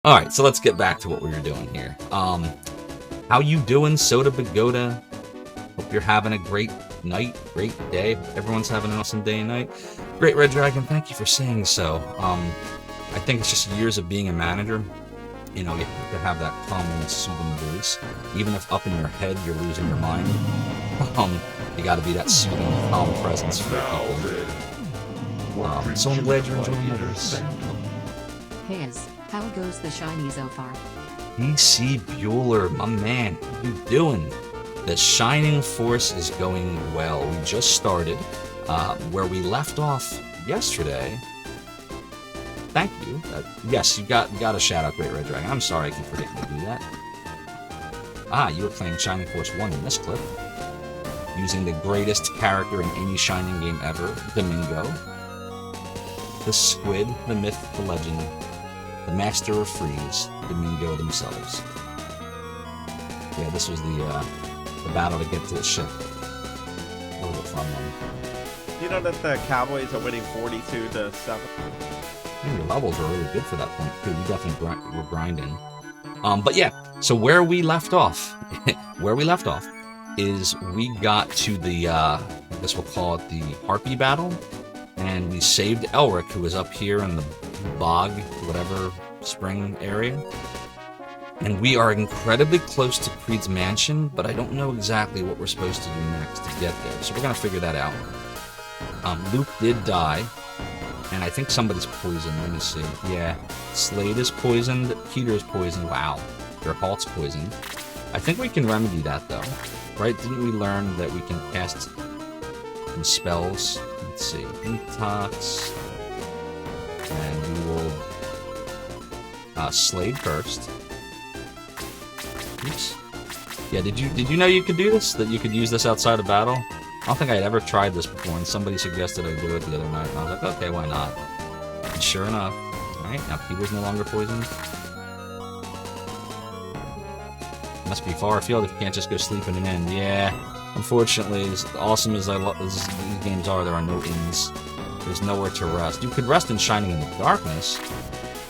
All right, so let's get back to what we were doing here. How you doing, Soda Pagoda? Hope you're having a great night, great day. Everyone's having an awesome day and night. Great Red Dragon, thank you for saying so. I think it's just years of being a manager. You know, you have to have that calm and soothing voice. Even if up in your head you're losing your mind, you got to be that soothing, calm presence for people. So I'm glad you're enjoying this. Hez, how goes the shiny Zophar? PC Bueller, my man, how you doing? The Shining Force is going well. We just started where we left off yesterday. Thank you. Yes, you got a shout out, Great Red Dragon. I'm sorry I keep forgetting to do that. You were playing Shining Force 1 in this clip, using the greatest character in any Shining game ever, Domingo. The Squid, the myth, the legend, the Master of Freeze, Domingo themselves. Yeah, this was the battle to get to the ship. A little bit fun one. You know that the Cowboys are winning 42-7? Your levels are really good for that point, too. You definitely were grinding. But yeah, so where we left off, is we got to the, I guess we'll call it the Harpy battle, and we saved Elric, who was up here in the bog, whatever, spring area. And we are incredibly close to Creed's mansion, but I don't know exactly what we're supposed to do next to get there, so we're gonna figure that out. Luke did die. And I think somebody's poisoned. Let me see. Yeah. Slade is poisoned. Peter's poisoned. Wow. Gerhalt's poisoned. I think we can remedy that, though. Right? Didn't we learn that we can cast some spells? Let's see. Detox. And we will... Slade first. Oops. Yeah, did you know you could do this? That you could use this outside of battle? I don't think I'd ever tried this before, and somebody suggested I do it the other night, and I was like, okay, why not? And sure enough, alright, now Peter's no longer poisoned. Must be far afield if you can't just go sleep in an inn. Yeah, unfortunately, as awesome as these games are, there are no inns. There's nowhere to rest. You could rest in Shining in the Darkness,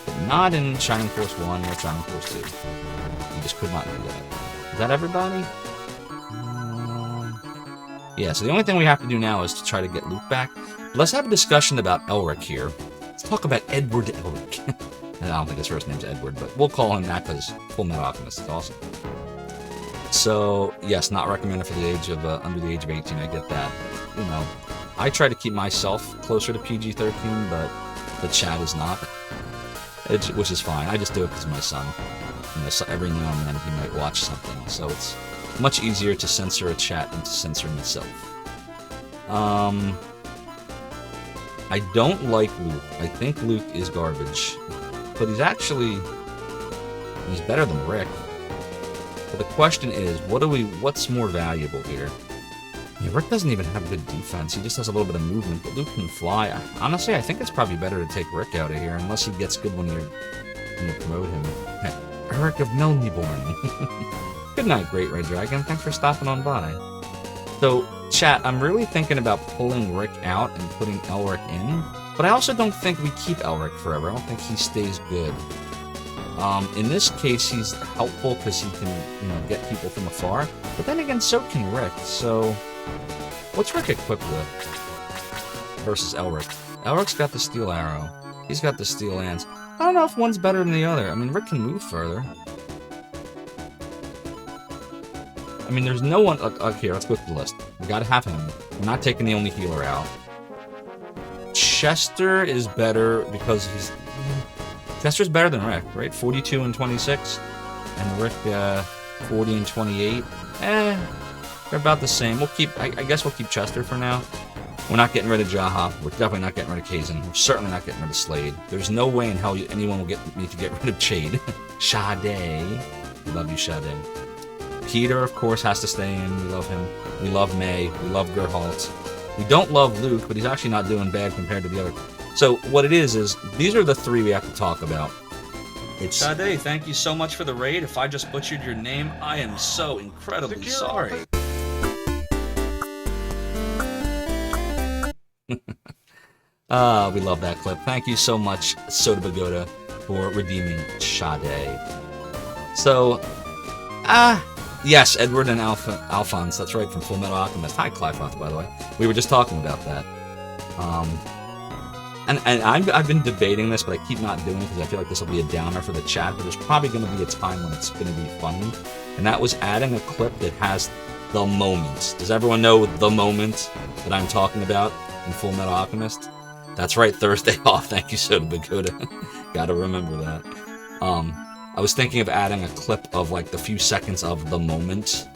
but not in Shining Force 1 or Shining Force 2. You just could not do that. Is that everybody? Yeah, so the only thing we have to do now is to try to get Luke back. Let's have a discussion about Elric here. Let's talk about Edward Elric. I don't think his first name's Edward, but we'll call him that because Full Metal Alchemist is awesome. So, yes, not recommended for the age of under the age of 18. I get that. You know, I try to keep myself closer to PG-13, but the chat is not, which is fine. I just do it because of my son. You know, so every now and then he might watch something, so it's much easier to censor a chat than to censor myself. I don't like Luke. I think Luke is garbage. But he's better than Rick. But the question is, what's more valuable here? Yeah, Rick doesn't even have good defense. He just has a little bit of movement, but Luke can fly. Honestly, I think it's probably better to take Rick out of here, unless he gets good when you promote him. Eric of Melniborn. Good night, Great Red Dragon. Thanks for stopping on by. So, chat, I'm really thinking about pulling Rick out and putting Elric in, but I also don't think we keep Elric forever. I don't think he stays good. In this case, he's helpful because he can, get people from afar, but then again, so can Rick. So, what's Rick equipped with versus Elric? Elric's got the steel arrow. He's got the steel lance. I don't know if one's better than the other. I mean, Rick can move further. I mean, there's no one... Okay, let's go through the list. We gotta have him. We're not taking the only healer out. Chester is better because he's... Chester's better than Rick, right? 42 and 26. And Rick, 40 and 28. They're about the same. We'll keep... I guess we'll keep Chester for now. We're not getting rid of Jaha. We're definitely not getting rid of Kazin. We're certainly not getting rid of Slade. There's no way in hell anyone will get me to get rid of Chade. Sade. We love you, Sade. Peter, of course, has to stay in. We love him. We love May. We love Gerhalt. We don't love Luke, but he's actually not doing bad compared to the other. So what it is these are the three we have to talk about. Sade, thank you so much for the raid. If I just butchered your name, I am so incredibly sorry. We love that clip. Thank you so much, Soda Pagoda. for redeeming Sade. So, yes, Edward and Alphonse, that's right, from Full Metal Alchemist. Hi, Clifoth, by the way. We were just talking about that. And I've been debating this, but I keep not doing it because I feel like this will be a downer for the chat, but there's probably going to be a time when it's going to be funny. And that was adding a clip that has the moment. Does everyone know the moment that I'm talking about in Full Metal Alchemist? That's right, Thursday off. Thank you, Soda Bagoda. Gotta remember that. I was thinking of adding a clip of like the few seconds of the moment.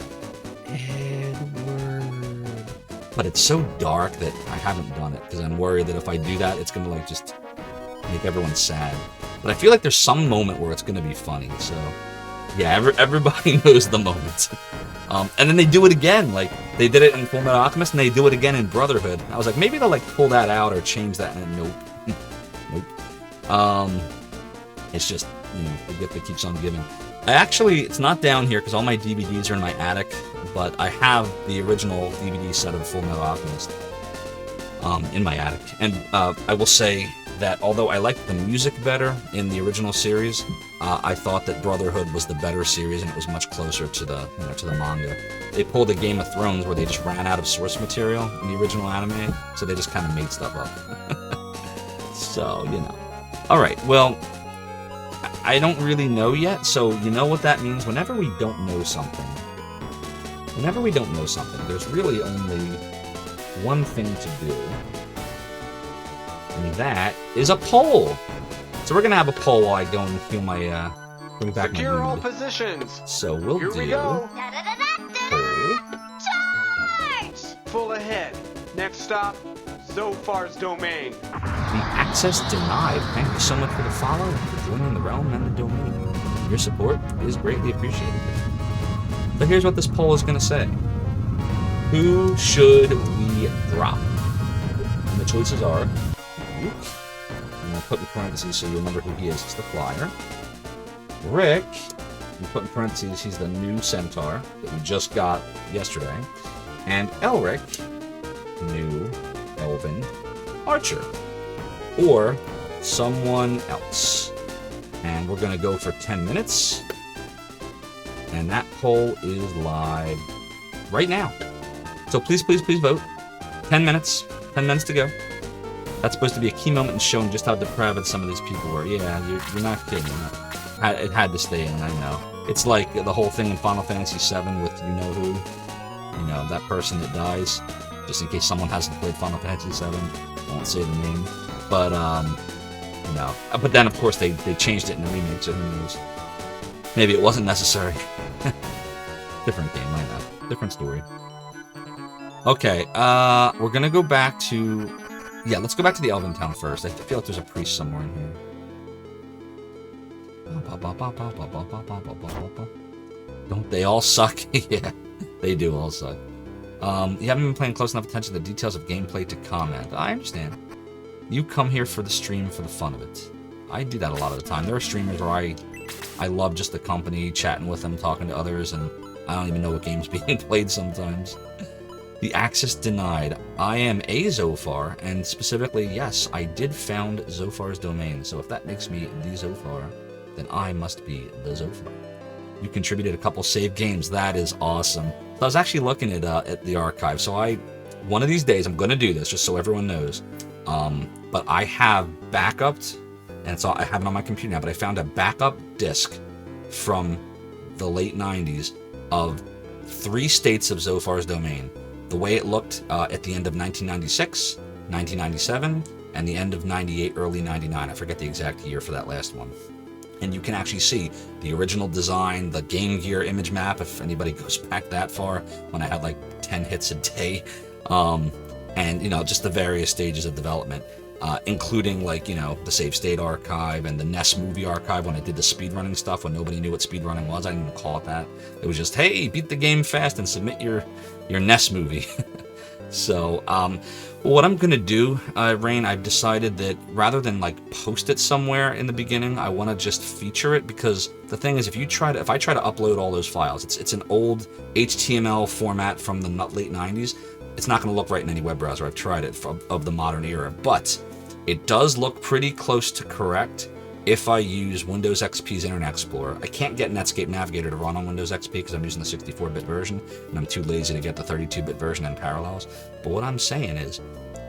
Edward. But it's so dark that I haven't done it because I'm worried that if I do that, it's gonna like just make everyone sad. But I feel like there's some moment where it's gonna be funny. So yeah, everybody knows the moment. And then they do it again. Like they did it in Full Metal Alchemist, and they do it again in Brotherhood. I was like, maybe they'll like pull that out or change that. And nope, nope. It's just, you know, the gift that keeps on giving. It's not down here because all my DVDs are in my attic, but I have the original DVD set of Full Metal Alchemist in my attic. And I will say that although I liked the music better in the original series, I thought that Brotherhood was the better series, and it was much closer to the to the manga. They pulled a Game of Thrones where they just ran out of source material in the original anime, so they just kind of made stuff up. So, you know. All right, well, I don't really know yet, so you know what that means? Whenever we don't know something, there's really only one thing to do, and that is a poll. So we're gonna have a poll while I go and heal my, bring back my Secure all mood. Positions. So we'll Here do we go. poll. Charge! Full ahead. Next stop, Zophar's domain. The access denied. Thank you so much for the follow and for joining the realm and the domain. Your support is greatly appreciated. So here's what this poll is going to say. Who should we drop? And the choices are Luke. I'm going to put in parentheses so you remember who he is. It's the flyer. Rick. You put in parentheses he's the new centaur that we just got yesterday. And Elric, new elven archer. Or someone else. And we're going to go for 10 minutes. And that poll is live right now. So please, please, please vote. 10 minutes. 10 minutes to go. That's supposed to be a key moment in showing just how depraved some of these people were. Yeah, you're not kidding. It had to stay in, I know. It's like the whole thing in Final Fantasy VII with you-know-who. You know, that person that dies. Just in case someone hasn't played Final Fantasy VII. I won't say the name. But, you know. But then, of course, they changed it in the remake, so who knows. Maybe it wasn't necessary. Different game, I know. Different story. Okay, we're gonna go back to... Yeah, let's go back to the Elven Town first. I feel like there's a priest somewhere in here. Don't they all suck? Yeah, they do all suck. You haven't been paying close enough attention to the details of gameplay to comment. I understand. You come here for the stream for the fun of it. I do that a lot of the time. There are streamers where I love just the company, chatting with them, talking to others, and I don't even know what game's being played sometimes. The access denied. I am a Zophar, and specifically, yes, I did found Zophar's domain, so if that makes me the Zophar, then I must be the Zophar. You contributed a couple save games. That is awesome. So I was actually looking at the archive, so one of these days, I'm going to do this, just so everyone knows, but I have backuped, and so I have it on my computer now, but I found a backup disc from the late 90s of 3 states of Zophar's domain. The way it looked at the end of 1996, 1997, and the end of 98, early 99. I forget the exact year for that last one. And you can actually see the original design, the Game Gear image map, if anybody goes back that far, when I had like 10 hits a day. And, you know, just the various stages of development, including like, you know, the Save State archive and the NES movie archive when I did the speedrunning stuff when nobody knew what speedrunning was. I didn't even call it that. It was just, hey, beat the game fast and submit your NES movie. So, what I'm gonna do, Rain, I've decided that rather than like post it somewhere in the beginning, I want to just feature it, because the thing is, if I try to upload all those files, it's an old HTML format from the late 90s. It's not going to look right in any web browser. I've tried it of the modern era, but it does look pretty close to correct. if I use Windows XP's Internet Explorer. I can't get Netscape Navigator to run on Windows XP because I'm using the 64-bit version, and I'm too lazy to get the 32-bit version in parallels. But what I'm saying is,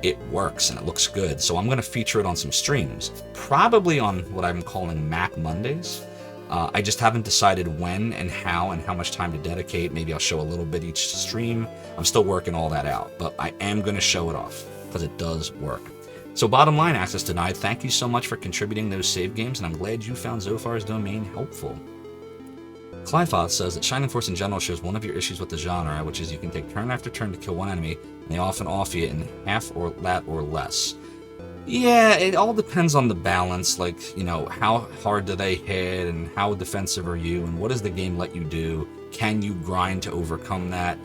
it works and it looks good, so I'm going to feature it on some streams, probably on what I'm calling Mac Mondays. I just haven't decided when and how much time to dedicate. Maybe I'll show a little bit each stream. I'm still working all that out, but I am going to show it off because it does work. So bottom line, Access Denied, thank you so much for contributing those save games, and I'm glad you found Zophar's domain helpful. Clifoth says that Shining Force in general shows one of your issues with the genre, which is you can take turn after turn to kill one enemy, and they often off you in half or that or less. Yeah, it all depends on the balance, like, you know, how hard do they hit, and how defensive are you, and what does the game let you do? Can you grind to overcome that?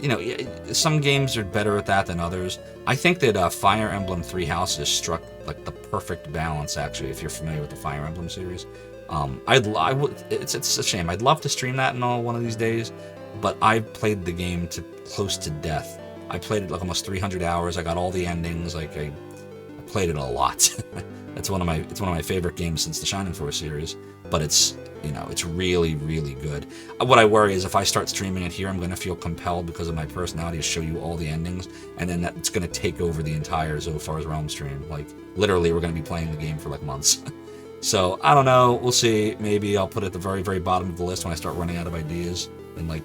You know, some games are better at that than others. I think that Fire Emblem Three Houses struck like the perfect balance, actually, if you're familiar with the Fire Emblem series. It's a shame. I'd love to stream that and all one of these days, but I've played the game to close to death. I played it like almost 300 hours. I got all the endings. Like I played it a lot. It's one of my favorite games since the Shining Force series. But it's, you know, it's really, really good. What I worry is if I start streaming it here, I'm going to feel compelled because of my personality to show you all the endings, and then that's going to take over the entire Zophar's Realm stream. Like, literally, we're going to be playing the game for like months. So, I don't know. We'll see. Maybe I'll put it at the very, very bottom of the list when I start running out of ideas in like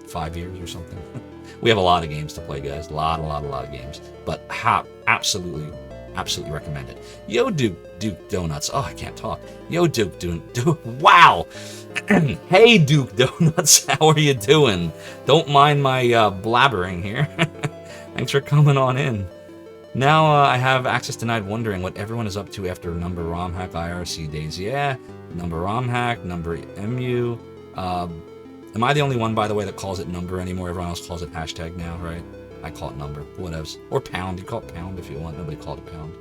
5 years or something. We have a lot of games to play, guys. A lot of games. But absolutely recommend it. Yo, Duke Donuts. Oh, I can't talk. Yo, Duke. Wow. Hey, Duke Donuts. How are you doing? Don't mind my blabbering here. Thanks for coming on in. Now I have Access Denied wondering what everyone is up to after Number ROM Hack IRC days. Yeah, Number ROM Hack, Number MU. Am I the only one, by the way, that calls it Number anymore? Everyone else calls it hashtag now, right? I call it Number, whatevs. Or Pound. You call it Pound if you want. Nobody called it Pound.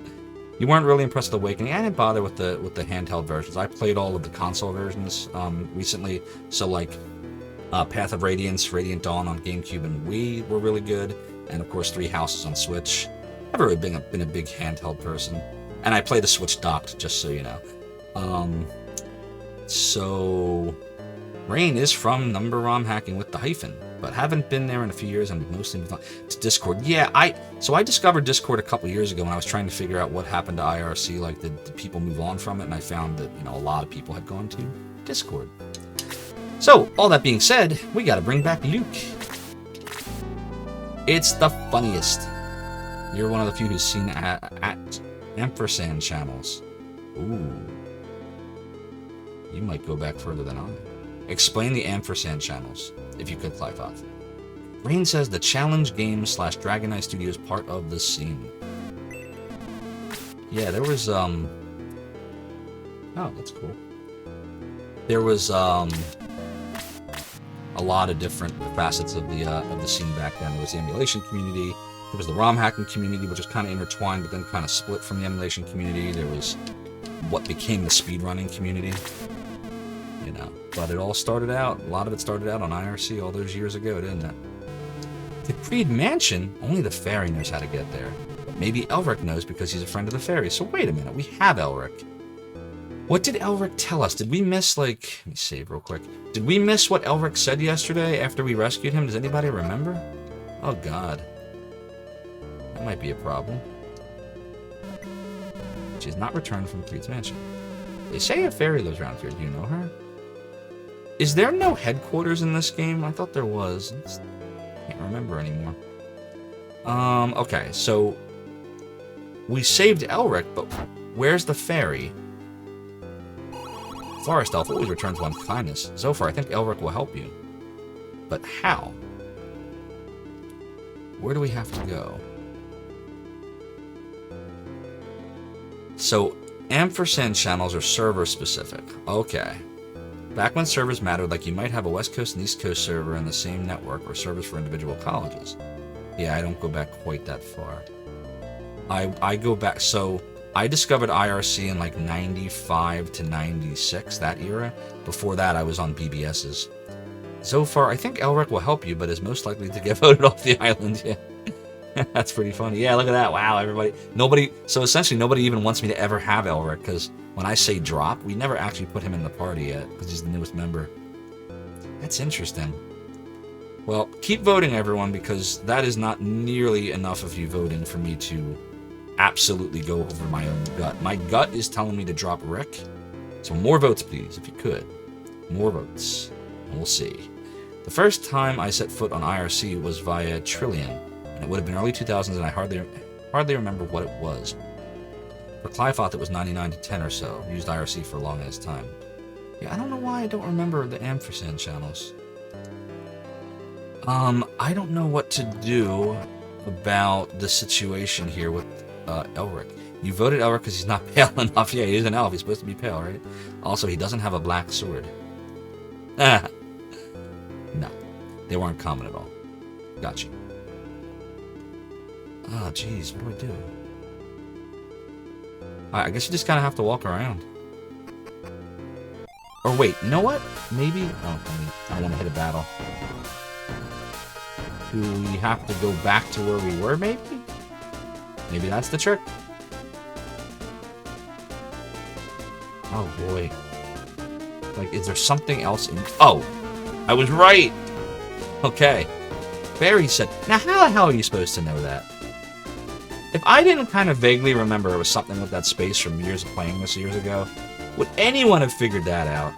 You weren't really impressed with Awakening. I didn't bother with the handheld versions. I played all of the console versions recently. So like Path of Radiance, Radiant Dawn on GameCube and Wii were really good, and of course Three Houses on Switch. I've really been a big handheld person, and I play the Switch docked, just so you know. So Rain is from Number ROM Hacking with the hyphen, but haven't been there in a few years, and mostly moved on to Discord. Yeah, I discovered Discord a couple years ago when I was trying to figure out what happened to IRC. Like, did people move on from it? And I found that, you know, a lot of people had gone to Discord. So, all that being said, we got to bring back Luke. It's the funniest. You're one of the few who's seen at ampersand channels. Ooh, you might go back further than I. Explain the ampersand channels, if you could, Clifoth. Rain says the challenge game / Dragon Eye Studio is part of the scene. Yeah, there was oh, that's cool. There was a lot of different facets of the scene back then. There was the emulation community. There was the ROM hacking community, which was kind of intertwined, but then kind of split from the emulation community. There was what became the speedrunning community. You know, but it all started out, a lot of it started out on IRC all those years ago, didn't it? The Creed Mansion, only the fairy knows how to get there. Maybe Elric knows because he's a friend of the fairy. So wait a minute, we have Elric. What did Elric tell us? Did we miss, like, let me save real quick. Did we miss what Elric said yesterday after we rescued him? Does anybody remember? Oh God. That might be a problem. She has not returned from Creed's Mansion. They say a fairy lives around here. Do you know her? Is there no headquarters in this game? I thought there was. Can't remember anymore. Okay, so we saved Elric, but where's the fairy? Forest Elf always returns one kindness. Zophar, I think Elric will help you. But how? Where do we have to go? So, ampersand channels are server specific. Okay. Back when servers mattered, like you might have a West Coast and East Coast server in the same network, or servers for individual colleges. Yeah, I don't go back quite that far. I go back, so I discovered IRC in like 95 to 96, that era. Before that, I was on BBS's. So far, I think Elric will help you, but is most likely to get voted off the island, yeah. That's pretty funny. Yeah, look at that. Wow, everybody. Nobody. So essentially, nobody even wants me to ever have Elric because when I say drop, we never actually put him in the party yet because he's the newest member. That's interesting. Well, keep voting, everyone, because that is not nearly enough of you voting for me to absolutely go over my own gut. My gut is telling me to drop Rick. So more votes, please, if you could. More votes. And we'll see. The first time I set foot on IRC was via Trillion, and it would have been early 2000s, and I hardly remember what it was. For Clive thought it was 99 to 10 or so. Used IRC for a long ass time. Yeah, I don't know why I don't remember the ampersand channels. I don't know what to do about the situation here with Elric. You voted Elric because he's not pale enough. Yeah, he's an elf. He's supposed to be pale, right? Also, he doesn't have a black sword. No, they weren't common at all. Gotcha. Oh, jeez, what do I do? Alright, I guess you just kind of have to walk around. Or wait, you know what? Maybe... Oh, I want to hit a battle. Do we have to go back to where we were, maybe? Maybe that's the trick. Oh, boy. Like, is there something else in... Oh! I was right! Okay. Barry said... Now, how the hell are you supposed to know that? If I didn't kind of vaguely remember it was something with that space from years of playing this years ago, would anyone have figured that out?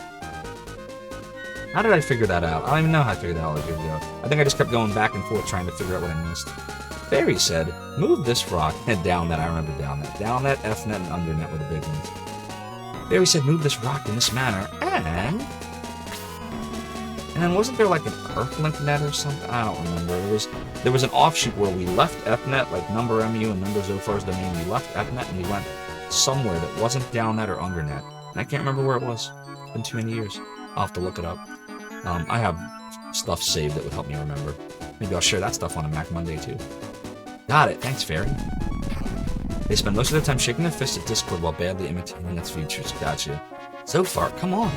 How did I figure that out? I don't even know how I figured that out years ago. I think I just kept going back and forth trying to figure out what I missed. Barry said, move this rock and down that. I remember down that. Down that, F net, and under net were the big ones. Barry said, move this rock in this manner, and then wasn't there like an Earthlink net or something? I don't remember. There was an offshoot where we left Fnet, like number MU and number Zophar's domain. We left Fnet and we went somewhere that wasn't down net or under net. And I can't remember where it was. It's been too many years. I'll have to look it up. I have stuff saved that would help me remember. Maybe I'll share that stuff on a Mac Monday too. Got it. Thanks, Fairy. They spend most of their time shaking their fist at Discord while badly imitating its features. Gotcha. Zophar, come on.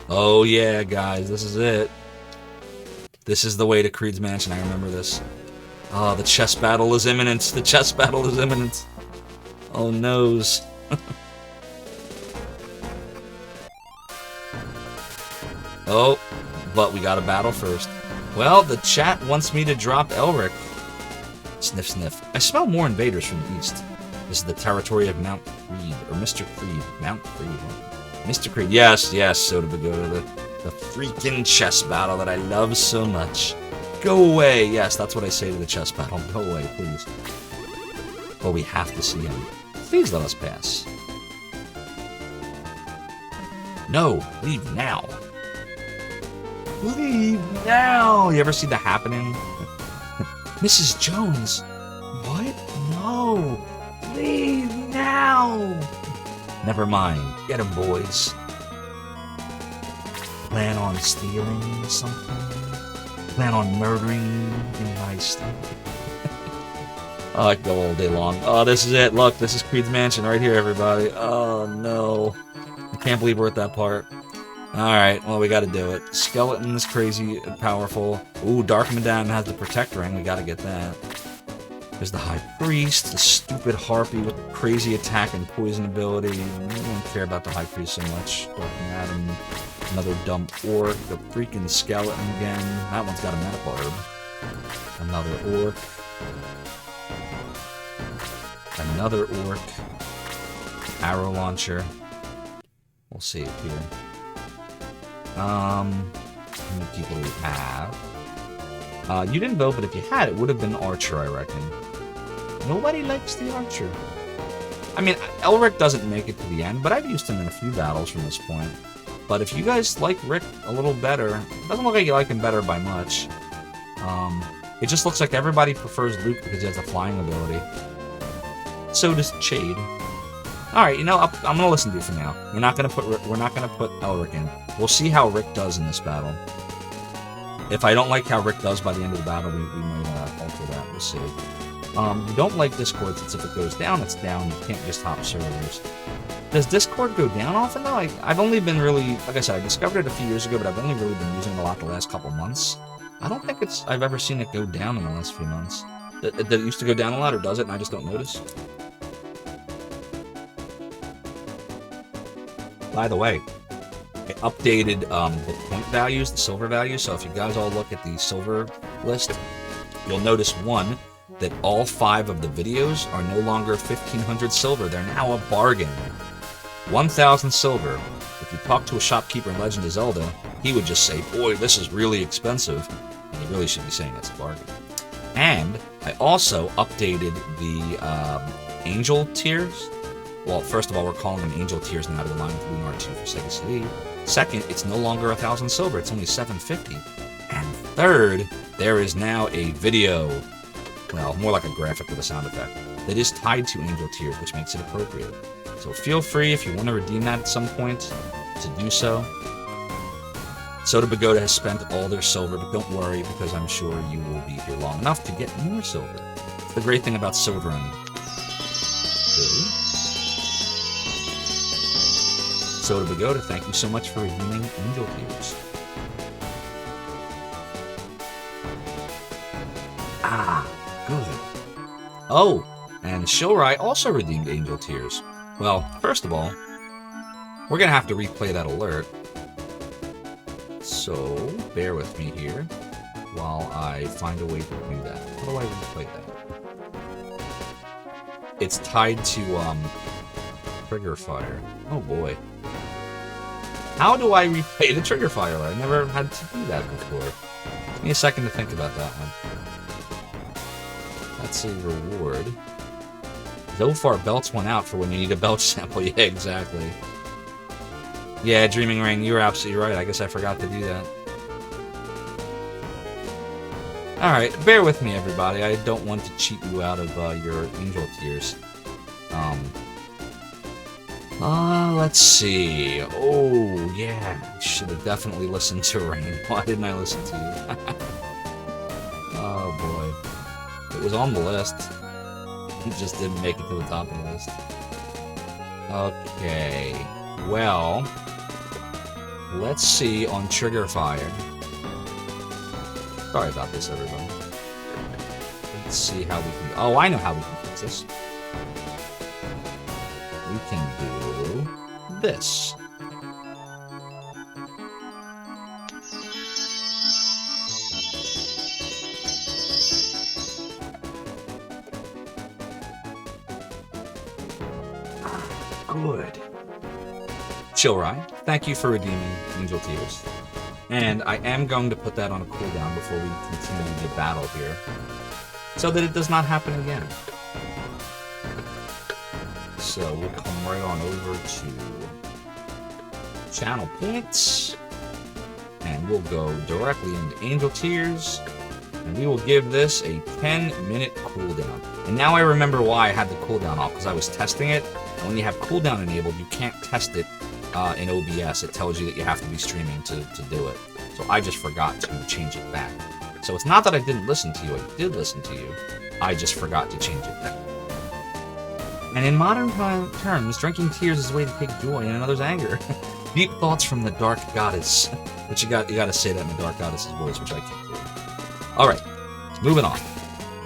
Oh yeah, guys, this is it. This is the way to Creed's Mansion. I remember this. Oh, the chess battle is imminent. The chess battle is imminent. Oh, noes. Oh, but we got a battle first. Well, the chat wants me to drop Elric. Sniff, sniff. I smell more invaders from the east. This is the territory of Mount Creed, or Mr. Creed. Mount Creed. Mr. Creed. Yes, yes, Soda Pagoda. The freaking chess battle that I love so much. Go away. Yes, that's what I say to the chess battle. Go away, please. Well, we have to see him. Please let us pass. No, leave now. Leave now! You ever see The Happening? Mrs. Jones! What? No! Leave now! Never mind. Get him, boys. Plan on stealing something? Plan on murdering in my sleep? Oh, I could go all day long. Oh, this is it. Look, this is Creed's Mansion right here, everybody. Oh, no. I can't believe we're at that part. Alright, well, we gotta do it. Skeleton is crazy and powerful. Ooh, Dark Madame has the Protect Ring. We gotta get that. There's the High Priest, the stupid Harpy with the crazy attack and poison ability. I don't care about the High Priest so much. Dark Madame, another dumb Orc, the freaking Skeleton again. That one's got a Meta Barb. Another Orc. Another Orc. Arrow Launcher. We'll see it here. How many people we have? You didn't vote, but if you had, it would have been Archer, I reckon. Nobody likes the Archer. I mean, Elric doesn't make it to the end, but I've used him in a few battles from this point. But if you guys like Rick a little better, it doesn't look like you like him better by much. It just looks like everybody prefers Luke because he has the flying ability. So does Chade. Alright, you know, I'm gonna listen to you for now. We're not gonna put Elric in. We'll see how Rick does in this battle. If I don't like how Rick does by the end of the battle, we might alter that. We'll see. You don't like Discord since if it goes down, it's down. You can't just hop servers. Does Discord go down often though? I've only been really, like I said, I discovered it a few years ago, but I've only really been using it a lot the last couple months. I don't think I've ever seen it go down in the last few months. That it used to go down a lot, or does it, and I just don't notice? By the way, I updated the point values, the silver values, so if you guys all look at the silver list, you'll notice, one, that all 5 of the videos are no longer 1,500 silver. They're now a bargain. 1,000 silver. If you talk to a shopkeeper in Legend of Zelda, he would just say, boy, this is really expensive. And he really should be saying it's a bargain. And I also updated the angel tiers. Well, first of all, we're calling them angel tiers now to align with Lunar 2 for Sega CD. Second, it's no longer 1,000 silver, it's only 750. And third, there is now a video, well, more like a graphic with a sound effect, that is tied to angel tiers, which makes it appropriate. So feel free, if you want to redeem that at some point, to do so. Soda Pagoda has spent all their silver, but don't worry, because I'm sure you will be here long enough to get more silver. The great thing about silver and Soda Pagoda, thank you so much for redeeming angel tiers. Ah, good. Oh, and Shilrai also redeemed angel tiers. Well, first of all, we're gonna have to replay that alert. So, bear with me here while I find a way to do that. How do I replay that? It's tied to, trigger fire. Oh boy. How do I replay the trigger fire? I never had to do that before. Give me a second to think about that one. That's a reward. Zophar belts one out for when you need a belt sample. Yeah, exactly. Yeah, Dreaming Rain, you were absolutely right. I guess I forgot to do that. Alright, bear with me, everybody. I don't want to cheat you out of your angel tiers. Let's see. Oh, yeah. I should have definitely listened to Rain. Why didn't I listen to you? Oh, boy. It was on the list. It just didn't make it to the top of the list. Okay. Well, let's see on Trigger Fire. Sorry about this, everybody. Let's see how we can... Oh, I know how we can fix this. We can do this. Good. Shilrai, thank you for redeeming Angel Tears. And I am going to put that on a cooldown before we continue the battle here, so that it does not happen again. So we'll come right on over to channel points, and we'll go directly into Angel Tears, and we will give this a 10-minute cooldown. And now I remember why I had the cooldown off, because I was testing it, and when you have cooldown enabled, you can't test it in OBS. It tells you that you have to be streaming to do it. So I just forgot to change it back. So it's not that I didn't listen to you, I did listen to you, I just forgot to change it back. And in modern terms, drinking tears is a way to take joy in another's anger. Deep thoughts from the Dark Goddess. But you gotta say that in the Dark Goddess's voice, which I can't do. Alright, moving on.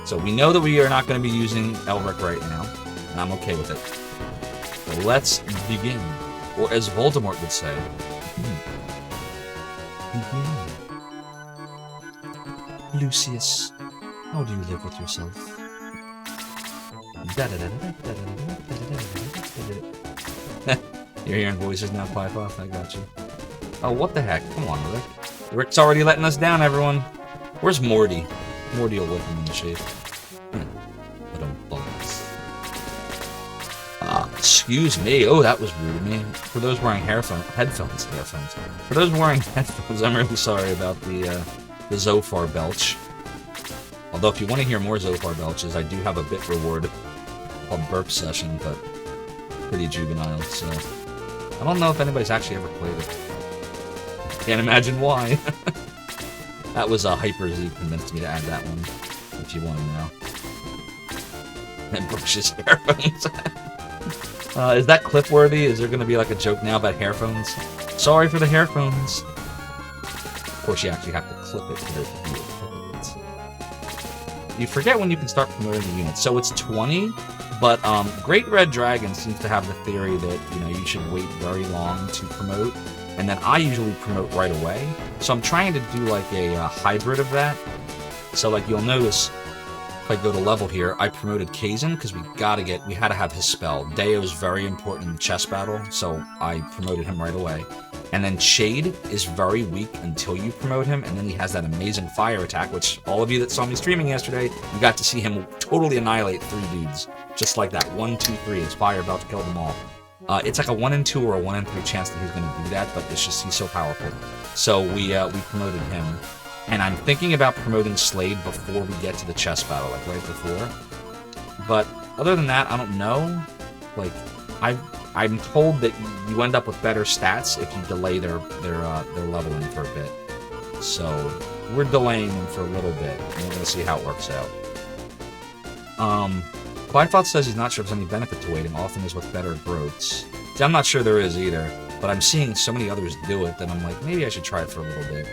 So we know that we are not going to be using Elric right now, and I'm okay with it. So let's begin. Or as Voldemort would say, begin. Lucius, how do you live with yourself? You're hearing voices now, pipe off, I got you. Oh, what the heck? Come on, Rick. Rick's already letting us down, everyone. Where's Morty? Morty will whip him in the shade. Excuse me. Oh, that was rude of me. For those wearing headphones. For those wearing headphones, I'm really sorry about the Zophar belch. Although, if you want to hear more Zophar belches, I do have a bit reward called Burp Session, but pretty juvenile, so I don't know if anybody's actually ever played it. Can't imagine why. That was a Hyper Z convinced me to add that one, if you want to know. And Bush's hairphones. Is that clip-worthy? Is there going to be like a joke now about hairphones? Sorry for the hairphones. Of course, you actually have to clip it to do it. you forget when you can start promoting the units. So it's 20, but Great Red Dragon seems to have the theory that, you know, you should wait very long to promote, and then I usually promote right away. So I'm trying to do like a hybrid of that. So like you'll notice, if I go to level here, I promoted Kazin because we had to have his spell. Deo's very important in the chess battle, so I promoted him right away. And then Shade is very weak until you promote him, and then he has that amazing fire attack, which all of you that saw me streaming yesterday, you got to see him totally annihilate 3 dudes. Just like that. 1, 2, 3. His fire about to kill them all. It's like a 1 in 2 or a 1 in 3 chance that he's going to do that, but it's just he's so powerful. So we promoted him. And I'm thinking about promoting Slade before we get to the chess battle, like right before. But other than that, I don't know. Like, I'm told that you end up with better stats if you delay their leveling for a bit. So we're delaying them for a little bit, and we're gonna see how it works out. Clydefoth says he's not sure if there's any benefit to waiting. Often is with better growths. See, I'm not sure there is either, but I'm seeing so many others do it that I'm like, maybe I should try it for a little bit.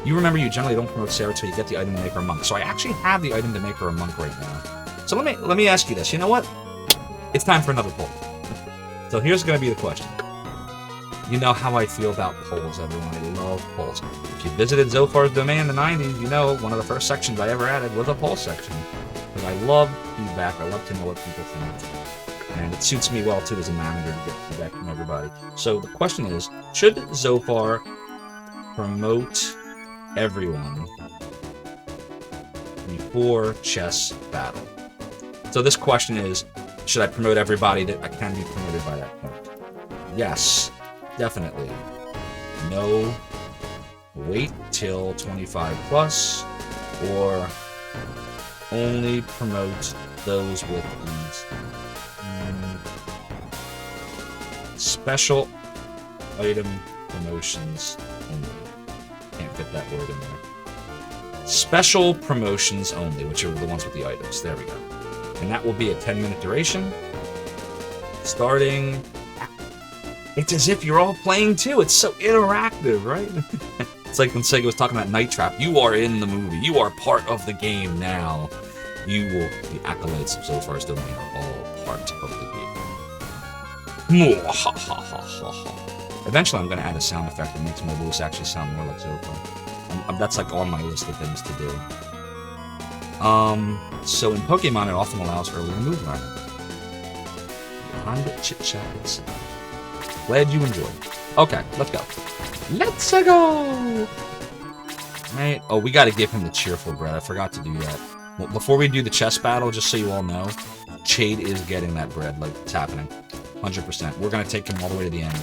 You remember you generally don't promote Sarah until you get the item to make her a monk. So I actually have the item to make her a monk right now. So let me ask you this. You know what? It's time for another poll. So here's going to be the question. You know how I feel about polls, everyone. I love polls. If you visited Zophar's domain in the 90s, you know one of the first sections I ever added was a poll section. Because I love feedback. I love to know what people think. And it suits me well, too, as a manager to get feedback from everybody. So the question is, should Zophar promote everyone before chess battle? So this question is, should I promote everybody that I can be promoted by that point? Yes, definitely. No, wait till 25 plus, or only promote those with these special item promotions only. Can't fit that word in there. Special promotions only, which are the ones with the items. There we go. And that will be a 10-minute duration. Starting... It's as if you're all playing too. It's so interactive, right? It's like when Sega was talking about Night Trap. You are in the movie. You are part of the game now. You will... The accolades of Zophar's domain are all part of the game. Eventually I'm going to add a sound effect that makes my voice actually sound more like Zophar. That's like on my list of things to do. So in Pokemon, it often allows earlier move learning. Behind it, chit-chat, glad you enjoyed. Okay, let's go. Let's go! Right. Oh, we gotta give him the cheerful bread. I forgot to do that. Well, before we do the chess battle, just so you all know, Chade is getting that bread. Like, it's happening. 100%. We're gonna take him all the way to the end.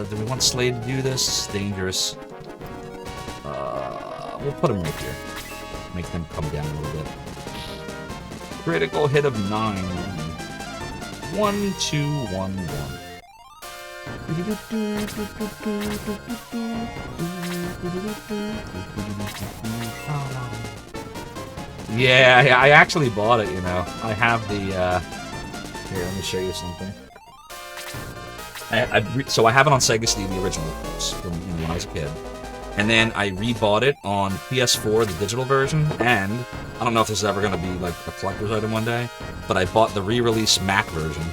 Do we want Slade to do this? It's dangerous. We'll put him right here. Make them come down a little bit. Critical hit of 9. 1, 2, 1, 1. Yeah, I actually bought it, you know. I have the, Here, let me show you something. So I have it on Sega CD, the original, of course, from when I was a kid. And then I rebought it on PS4, the digital version, and I don't know if this is ever going to be like a collector's item one day, but I bought the re-release Mac version.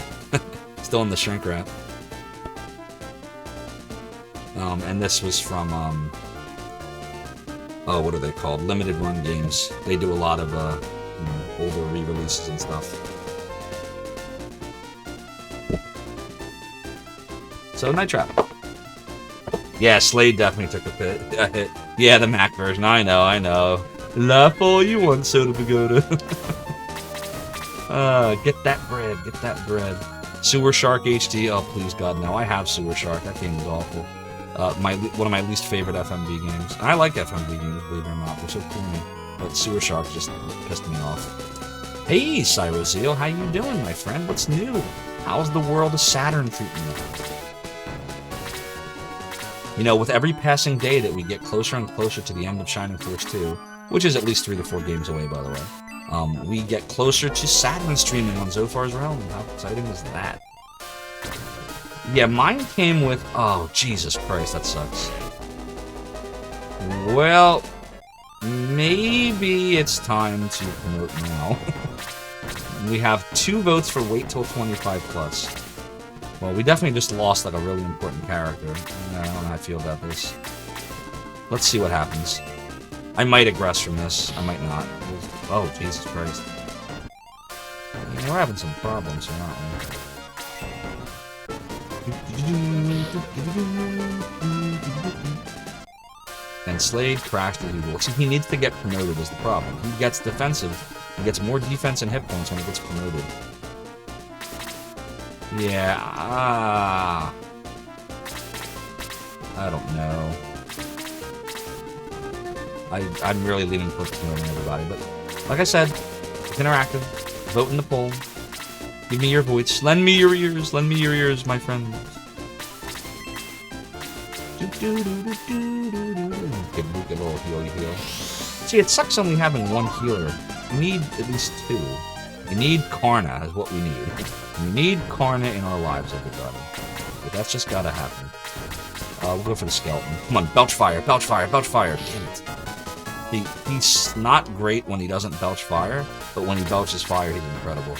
Still in the shrink wrap. And this was from, oh, what are they called? Limited Run Games. They do a lot of older re-releases and stuff. So, Night Trap. Yeah, Slade definitely took a hit. Yeah, the Mac version. I know. Laugh all you want, Soda Pagoda. Get that bread. Sewer Shark HD. Oh, please, God, no. I have Sewer Shark. That game is awful. One of my least favorite FMV games. And I like FMV games, believe it or not. They're so corny. But Sewer Shark just pissed me off. Hey, Cyrozeal, how you doing, my friend? What's new? How's the world of Saturn treating you? You know, with every passing day that we get closer and closer to the end of Shining Force 2, which is at least 3 to 4 games away, by the way, we get closer to Saturn streaming on Zophar's Realm. How exciting is that? Yeah, mine came with... Oh, Jesus Christ, that sucks. Well, maybe it's time to promote now. We have 2 votes for wait till 25 plus. Well, we definitely just lost like a really important character. I don't know how I feel about this. Let's see what happens. I might egress from this. I might not. Oh, Jesus Christ. Yeah, we're having some problems here, aren't we? And Slade crashed as usual. See, he needs to get promoted is the problem. He gets defensive. He gets more defense and hit points when he gets promoted. Yeah, I don't know. I'm really leaning towards promoting everybody, but like I said, it's interactive. Vote in the poll. Give me your voice. Lend me your ears. Lend me your ears, my friends. Give Luke a little heal. See, it sucks only having 1 healer. We need at least 2. We need Karna is what we need. We need Karna in our lives, everybody. But that's just gotta happen. We'll go for the skeleton. Come on, belch fire, belch fire, belch fire. Damn it. He's not great when he doesn't belch fire, but when he belches fire, he's incredible.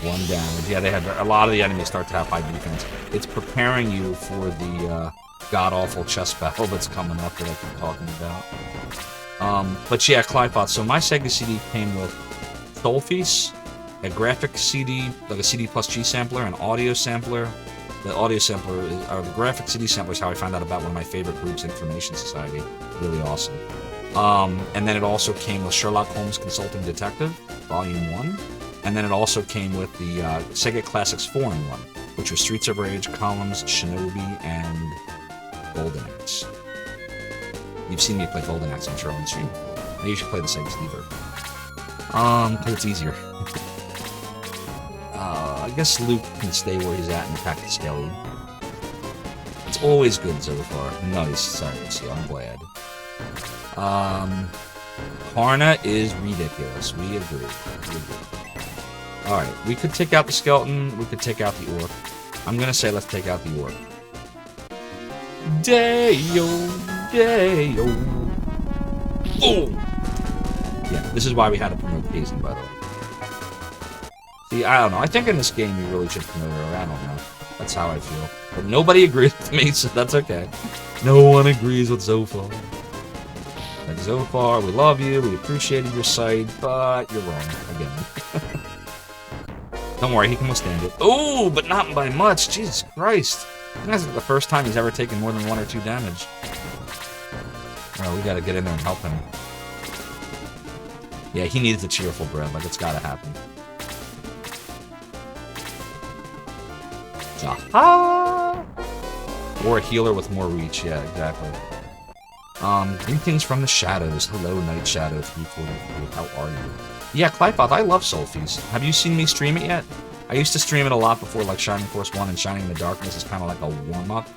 1 damage. Yeah, they had a lot of the enemies start to have high defense. It's preparing you for the god-awful chest battle that's coming up that I keep talking about. But yeah, Clypot. So my Sega CD came with Soulfeast, a graphic CD, like a CD plus G sampler, an audio sampler. The audio sampler, or the graphic CD sampler is how I found out about one of my favorite groups, Information Society. Really awesome. And then it also came with Sherlock Holmes Consulting Detective, Volume 1. And then it also came with the Sega Classics 4-in-1, which was Streets of Rage, Columns, Shinobi, and Golden Axe. You've seen me play Golden Axe, I'm sure, on the stream. I usually play the Sega Sleeper. Because it's easier. I guess Luke can stay where he's at and attack the Skelly. It's always good, Zophar. Nice. Sorry, see, I'm glad. Karna is ridiculous. We agree. Alright, we could take out the skeleton, we could take out the orc. I'm gonna say let's take out the orc. Dayo. Oh! Yeah, this is why we had to promote Kazin, by the way. See, I don't know. I think in this game you really should promote her. I don't know. That's how I feel. But nobody agrees with me, so that's okay. No one agrees with Zophar. Like, Zophar, we love you, we appreciated your site, but you're wrong. Again. Don't worry, he can withstand it. Oh, but not by much. Jesus Christ. I think that's the first time he's ever taken more than 1 or 2 damage. Oh, we gotta get in there and help him. Yeah, he needs the cheerful bread. Like, it's gotta happen. Aha! Or a healer with more reach. Yeah, exactly. Greetings from the shadows. Hello, Night Shadow 343. How are you? Yeah, Clypot, I love Soulfeast. Have you seen me stream it yet? I used to stream it a lot before, like, Shining Force 1 and Shining in the Darkness is kind of like a warm-up.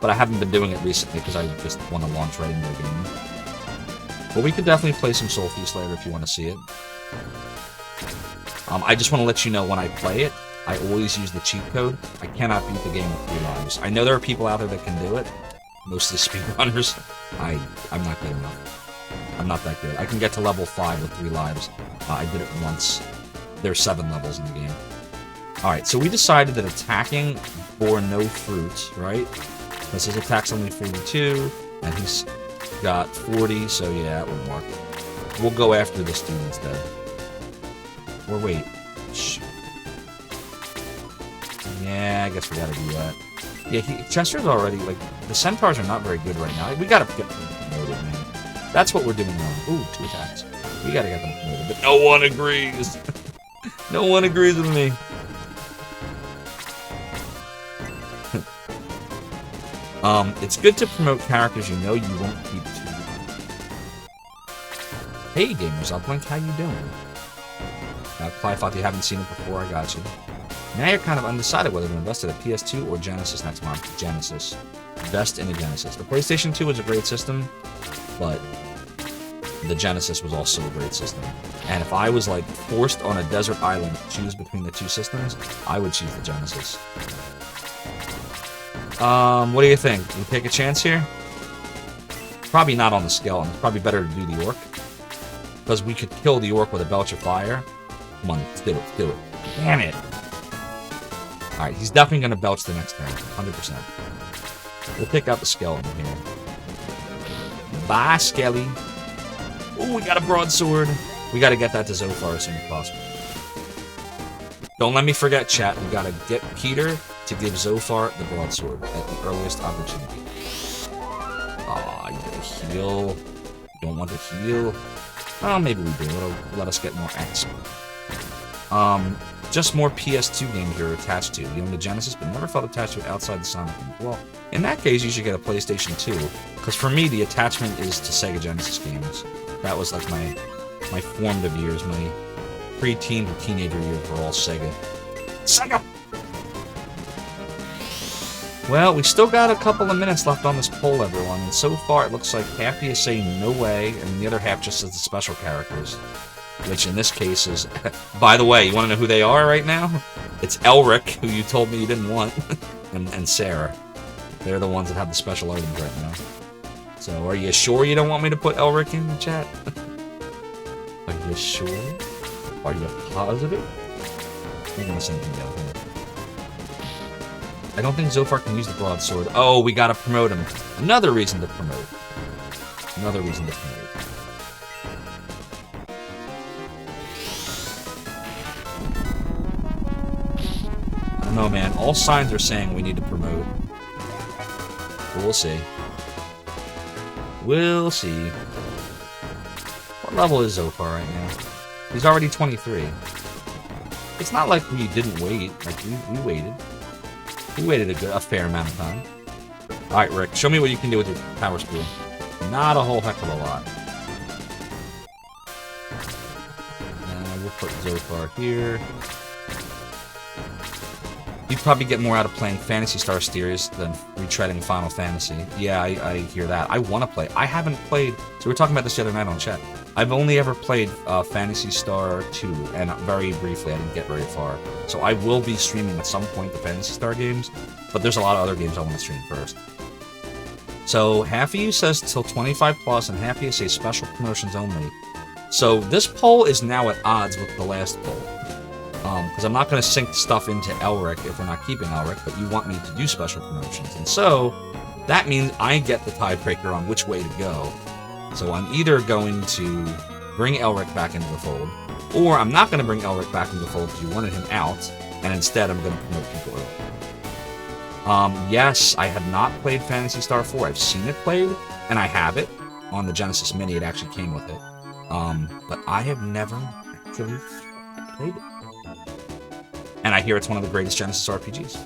But I haven't been doing it recently because I just want to launch right into the game. But we could definitely play some Soulfeast later if you want to see it. I just want to let you know when I play it, I always use the cheat code. I cannot beat the game with 3 lives. I know there are people out there that can do it. Mostly speedrunners. I'm not good enough. I'm not that good. I can get to level 5 with 3 lives. I did it once. There's 7 levels in the game. Alright, so we decided that attacking bore no fruit, right? Because his attack's only 42, and he's got 40, so yeah, it won't work. We'll go after this dude instead. Or wait. Shoot. Yeah, I guess we gotta do that. Yeah, Chester's already, like, the centaurs are not very good right now. We gotta get them promoted, man. That's what we're doing wrong. Ooh, 2 attacks. We gotta get them promoted, but no one agrees. No one agrees with me. It's good to promote characters you know you won't keep too long. Hey, Gamers Uplink, how you doing? Clypot, you haven't seen it before, I got you. Now you're kind of undecided whether to invest in a PS2 or Genesis next month. Genesis. Invest in a Genesis. The PlayStation 2 was a great system, but the Genesis was also a great system. And if I was, like, forced on a desert island to choose between the 2 systems, I would choose the Genesis. What do you think? We take a chance here? Probably not on the skeleton. It's probably better to do the orc. Because we could kill the orc with a belch of fire. Come on, let's do it, let's do it. Damn it! Alright, he's definitely going to belch the next turn. 100%. We'll pick out the skeleton here. Bye, Skelly. Ooh, we got a broadsword. We got to get that to Zophar as soon as possible. Don't let me forget, chat. We got to get Peter to give Zophar the broadsword at the earliest opportunity. Aw, you gotta heal. You don't want to heal. Oh, maybe we do. It'll let us get more XP. Just more PS2 games you're attached to. You own the Genesis, but never felt attached to it outside the Sonic games. Well, in that case, you should get a PlayStation 2. Because for me, the attachment is to Sega Genesis games. That was like my formative years. My pre-teen to teenager years were all Sega. Sega! Well, we still got a couple of minutes left on this poll, everyone, and so far it looks like half of you say no way, and the other half just says the special characters. Which in this case is... By the way, you want to know who they are right now? It's Elric, who you told me you didn't want, and Sarah. They're the ones that have the special items right now. So, are you sure you don't want me to put Elric in the chat? Are you sure? Are you positive? I'm gonna send him down here. I don't think Zophar can use the broadsword. Oh, we gotta promote him. Another reason to promote. Another reason to promote. I don't know, man. All signs are saying we need to promote. But we'll see. We'll see. What level is Zophar right now? He's already 23. It's not like we didn't wait. Like, we waited. We waited a fair amount of time. Alright, Rick, show me what you can do with your power spear. Not a whole heck of a lot. We'll put Zophar here. You'd probably get more out of playing Phantasy Star Steers than retreading Final Fantasy. Yeah, I hear that. I want to play. I haven't played... So we were talking about this the other night on chat. I've only ever played Phantasy Star 2, and very briefly, I didn't get very far. So I will be streaming at some point the Phantasy Star games, but there's a lot of other games I want to stream first. So half of you says till 25 plus, and half of you say special promotions only. So this poll is now at odds with the last poll. Because I'm not going to sync stuff into Elric if we're not keeping Elric, but you want me to do special promotions. And so, that means I get the tiebreaker on which way to go. So I'm either going to bring Elric back into the fold, or I'm not going to bring Elric back into the fold because you wanted him out, and instead I'm going to promote people early. Yes, I have not played Phantasy Star 4. I've seen it played, and I have it. On the Genesis Mini, it actually came with it. But I have never actually played it. And I hear it's one of the greatest Genesis RPGs.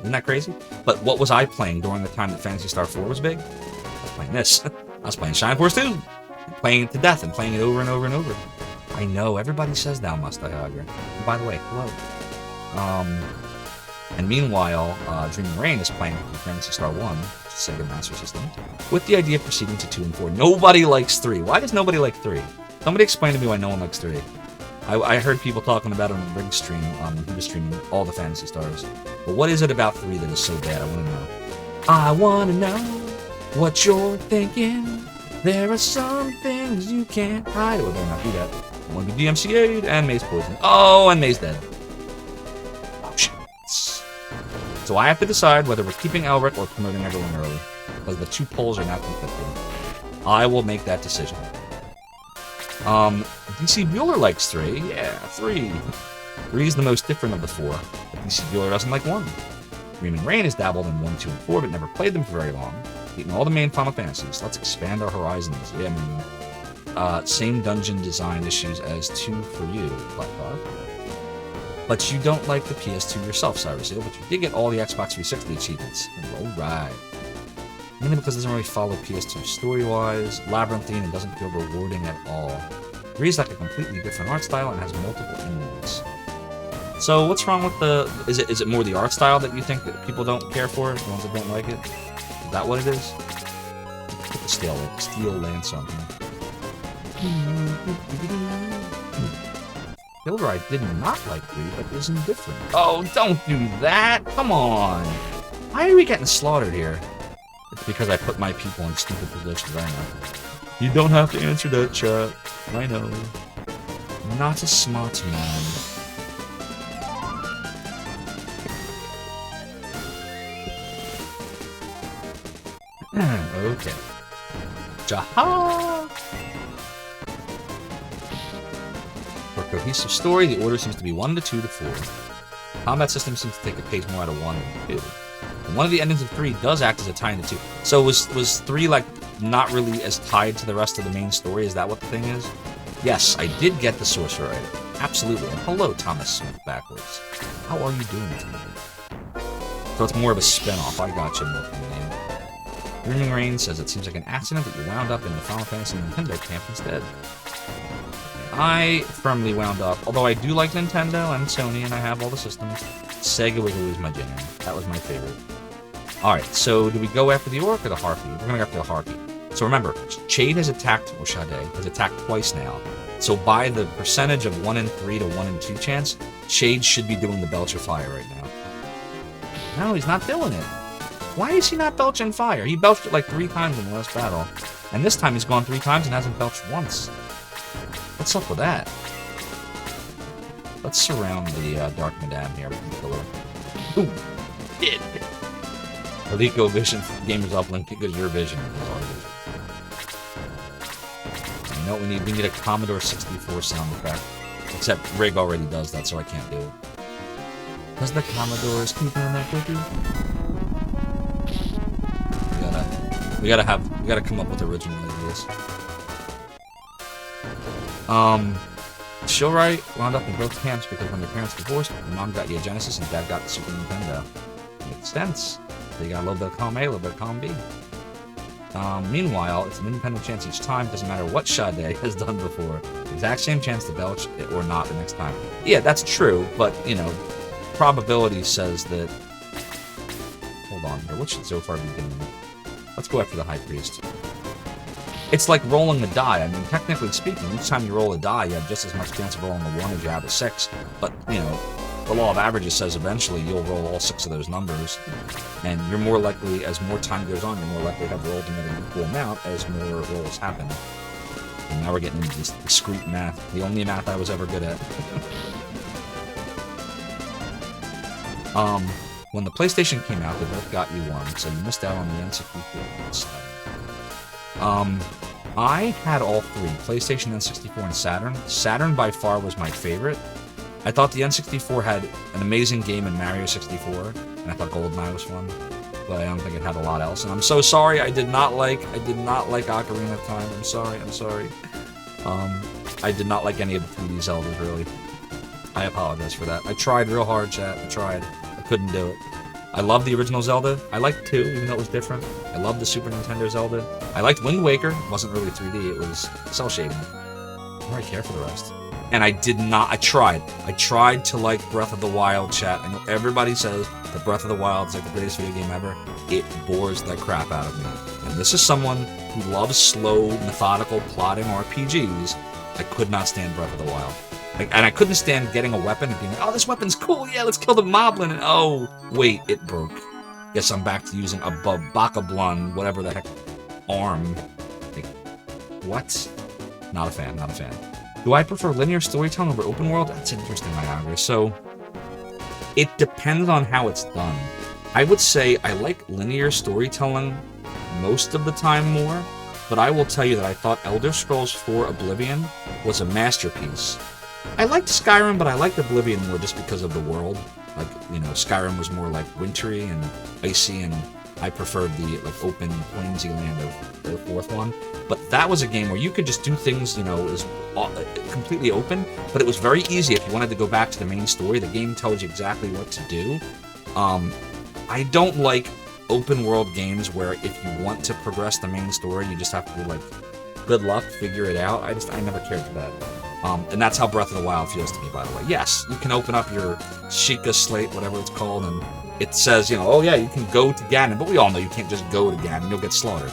Isn't that crazy? But what was I playing during the time that Phantasy Star 4 was big? I was playing this. I was playing Shining Force 2. Playing it to death and playing it over and over and over. I know, everybody says thou must I agree. And by the way, hello. And meanwhile, Dreaming Rain is playing Phantasy Star 1, Sega Master System, with the idea of proceeding to 2 and 4. Nobody likes 3. Why does nobody like 3? Somebody explain to me why no one likes 3. I heard people talking about it on the Rig stream. He was streaming all the Phantasy Stars. But what is it about 3 that is so bad? I want to know. I want to know what you're thinking. There are some things you can't hide. Well, better not do that. I want to be DMCA'd and May's poisoned. Oh, and May's dead. Oh, shit. So I have to decide whether we're keeping Elric or promoting everyone early. Because the 2 polls are now conflicting. I will make that decision. DC Bueller likes 3. Yeah, 3. 3 is the most different of the 4. But DC Bueller doesn't like 1. Dreaming Rain has dabbled in 1, 2, and 4, but never played them for very long. Beaten all the main Final Fantasies. Let's expand our horizons. Yeah, I mean, same dungeon design issues as 2 for you, Black Dog. But you don't like the PS2 yourself, Cyrus Hill, but you did get all the Xbox 360 achievements. Alright. Mainly because it doesn't really follow PS2 story-wise, labyrinthine, and doesn't feel rewarding at all. 3 is like a completely different art style and has multiple endings. So what's wrong with the... Is it more the art style that you think that people don't care for? The ones that don't like it? Is that what it is? Put the steel lance on here. Gilroy did not like 3, but is indifferent. Oh, don't do that! Come on! Why are we getting slaughtered here? It's because I put my people in stupid positions, I know. You don't have to answer that, chat. I know. Not a smart man. Okay. Jaha! For a cohesive story, the order seems to be 1 to 2 to 4. Combat system seems to take a pace more out of 1 than 2. And one of the endings of 3 does act as a tie into 2. So was 3 like not really as tied to the rest of the main story? Is that what the thing is? Yes, I did get the sorcerer item. Absolutely. And hello, Thomas Smith backwards. How are you doing tonight? So it's more of a spin-off. I got you, Milton name. Dreaming Rain says it seems like an accident that you wound up in the Final Fantasy Nintendo camp instead. I firmly wound up, although I do like Nintendo and Sony and I have all the systems, Sega was always my jam. That was my favorite. Alright, so do we go after the Orc or the Harpy? We're gonna go after the Harpy. So remember, Chade has attacked, or Sade, has attacked twice now. So by the percentage of 1 in 3 to 1 in 2 chance, Chade should be doing the Belch of Fire right now. No, he's not doing it. Why is he not belching fire? He belched it like 3 times in the last battle. And this time he's gone 3 times and hasn't belched once. What's up with that? Let's surround the Dark Madame here with the killer. Ooh! Dead! Alico Vision for Gamers Uplink because your vision is our vision. You know what we need? We need a Commodore 64 sound effect. Except Rig already does that, so I can't do it. Does the Commodore's keep doing that cookie? We gotta come up with original ideas. Shilrai wound up in both camps because when your parents divorced, your mom got you a Genesis and dad got the Super Nintendo. Makes sense. They got a little bit of column A, a little bit of column B. Meanwhile, it's an independent chance each time, doesn't matter what Sade has done before. The exact same chance to belch it or not the next time. Yeah, that's true, but, you know, probability says that... Hold on here, what should Zophar be doing? Let's go after the High Priest. It's like rolling a die. I mean, technically speaking, each time you roll a die, you have just as much chance of rolling a 1 as you have a 6. But, you know, the law of averages says eventually you'll roll all 6 of those numbers. And you're more likely, as more time goes on, you're more likely to have rolled them at an equal amount as more rolls happen. And now we're getting into this discrete math. The only math I was ever good at. When the PlayStation came out, they both got you one, so you missed out on the N64. I had all 3, PlayStation, N64, and Saturn. Saturn by far was my favorite. I thought the N64 had an amazing game in Mario 64, and I thought GoldenEye was fun, but I don't think it had a lot else. And I'm so sorry, I did not like Ocarina of Time. I'm sorry. I did not like any of the 3D Zeldas, really. I apologize for that. I tried real hard, chat. I tried. I couldn't do it. I love the original Zelda. I liked 2, even though it was different. I loved the Super Nintendo Zelda. I liked Wind Waker. It wasn't really 3D, it was cel shading. I don't really care for the rest. And I did not, I tried to like Breath of the Wild, chat. I know everybody says that Breath of the Wild is like the greatest video game ever. It bores the crap out of me. And this is someone who loves slow, methodical, plotting RPGs. I could not stand Breath of the Wild. And I couldn't stand getting a weapon and being like, oh, this weapon's cool, yeah, let's kill the moblin, and oh, wait, it broke. Guess I'm back to using a Bakablun, whatever the heck, arm. Like, what? Not a fan. Do I prefer linear storytelling over open world? That's interesting, Niagara. So, it depends on how it's done. I would say I like linear storytelling most of the time more, but I will tell you that I thought Elder Scrolls 4 Oblivion was a masterpiece. I liked Skyrim, but I liked Oblivion more just because of the world. Like, you know, Skyrim was more like wintry and icy, and I preferred the like open plainsy land of the 4th one. But that was a game where you could just do things, you know, it was completely open, but it was very easy if you wanted to go back to the main story. The game tells you exactly what to do. I don't like open world games where if you want to progress the main story, you just have to be like, good luck, figure it out. I never cared for that. And that's how Breath of the Wild feels to me, by the way. Yes, you can open up your Sheikah Slate, whatever it's called, and it says, you know, oh yeah, you can go to Ganon, but we all know you can't just go to Ganon, you'll get slaughtered.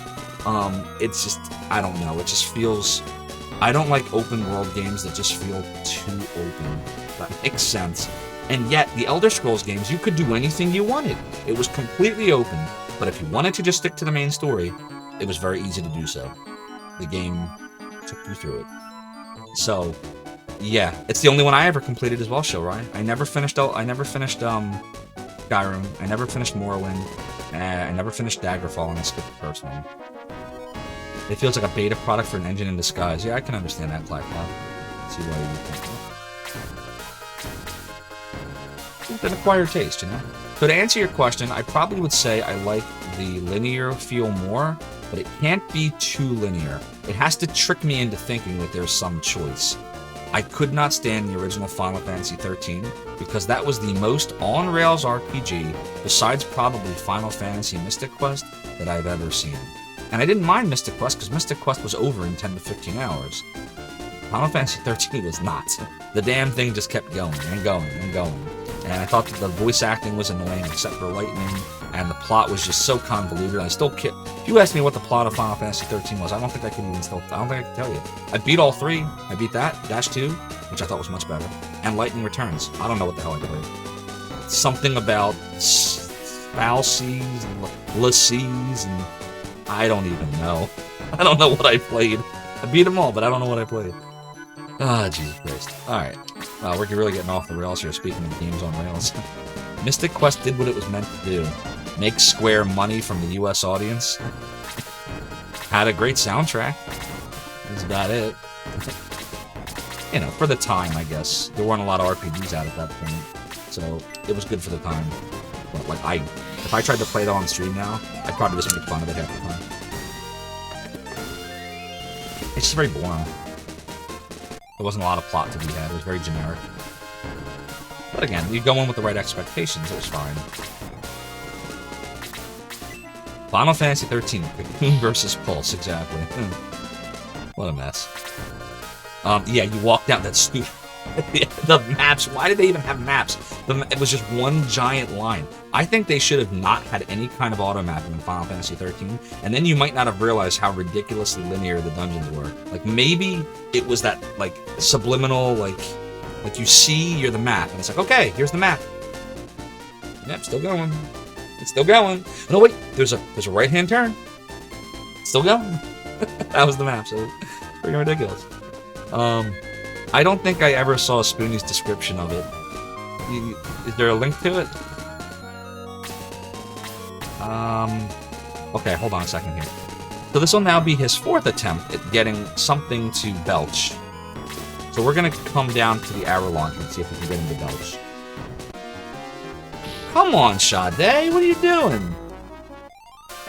It's just, I don't know, it just feels... I don't like open world games that just feel too open. That makes sense. And yet, the Elder Scrolls games, you could do anything you wanted. It was completely open, but if you wanted to just stick to the main story, it was very easy to do so. The game took you through it. So, yeah, it's the only one I ever completed as well, Show, right? I never finished Skyrim. I never finished Morrowind. I never finished Daggerfall, and I skipped the first one. It feels like a beta product for an engine in disguise. Yeah, I can understand that, Blackcloud. See why you think that. It's an acquired taste, you know? So to answer your question, I probably would say I like the linear feel more, but it can't be too linear. It has to trick me into thinking that there's some choice. I could not stand the original Final Fantasy XIII because that was the most on-rails RPG, besides probably Final Fantasy Mystic Quest, that I've ever seen. And I didn't mind Mystic Quest because Mystic Quest was over in 10 to 15 hours. Final Fantasy XIII was not. The damn thing just kept going and going and going. And I thought that the voice acting was annoying except for Lightning, and the plot was just so convoluted. I still can't. If you ask me what the plot of Final Fantasy XIII was, I don't think I can tell you. I beat all three. I beat that, -2, which I thought was much better, and Lightning Returns. I don't know what the hell I played. Something about Falsies and Lassies, and I don't even know. I don't know what I played. I beat them all, but I don't know what I played. Ah, Jesus Christ. Alright. We're really getting off the rails here, speaking of games on rails. Mystic Quest did what it was meant to do. Make Square money from the US audience. Had a great soundtrack. That's about it. You know, for the time, I guess. There weren't a lot of RPGs out at that point, so it was good for the time. But, like, if I tried to play it on stream now, I'd probably just make fun of it half the time. It's just very boring. There wasn't a lot of plot to be had. It was very generic. But again, you go in with the right expectations, it was fine. Final Fantasy XIII, Cocoon versus Pulse, exactly. What a mess. Yeah, you walk down that stupid... the maps, why did they even have maps? It was just one giant line. I think they should have not had any kind of auto-mapping in Final Fantasy XIII, and then you might not have realized how ridiculously linear the dungeons were. Like, maybe it was that, like, subliminal, like you see, you're the map, and it's like, okay, here's the map. Yep, still going. It's still going. No, wait, there's a right-hand turn. It's still going. That was the map, so it's pretty ridiculous. I don't think I ever saw Spoonie's description of it. Is there a link to it? Okay, hold on a second here. So this will now be his 4th attempt at getting something to belch. So we're gonna come down to the arrow launcher and see if we can get him to belch. Come on, Sade, what are you doing?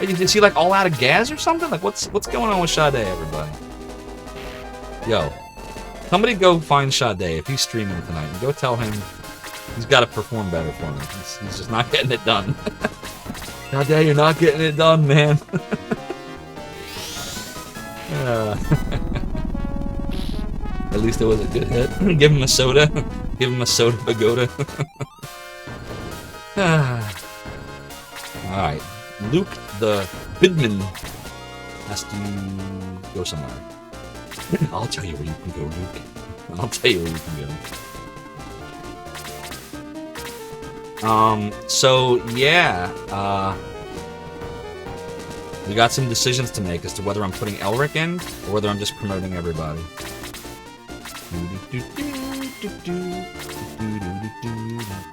Is he like all out of gas or something? Like what's going on with Sade, everybody? Yo. Somebody go find Sade if he's streaming tonight and go tell him he's got to perform better for me. He's just not getting it done. Sade, you're not getting it done, man. At least it was a good hit. Give him a soda. Give him a soda pagoda. Alright. Luke the Bidman has to go somewhere. I'll tell you where you can go, Luke. I'll tell you where you can go. So, yeah. We got some decisions to make as to whether I'm putting Elric in, or whether I'm just promoting everybody.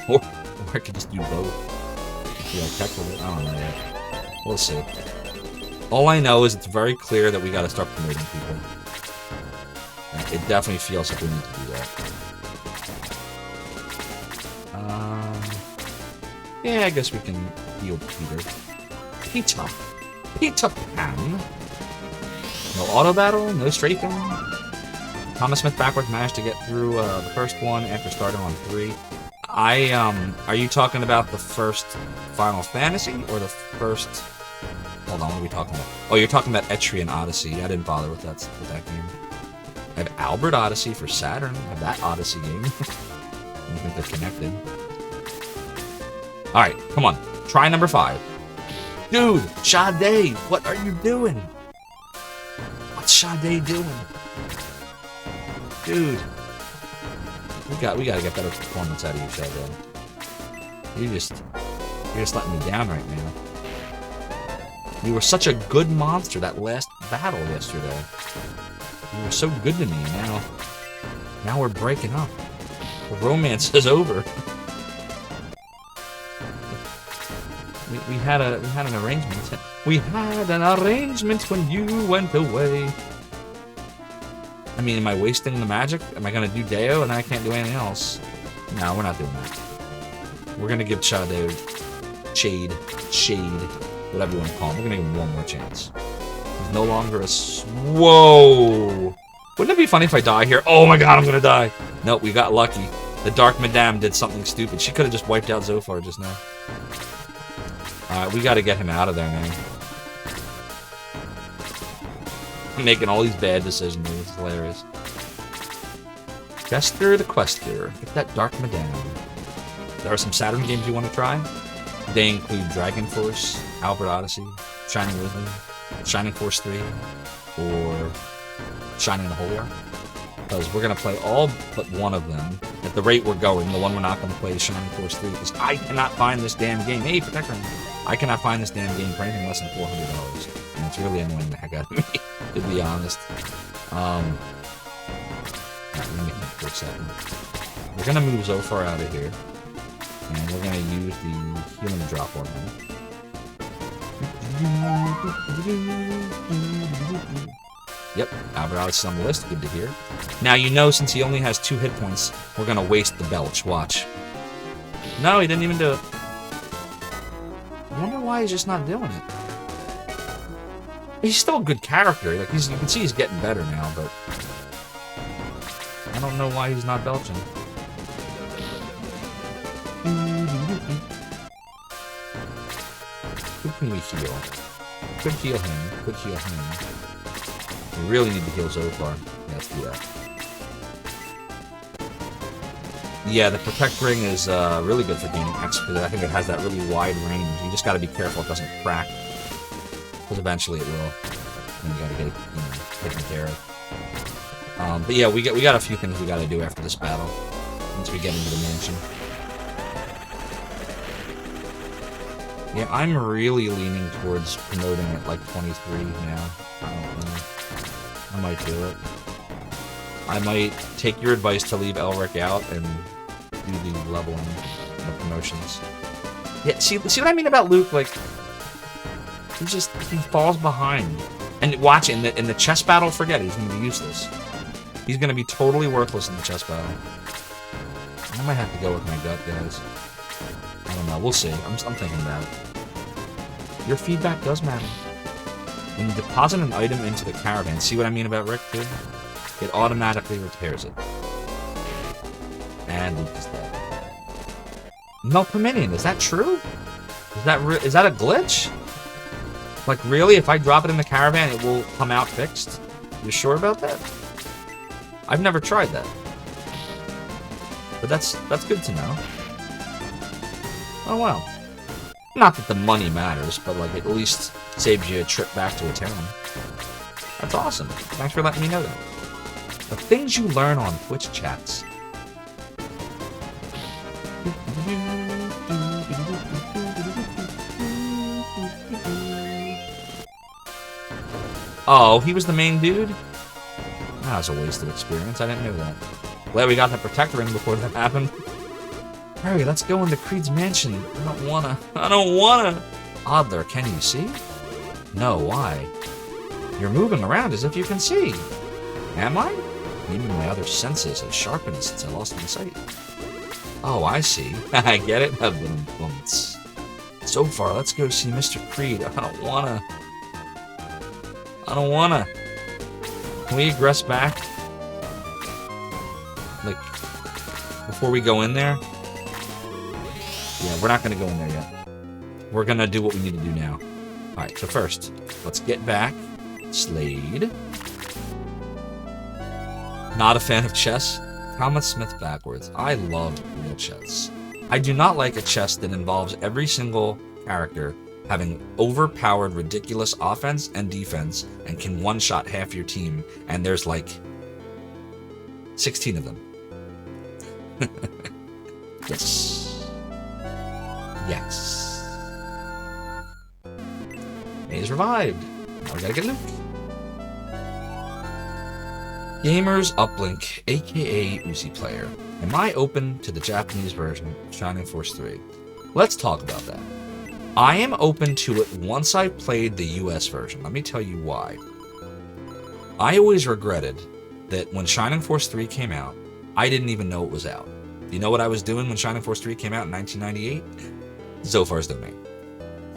Or I could just do both. Yeah, tech with it. I don't know yet. We'll see. All I know is it's very clear that we gotta start promoting people. It definitely feels like we need to do that. Yeah, I guess we can heal Peter. Peter Pan. No auto battle, no strafing. Thomas Smith backwards managed to get through the first one after starting on 3. Are you talking about the first Final Fantasy or the first? Hold on, what are we talking about? Oh, you're talking about Etrian Odyssey. I didn't bother with that game. I have Albert Odyssey for Saturn. I have that Odyssey game. I don't think they're connected. Alright, come on. Try number 5. Dude, Sade, what are you doing? What's Sade doing? Dude. We gotta get better performance out of you, Shadow. You're just letting me down right now. You were such a good monster that last battle yesterday. You were so good to me. Now we're breaking up. The romance is over. We had an arrangement. We had an arrangement when you went away. I mean, am I wasting the magic? Am I gonna do Deo and I can't do anything else? No, we're not doing that. We're gonna give Shadow Shade, whatever you want to call him. We're gonna give him one more chance. He's no longer a whoa! Wouldn't it be funny if I die here? Oh my god, I'm gonna die! Nope, we got lucky. The Dark Madame did something stupid. She could have just wiped out Zophar just now. Alright, we gotta get him out of there, man. I'm making all these bad decisions. It's hilarious. Jester the Quester. Get that Dark Madame. There are some Saturn games you want to try. They include Dragon Force, Albert Odyssey, Shining Wisdom, Shining Force 3, or Shining the Holy Ark. Because we're going to play all but one of them. At the rate we're going, the one we're not going to play is Shining Force 3, because I cannot find this damn game. Hey, Protector! I cannot find this damn game for anything less than $400. And it's really annoying the heck out of me, to be honest. Let me think for a second. We're going to move Zophar out of here. And we're going to use the healing drop on him. Yep, Albert is on the list. Good to hear. Now, you know, since he only has 2 hit points, we're going to waste the belch. Watch. No, he didn't even do it. I wonder why he's just not doing it. He's still a good character. Like you can see he's getting better now, but I don't know why he's not belching. Who can we heal? Could heal him. Could heal him. We really need to heal Zophar. Yeah, let's do that. Yeah, the Protect Ring is really good for gaining X because I think it has that really wide range. You just got to be careful it doesn't crack, because eventually it will. And you got to get it, taken care of. But yeah, we got a few things we got to do after this battle once we get into the mansion. Yeah, I'm really leaning towards promoting it like 23 now. I don't know. I might do it. I might take your advice to leave Elric out and do the leveling and the promotions. Yeah, see what I mean about Luke? Like, he falls behind. And watch, in the chess battle, forget it. He's going to be useless. He's going to be totally worthless in the chess battle. I might have to go with my gut, guys. I don't know. We'll see. I'm thinking about it. Your feedback does matter. When you deposit an item into the caravan, see what I mean about Rick, too? It automatically repairs it. And Luke is dead. Melpominion, is that true? Is that a glitch? Like, really? If I drop it in the caravan, it will come out fixed? You sure about that? I've never tried that. But that's good to know. Oh, wow. Not that the money matters, but, like, it at least saves you a trip back to a town. That's awesome. Thanks for letting me know that. The things you learn on Twitch chats. Oh, he was the main dude? That was a waste of experience. I didn't know that. Glad we got the Protector Ring before that happened. Hurry, let's go into Creed's mansion. I don't wanna. Adler, can you see? No, why? You're moving around as if you can see. Am I? Maybe my other senses have sharpened since I lost my sight. Oh, I see. I get it. So far, let's go see Mr. Creed. I don't wanna. Can we egress back? Like, before we go in there? Yeah, we're not gonna go in there yet. We're gonna do what we need to do now. Alright, so first, let's get back. Slade. Not a fan of chess? Thomas Smith backwards. I love real chess. I do not like a chess that involves every single character having overpowered, ridiculous offense and defense and can one-shot half your team, and there's like 16 of them. Yes. Yes. He's revived. Now we gotta get Luke. Gamers Uplink, aka Uzi Player. Am I open to the Japanese version of Shining Force 3? Let's talk about that. I am open to it once I played the US version. Let me tell you why. I always regretted that when Shining Force 3 came out, I didn't even know it was out. Do you know what I was doing when Shining Force 3 came out in 1998? Zophar's domain.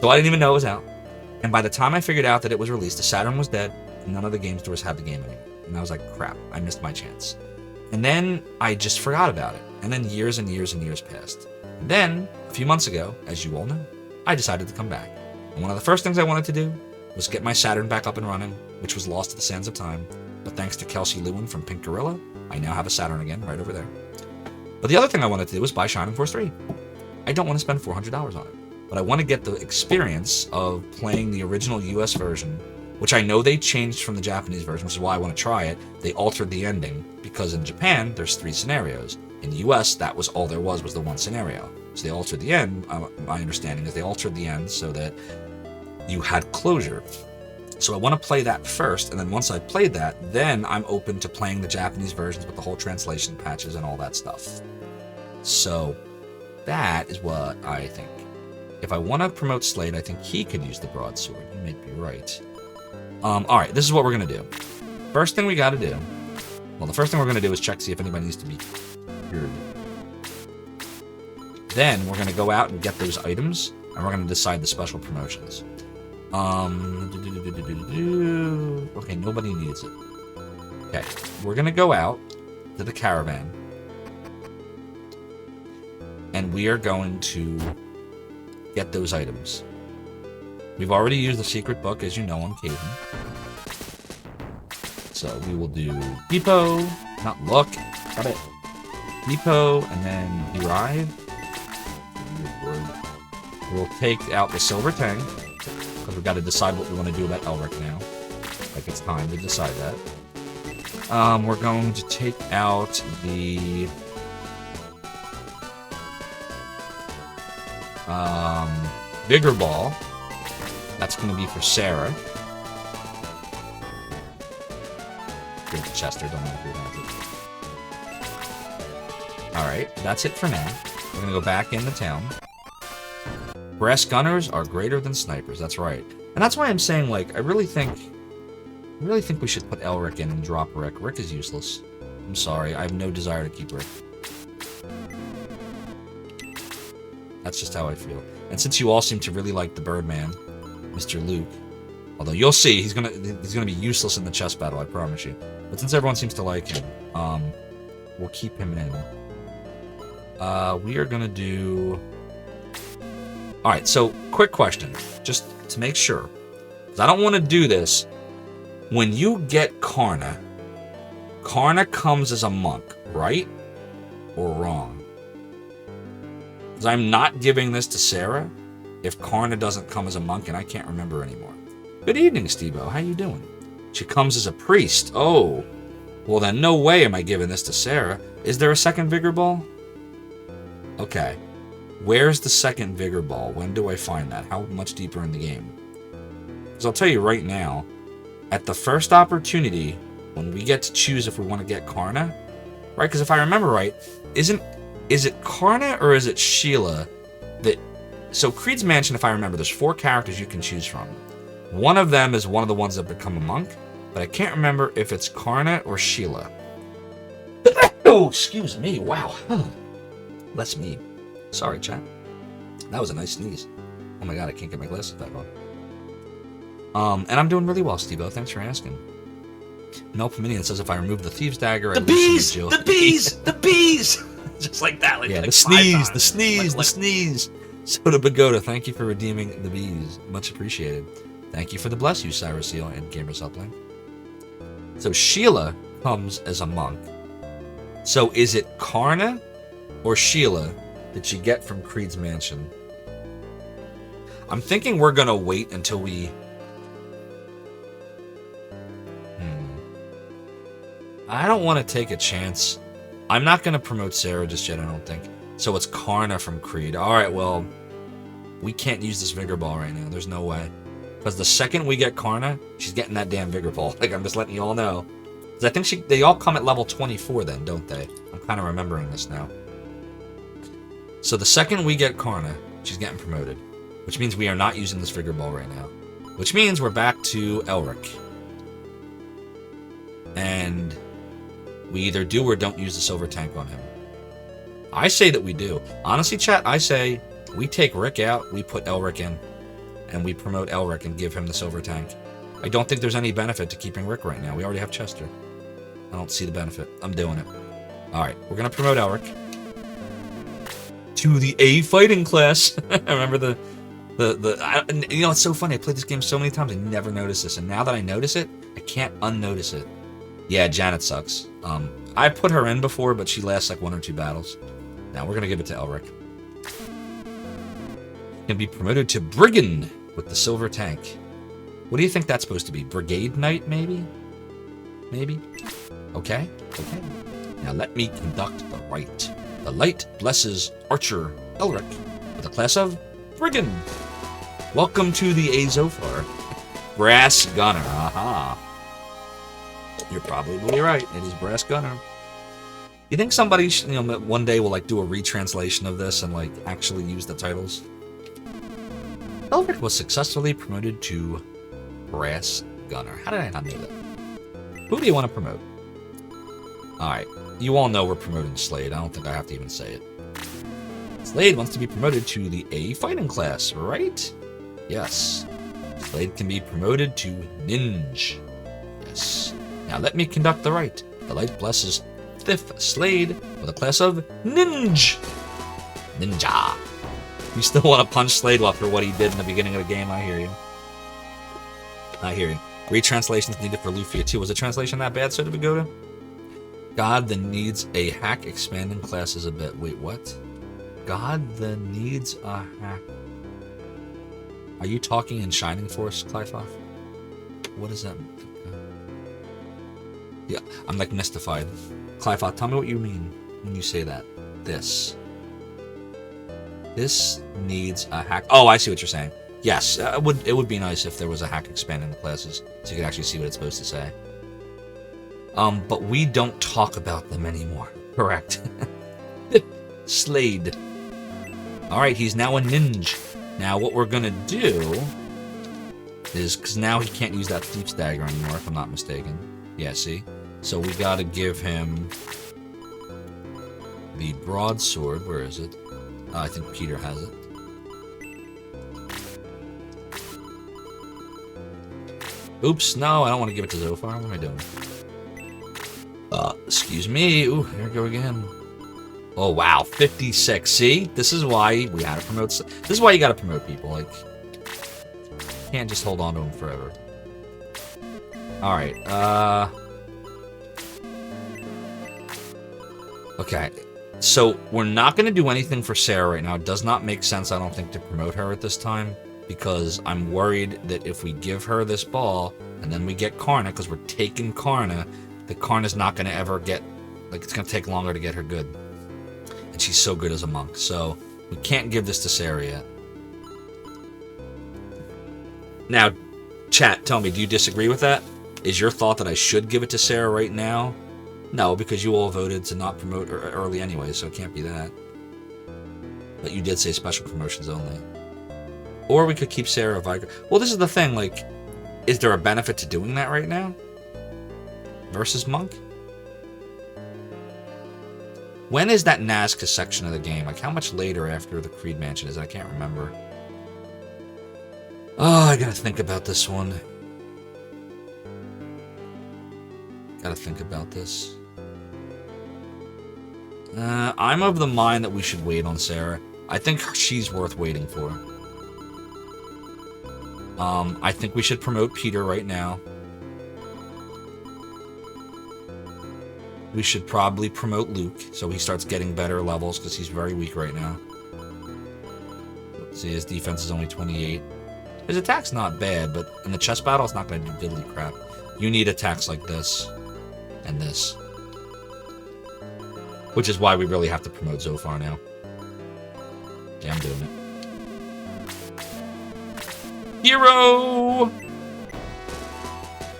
So I didn't even know it was out. And by the time I figured out that it was released, the Saturn was dead, and none of the game stores had the game anymore. And I was like, crap, I missed my chance. And then I just forgot about it. And then years and years and years passed. And then, a few months ago, as you all know, I decided to come back. And one of the first things I wanted to do was get my Saturn back up and running, which was lost to the sands of time. But thanks to Kelsey Lewin from Pink Gorilla, I now have a Saturn again, right over there. But the other thing I wanted to do was buy Shining Force 3. I don't want to spend $400 on it. But I want to get the experience of playing the original US version, which I know they changed from the Japanese version, which is why I want to try it. They altered the ending, because in Japan, there's 3 scenarios. In the US, that was all there was the one scenario. So they altered the end, my understanding is they altered the end so that you had closure. So I want to play that first, and then once I've played that, then I'm open to playing the Japanese versions with the whole translation patches and all that stuff. So that is what I think. If I want to promote Slade, I think he could use the broadsword. You may be right. Alright, this is what we're going to do. First thing we got to do... Well, the first thing we're going to do is check to see if anybody needs to be cured. Then we're going to go out and get those items, and we're going to decide the special promotions. Okay, nobody needs it. Okay, we're going to go out to the caravan, and we are going to get those items. We've already used the secret book, as you know, on Caden. So we will do depot, not look, got it. Depot, and then derive. We'll take out the silver tank, because we've got to decide what we want to do about Elric now. Like, it's time to decide that. We're going to take out the... Vigor Ball. That's going to be for Sarah. Give it to Chester, don't know who has it. Alright, that's it for now. We're going to go back into town. Brass gunners are greater than snipers, that's right. And that's why I'm saying, like, I really think we should put Elric in and drop Rick. Rick is useless. I'm sorry, I have no desire to keep Rick. That's just how I feel. And since you all seem to really like the Birdman, Mr. Luke, although you'll see, he's gonna be useless in the chess battle, I promise you. But since everyone seems to like him, we'll keep him in. We are gonna do... Alright, so, quick question, just to make sure. Because I don't want to do this. When you get Karna, Karna comes as a monk, right? Or wrong? Because I'm not giving this to Sarah if Karna doesn't come as a monk, and I can't remember anymore. Good evening, Steve-O. How you doing? She comes as a priest. Oh. Well, then no way am I giving this to Sarah. Is there a second Vigor Ball? Okay. Where's the second Vigor Ball? When do I find that? How much deeper in the game? Because I'll tell you right now, at the first opportunity, when we get to choose if we want to get Karna, right? Because if I remember right, is it Karna or is it Sheila that... So Creed's Mansion, if I remember, there's 4 characters you can choose from. One of them is one of the ones that become a monk, but I can't remember if it's Karna or Sheila. Oh, excuse me. Wow. That's me. Sorry, chat. That was a nice sneeze. Oh my god, I can't get my glasses back on. And I'm doing really well, Steve-O. Thanks for asking. Melpominion says if I remove the Thieves' Dagger, the bees! The bees! The bees! Just like that. Like, yeah, like the sneeze, times. the sneeze, the sneeze. Soda Pagoda, thank you for redeeming the bees. Much appreciated. Thank you for the bless you, Cyrus Seal and Gamers Uplink. So Sheila comes as a monk. So is it Karna or Sheila that you get from Creed's Mansion? I'm thinking we're gonna wait until we... I don't want to take a chance I'm not going to promote Sarah just yet, I don't think. So it's Karna from Creed. Alright, well, we can't use this Vigor Ball right now. There's no way. Because the second we get Karna, she's getting that damn Vigor Ball. Like, I'm just letting you all know. Because I think they all come at level 24 then, don't they? I'm kind of remembering this now. So the second we get Karna, she's getting promoted. Which means we are not using this Vigor Ball right now. Which means we're back to Elric. And we either do or don't use the silver tank on him. I say that we do. Honestly, chat, I say we take Rick out, we put Elric in, and we promote Elric and give him the silver tank. I don't think there's any benefit to keeping Rick right now. We already have Chester. I don't see the benefit. I'm doing it. Alright, we're going to promote Elric to the A fighting class. I remember you know, it's so funny. I played this game so many times, I never noticed this. And now that I notice it, I can't unnotice it. Yeah, Janet sucks. I put her in before, but she lasts like 1 or 2 battles. Now we're going to give it to Elric. Can be promoted to Brigand with the silver tank. What do you think that's supposed to be? Brigade Knight, maybe? Maybe? Okay. Okay. Now let me conduct the rite. The light blesses Archer Elric with a class of Brigand. Welcome to the A Zophar. Brass Gunner. Aha. You're probably right. It is Brass Gunner. You think somebody, one day will like do a retranslation of this and like actually use the titles? Elric was successfully promoted to Brass Gunner. How did I not know that? Who do you want to promote? Alright, you all know we're promoting Slade. I don't think I have to even say it. Slade wants to be promoted to the A fighting class, right? Yes. Slade can be promoted to Ninja. Yes. Now let me conduct the rite. The light blesses Thief Slade with a class of Ninja. Ninja. You still want to punch Slade after what he did in the beginning of the game? I hear you. I hear you. Retranslations needed for Lufia too. Was the translation that bad, Sir Vigoda? God that needs a hack expanding classes a bit. Wait, what? God that needs a hack. Are you talking in Shining Force, Clyfoth? What is that? Yeah, I'm like mystified. Clyfoth, tell me what you mean when you say that. This needs a hack. Oh, I see what you're saying. Yes, it would be nice if there was a hack expanding the classes, so you could actually see what it's supposed to say. But we don't talk about them anymore. Correct. Slade. Alright, he's now a ninja. Now what we're gonna do is, because now he can't use that Thief's Dagger anymore, if I'm not mistaken. Yeah, see? So we gotta give him the broadsword. Where is it? I think Peter has it. Oops, no, I don't want to give it to Zophar. What am I doing? Excuse me. Ooh, here we go again. Oh, wow, 56. See? This is why we gotta promote... This is why you gotta promote people. Like, you can't just hold on to them forever. Alright, okay, so we're not going to do anything for Sarah right now. It does not make sense, I don't think, to promote her at this time, because I'm worried that if we give her this ball, and then we get Karna, because we're taking Karna, that Karna's not going to ever get, like, it's going to take longer to get her good. And she's so good as a monk, so we can't give this to Sarah yet. Now, chat, tell me, do you disagree with that? Is your thought that I should give it to Sarah right now? No, because you all voted to not promote early anyway, so it can't be that. But you did say special promotions only. Or we could keep Sarah Viger. Well, this is the thing, like, is there a benefit to doing that right now? Versus Monk? When is that Nazca section of the game? Like, how much later after the Creed Mansion is it? I can't remember. Oh, I gotta think about this one. Gotta think about this. I'm of the mind that we should wait on Sarah. I think she's worth waiting for. I think we should promote Peter right now. We should probably promote Luke, so he starts getting better levels, because he's very weak right now. See, his defense is only 28. His attack's not bad, but in the chess battle, it's not going to do diddly crap. You need attacks like this. And this. Which is why we really have to promote Zophar now. Yeah, I'm doing it. Hero!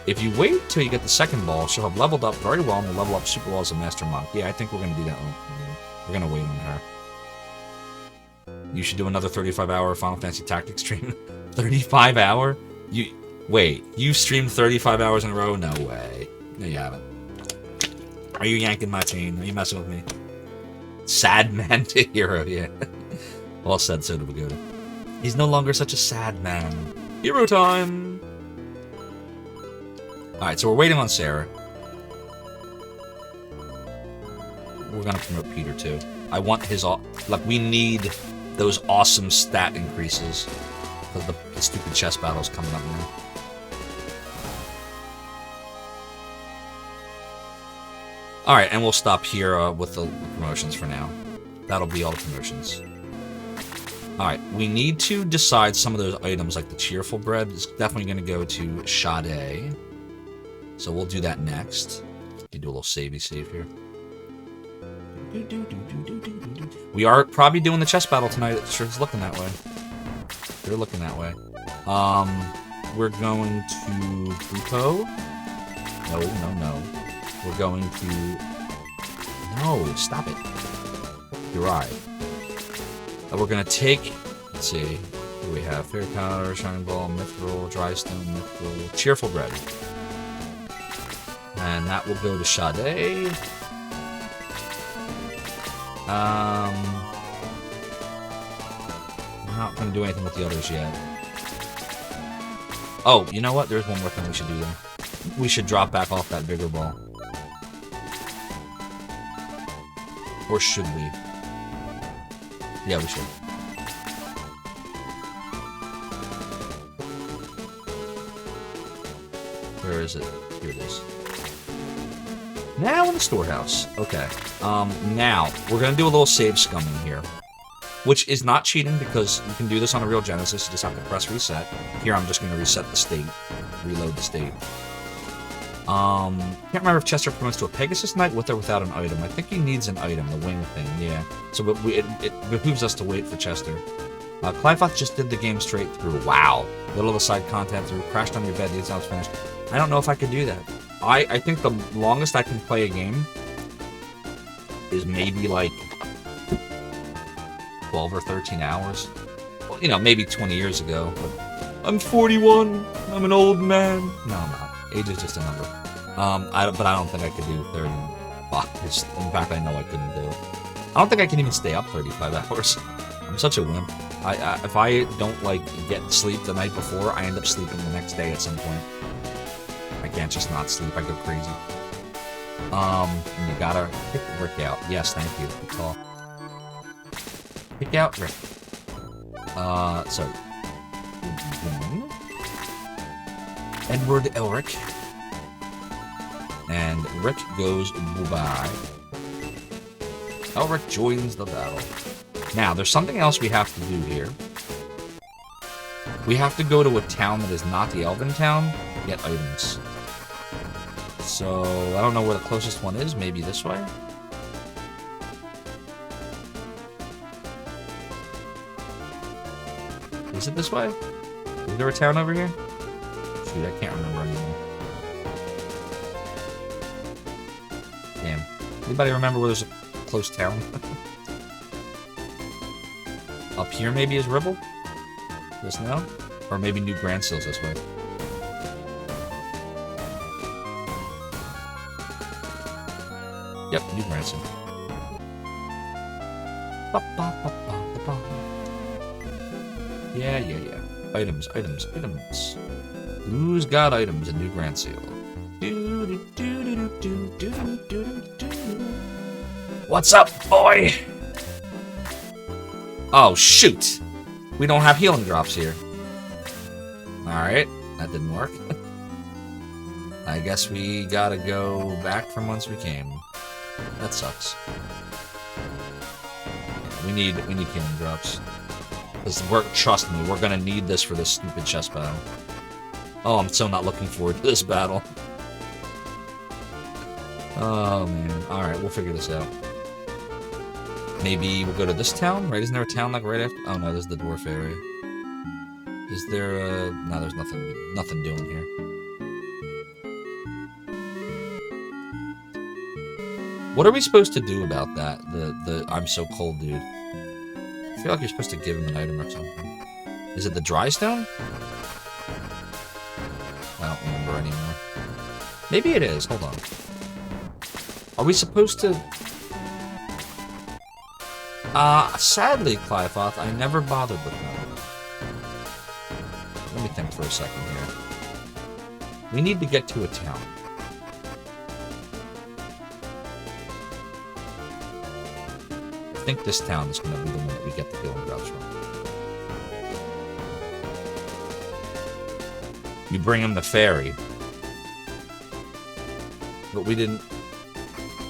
If you wait till you get the second ball, she'll have leveled up very well and will level up super well as a Master Monk. Yeah, I think we're going to do that one. We're going to wait on her. You should do another 35-hour Final Fantasy Tactics stream. 35-hour? Wait, you streamed 35 hours in a row? No way. No, you haven't. Are you yanking my chain? Are you messing with me? Sad man to hero, yeah. Well said, so do we go. He's no longer such a sad man. Hero time! Alright, so we're waiting on Sarah. We're gonna promote Peter, too. I want his... Like, we need those awesome stat increases. Because the stupid chess battle's coming up now. Alright, and we'll stop here with the promotions for now. That'll be all the promotions. Alright, we need to decide some of those items, like the cheerful bread is definitely going to go to Sade. So we'll do that next. You do a little savey save here. We are probably doing the chess battle tonight. It sure is looking that way. They're looking that way. We're going to Buko. No. We're going to... No, stop it. You're right. We're going to take... Let's see. What do we have? Fairy Powder, Shining Ball, Mithril, Dry Stone, Mithril, Cheerful Bread. And that will go to Sade. I'm not going to do anything with the others yet. Oh, you know what? There's one more thing we should do then. We should drop back off that bigger ball. Or should we? Yeah, we should. Where is it? Here it is. Now in the storehouse. Okay. Now, we're going to do a little save scumming here. Which is not cheating because you can do this on a real Genesis. You just have to press reset. Here, I'm just going to reset the state. Reload the state. Can't remember if Chester promotes to a Pegasus Knight with or without an item. I think he needs an item, the wing thing, yeah. So it behooves us to wait for Chester. Clivefoth just did the game straight through. Wow. Little of the side content through. Crashed on your bed. The exam's finished. I don't know if I could do that. I think the longest I can play a game is maybe like 12 or 13 hours. Well, you know, maybe 20 years ago. But I'm 41. I'm an old man. No, I'm not. Age is just a number. But I don't think I could do 35. In fact, I know I couldn't do it. I don't think I can even stay up 35 hours. I'm such a wimp. If I don't, like, get sleep the night before, I end up sleeping the next day at some point. I can't just not sleep. I go crazy. And you gotta pick Rick out. Yes, thank you. Good call. Pick out Rick. So... Edward Elric. And Rick goes bye-bye. Elric joins the battle. Now, there's something else we have to do here. We have to go to a town that is not the Elven town to get items. So, I don't know where the closest one is. Maybe this way? Is it this way? Is there a town over here? Shoot, I can't remember anymore. Damn. Anybody remember where there's a close town? Up here maybe is Ribble? Just now? Or maybe New Grand Seal's this way. Yep, New Grand Seal. Yeah. Items. Who's got items in New Grand Seal? What's up, boy? Oh, shoot! We don't have healing drops here. Alright, that didn't work. I guess we gotta go back from whence we came. That sucks. We need healing drops. Trust me, we're gonna need this for this stupid chess battle. Oh, I'm so not looking forward to this battle. Oh, man. Alright, we'll figure this out. Maybe we'll go to this town, right? Isn't there a town like right after? Oh no, there's the dwarf area. Is there a... No, there's nothing doing here. What are we supposed to do about that? The I'm so cold, dude. I feel like you're supposed to give him an item or something. Is it the dry stone? I don't remember anymore. Maybe it is. Hold on. Are we supposed to... Sadly, Clyfoth, I never bothered with that. Let me think for a second here. We need to get to a town. I think this town is going to be the one that we get the healing drops from. You bring him the ferry. But we didn't...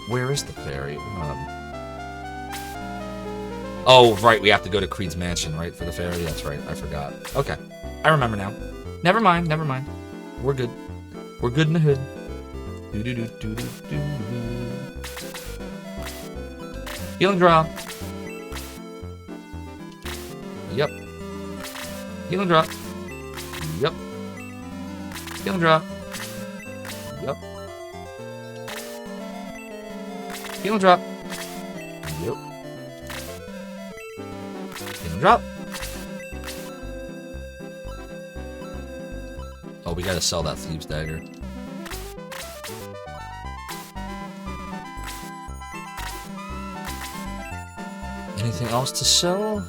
Where is the ferry? Oh, right, we have to go to Creed's mansion, right, for the ferry? That's right, I forgot. Okay, I remember now. Never mind, never mind. We're good. We're good in the hood. Do-do-do-do-do-do. Healing drop. Yep. Healing drop. Yep. Healing drop. Yep. Healing drop. Yep. Healing drop. Oh, we gotta sell that thieves dagger. Anything else to sell?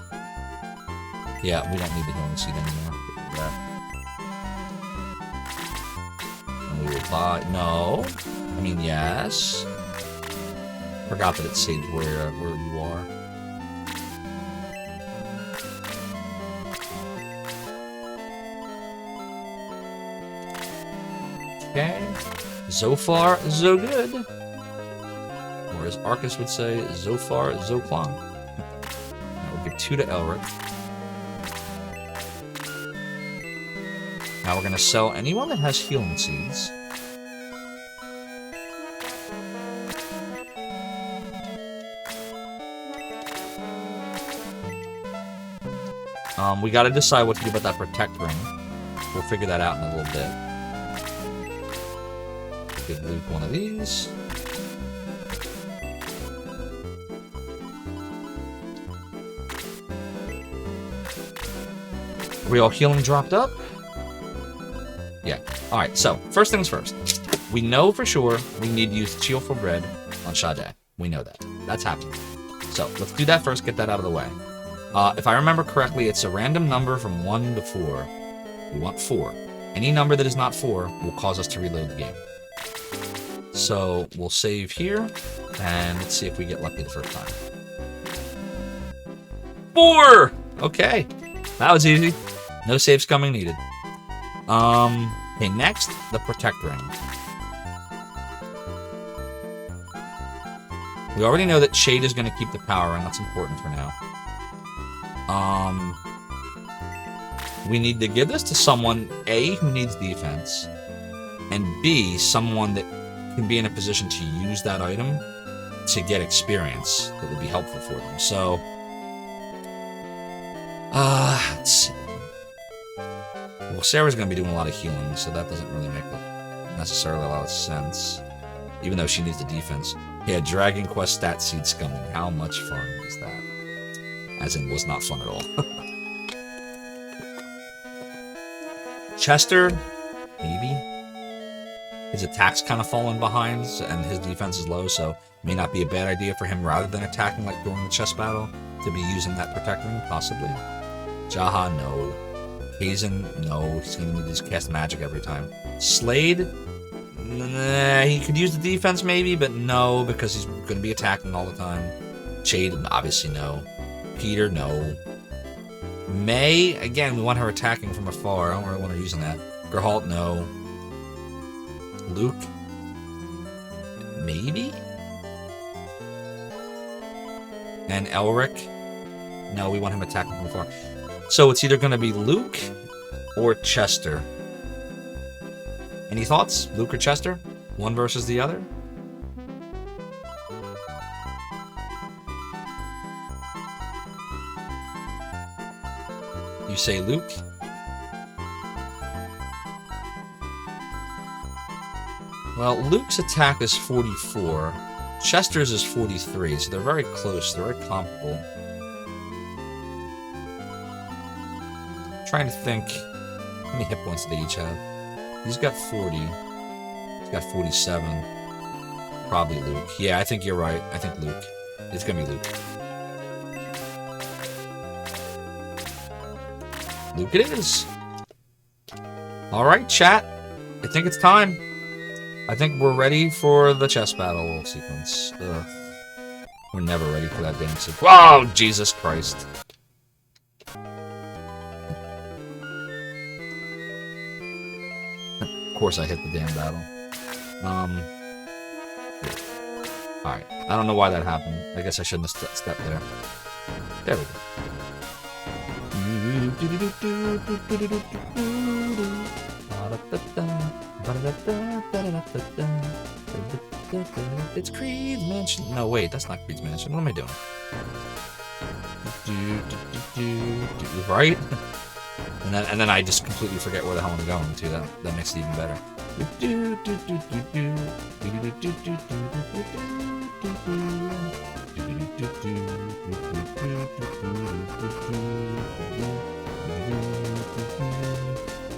Yeah, we don't need the healing seed anymore. And we will buy... No. I mean, yes. Forgot that it saves where you are. Okay. Zophar, so good. Or as Arcus would say, Zophar, Zoklon. We'll give 2 to Elric. Now we're going to sell anyone that has healing seeds. We got to decide what to do about that protect ring. We'll figure that out in a little bit. Give Luke one of these. Are we all healing dropped up? Yeah. Alright, so, first things first. We know for sure we need to use Cheerful Bread on Shadé. We know that. That's happening. So, let's do that first, get that out of the way. If I remember correctly, it's a random number from 1 to 4. We want 4. Any number that is not 4 will cause us to reload the game. So, we'll save here, and let's see if we get lucky the first time. 4! Okay. That was easy. No save scumming needed. Okay, next, the Protect Ring. We already know that Shade is going to keep the power, and that's important for now. We need to give this to someone, A, who needs defense, and B, someone that can be in a position to use that item to get experience that would be helpful for them. So, let's see. Well, Sarah's going to be doing a lot of healing, so that doesn't really make necessarily a lot of sense. Even though she needs the defense. Yeah, Dragon Quest Stat Seed Scumming. How much fun is that? As in, was not fun at all. Chester, maybe? His attack's kind of fallen behind, and his defense is low, so it may not be a bad idea for him, rather than attacking like during the chess battle, to be using that Protect Ring, possibly. Jaha, no. Hazen, no. He's going to need to cast magic every time. Slade, nah, he could use the defense maybe, but no, because he's going to be attacking all the time. Jade, obviously no. Peter, no. May, again, we want her attacking from afar. I don't really want her using that. Geralt, no. Luke, maybe? And Elric, no, we want him attacking from afar. So it's either going to be Luke or Chester. Any thoughts? Luke or Chester? One versus the other? say Luke? Well, Luke's attack is 44. Chester's is 43, so they're very close. They're very comparable. I'm trying to think. How many hit points do they each have? He's got 40. He's got 47. Probably Luke. Yeah, I think you're right. I think Luke. It's gonna be Luke. Luke it is. Alright, chat. I think it's time. I think we're ready for the chess battle sequence. Ugh. We're never ready for that damn sequence. Oh, Jesus Christ. Of course I hit the damn battle. Alright. I don't know why that happened. I guess I shouldn't have stepped there. There we go. It's Creed's Mansion. No, wait, that's not Creed's Mansion. What am I doing? Right? And then I just completely forget where the hell I'm going to. That makes it even better.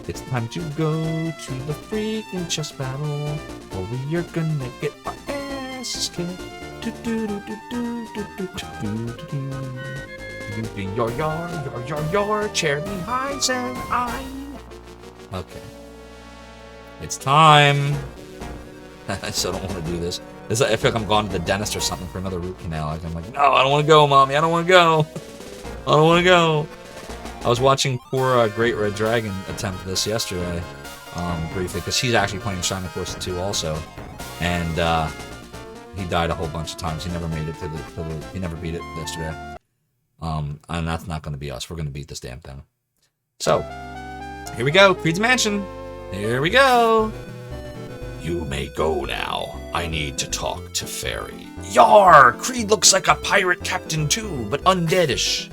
It's time to go to the freaking chess battle, or we are gonna get our asses kicked. Your chair behind and okay. It's time. I still don't want to do this. I feel like I'm going to the dentist or something for another root canal. I'm like, no, I don't want to go, Mommy. I don't want to go. I don't want to go. I was watching poor Great Red Dragon attempt this yesterday, briefly, because he's actually playing Shining Force 2 also, and he died a whole bunch of times. He never made it to the he never beat it yesterday. And that's not going to be us. We're going to beat this damn thing. So, here we go. Creed's Mansion. Here we go. You may go now. I need to talk to Fairy. Yar! Creed looks like a pirate captain too, but undeadish.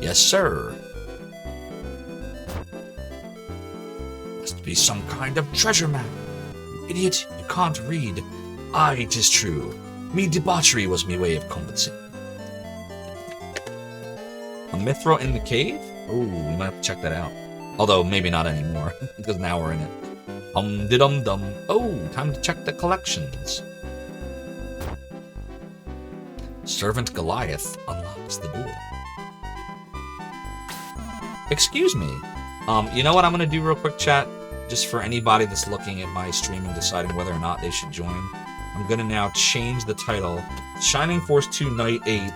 Yes, sir. Must be some kind of treasure map. You idiot, you can't read. Aye, 'tis true. Me debauchery was me way of compensating. A mithril in the cave? Ooh, we might have to check that out. Although, maybe not anymore, because now we're in it. Dum-de-dum-dum. Oh, time to check the collections. Servant Goliath unlocks the door. Excuse me. You know what I'm going to do real quick, chat? Just for anybody that's looking at my stream and deciding whether or not they should join. I'm going to now change the title. Shining Force 2 Night 8.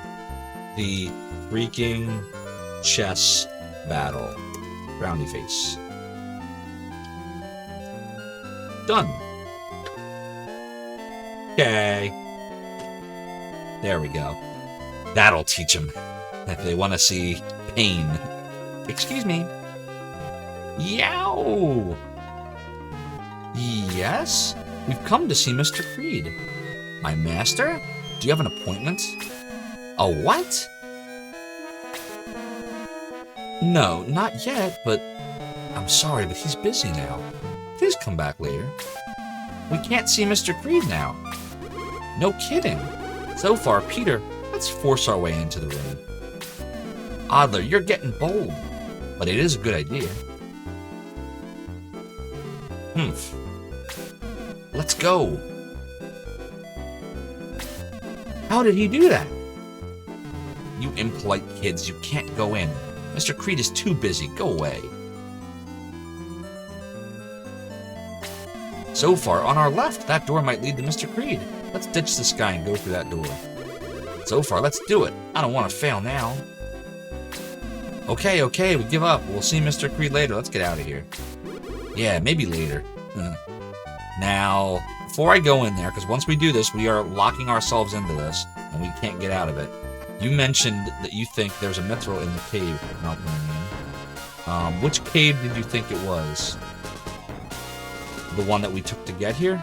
The freaking chess battle. Roundy face. Done. Okay. There we go. That'll teach them if they want to see pain. Excuse me. Yow! Yes? We've come to see Mr. Creed. My master? Do you have an appointment? A what? No, not yet, but I'm sorry, but he's busy now. Please come back later. We can't see Mr. Creed now. No kidding. Zophar, Peter, let's force our way into the room. Adler, you're getting bold, but it is a good idea. Humph. Let's go. How did he do that? You impolite kids, you can't go in. Mr. Creed is too busy. Go away. Zophar, on our left. That door might lead to Mr. Creed. Let's ditch this guy and go through that door. Zophar, let's do it. I don't want to fail now. Okay, we give up. We'll see Mr. Creed later. Let's get out of here. Yeah, maybe later. Now, before I go in there, because once we do this, we are locking ourselves into this, and we can't get out of it. You mentioned that you think there's a mithril in the cave, Malcolm. Which cave did you think it was? The one that we took to get here?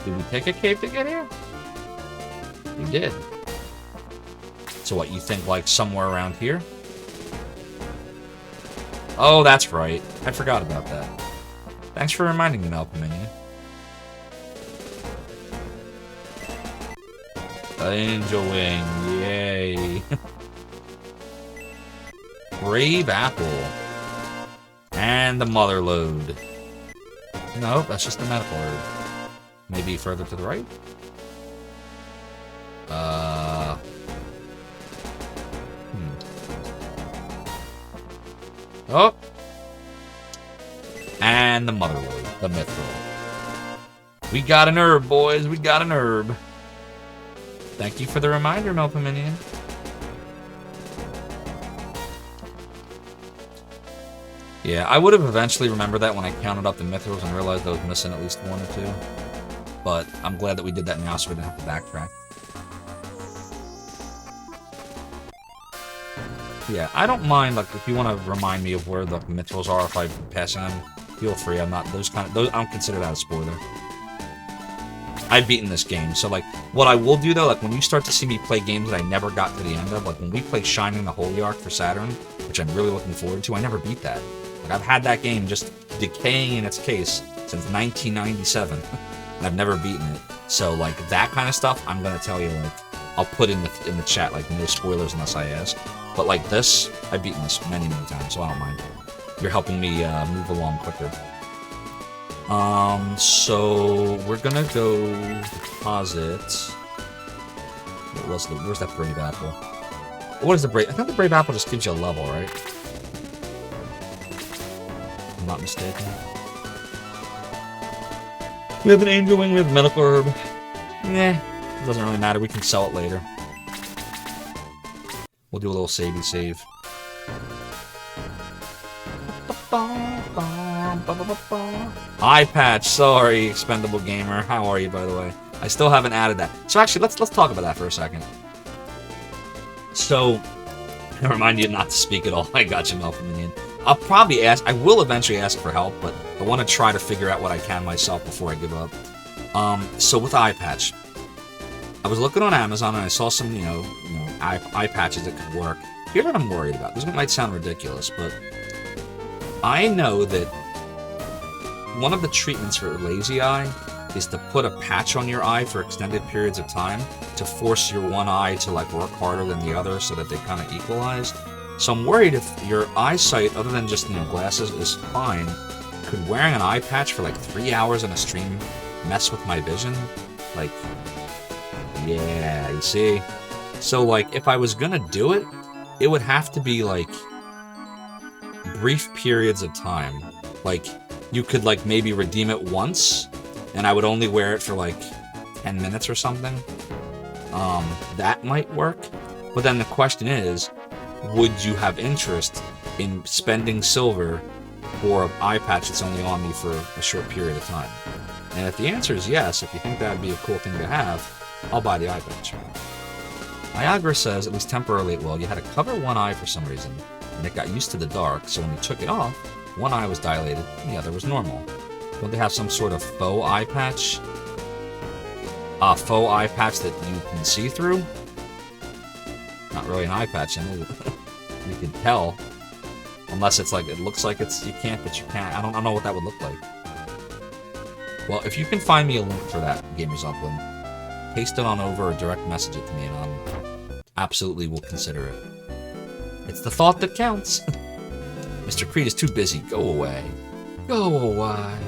Did we take a cave to get here? We did. So what, you think like somewhere around here? Oh, that's right. I forgot about that. Thanks for reminding me, Melpomania. Angel Wing, yay. Brave Apple. And the Mother Load. Nope, that's just the medical herb. Maybe further to the right? Oh! And the Mother Load, the Mithril. We got an herb, boys, we got an herb. Thank you for the reminder, Melpominion. Yeah, I would have eventually remembered that when I counted up the Mithrils and realized I was missing at least one or two. But I'm glad that we did that now so we didn't have to backtrack. Yeah, I don't mind, like, if you want to remind me of where the Mithrils are if I'm passing them, feel free. I'm not, those I don't consider that a spoiler. I've beaten this game, so, like, what I will do, though, like, when you start to see me play games that I never got to the end of, like, when we played Shining the Holy Ark for Saturn, which I'm really looking forward to, I never beat that. Like, I've had that game just decaying in its case since 1997, and I've never beaten it. So, like, that kind of stuff, I'm gonna tell you, like, I'll put in the chat, like, no spoilers unless I ask. But, like, this, I've beaten this many, many times, so I don't mind. You're helping me move along quicker. So we're gonna go deposit. Where's that Brave Apple? What is the Brave? I think the Brave Apple just gives you a level, right? If I'm not mistaken. We have an Angel Wing, we have a Medical Herb. Nah, it doesn't really matter. We can sell it later. We'll do a little savey save. Eye patch, sorry, expendable gamer. How are you, by the way? I still haven't added that. So actually, let's talk about that for a second. So, I remind you not to speak at all. I got you, Melpominion. I'll probably ask. I will eventually ask for help, but I want to try to figure out what I can myself before I give up. So with eye patch, I was looking on Amazon and I saw some, eye patches that could work. Here's what I'm worried about. This might sound ridiculous, but I know that one of the treatments for lazy eye is to put a patch on your eye for extended periods of time to force your one eye to like work harder than the other so that they kind of equalize. So I'm worried if your eyesight, other than just glasses, is fine, could wearing an eye patch for like 3 hours in a stream mess with my vision? Like, yeah, you see? So like, if I was gonna do it, it would have to be like brief periods of time. Like, you could like maybe redeem it once, and I would only wear it for like 10 minutes or something. That might work. But then the question is, would you have interest in spending silver for an eye patch that's only on me for a short period of time? And if the answer is yes, if you think that would be a cool thing to have, I'll buy the eye patch. Niagara says, at least temporarily it will. You had to cover one eye for some reason, and it got used to the dark, so when you took it off, one eye was dilated, and the other was normal. Don't they have some sort of faux eye patch? Faux eye patch that you can see through? Not really an eye patch, is it? You can tell. Unless it's like, it looks like it's, you can't, but you can't. I don't know what that would look like. Well, if you can find me a link for that, Gamers Upland, paste it on over or direct message it to me, and I absolutely will consider it. It's the thought that counts. Mr. Creed is too busy. Go away. Go away.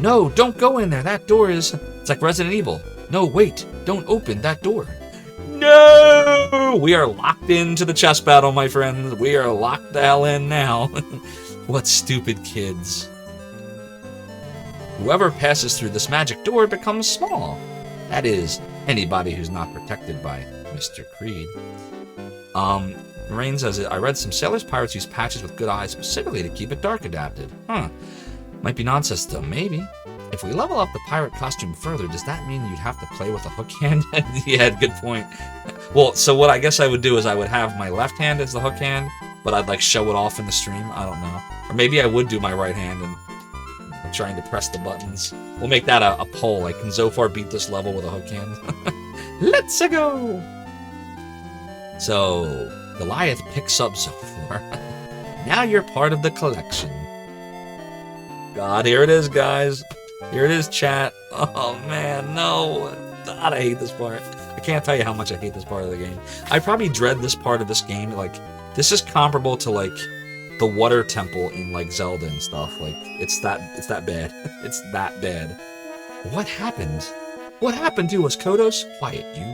No, don't go in there. That door is... It's like Resident Evil. No, wait. Don't open that door. No! We are locked into the chess battle, my friends. We are locked the hell in now. What stupid kids. Whoever passes through this magic door becomes small. That is, anybody who's not protected by Mr. Creed. Rain says, I read some sailors pirates use patches with good eyes specifically to keep it dark adapted. Huh. Might be nonsense though, maybe. If we level up the pirate costume further, does that mean you'd have to play with a hook hand? Yeah, good point. Well, so what I guess I would do is I would have my left hand as the hook hand, but I'd like show it off in the stream. I don't know. Or maybe I would do my right hand and trying to press the buttons. We'll make that a poll. Like, can Zophar beat this level with a hook hand? Let's go! So, Goliath picks up Zophar. Now you're part of the collection. God, here it is, guys. Here it is, chat. Oh, man, no. God, I hate this part. I can't tell you how much I hate this part of the game. I probably dread this part of this game. Like, this is comparable to, like, the water temple in, like, Zelda and stuff. Like, it's that bad. It's that bad. What happened? What happened to us, Kodos? Quiet, you.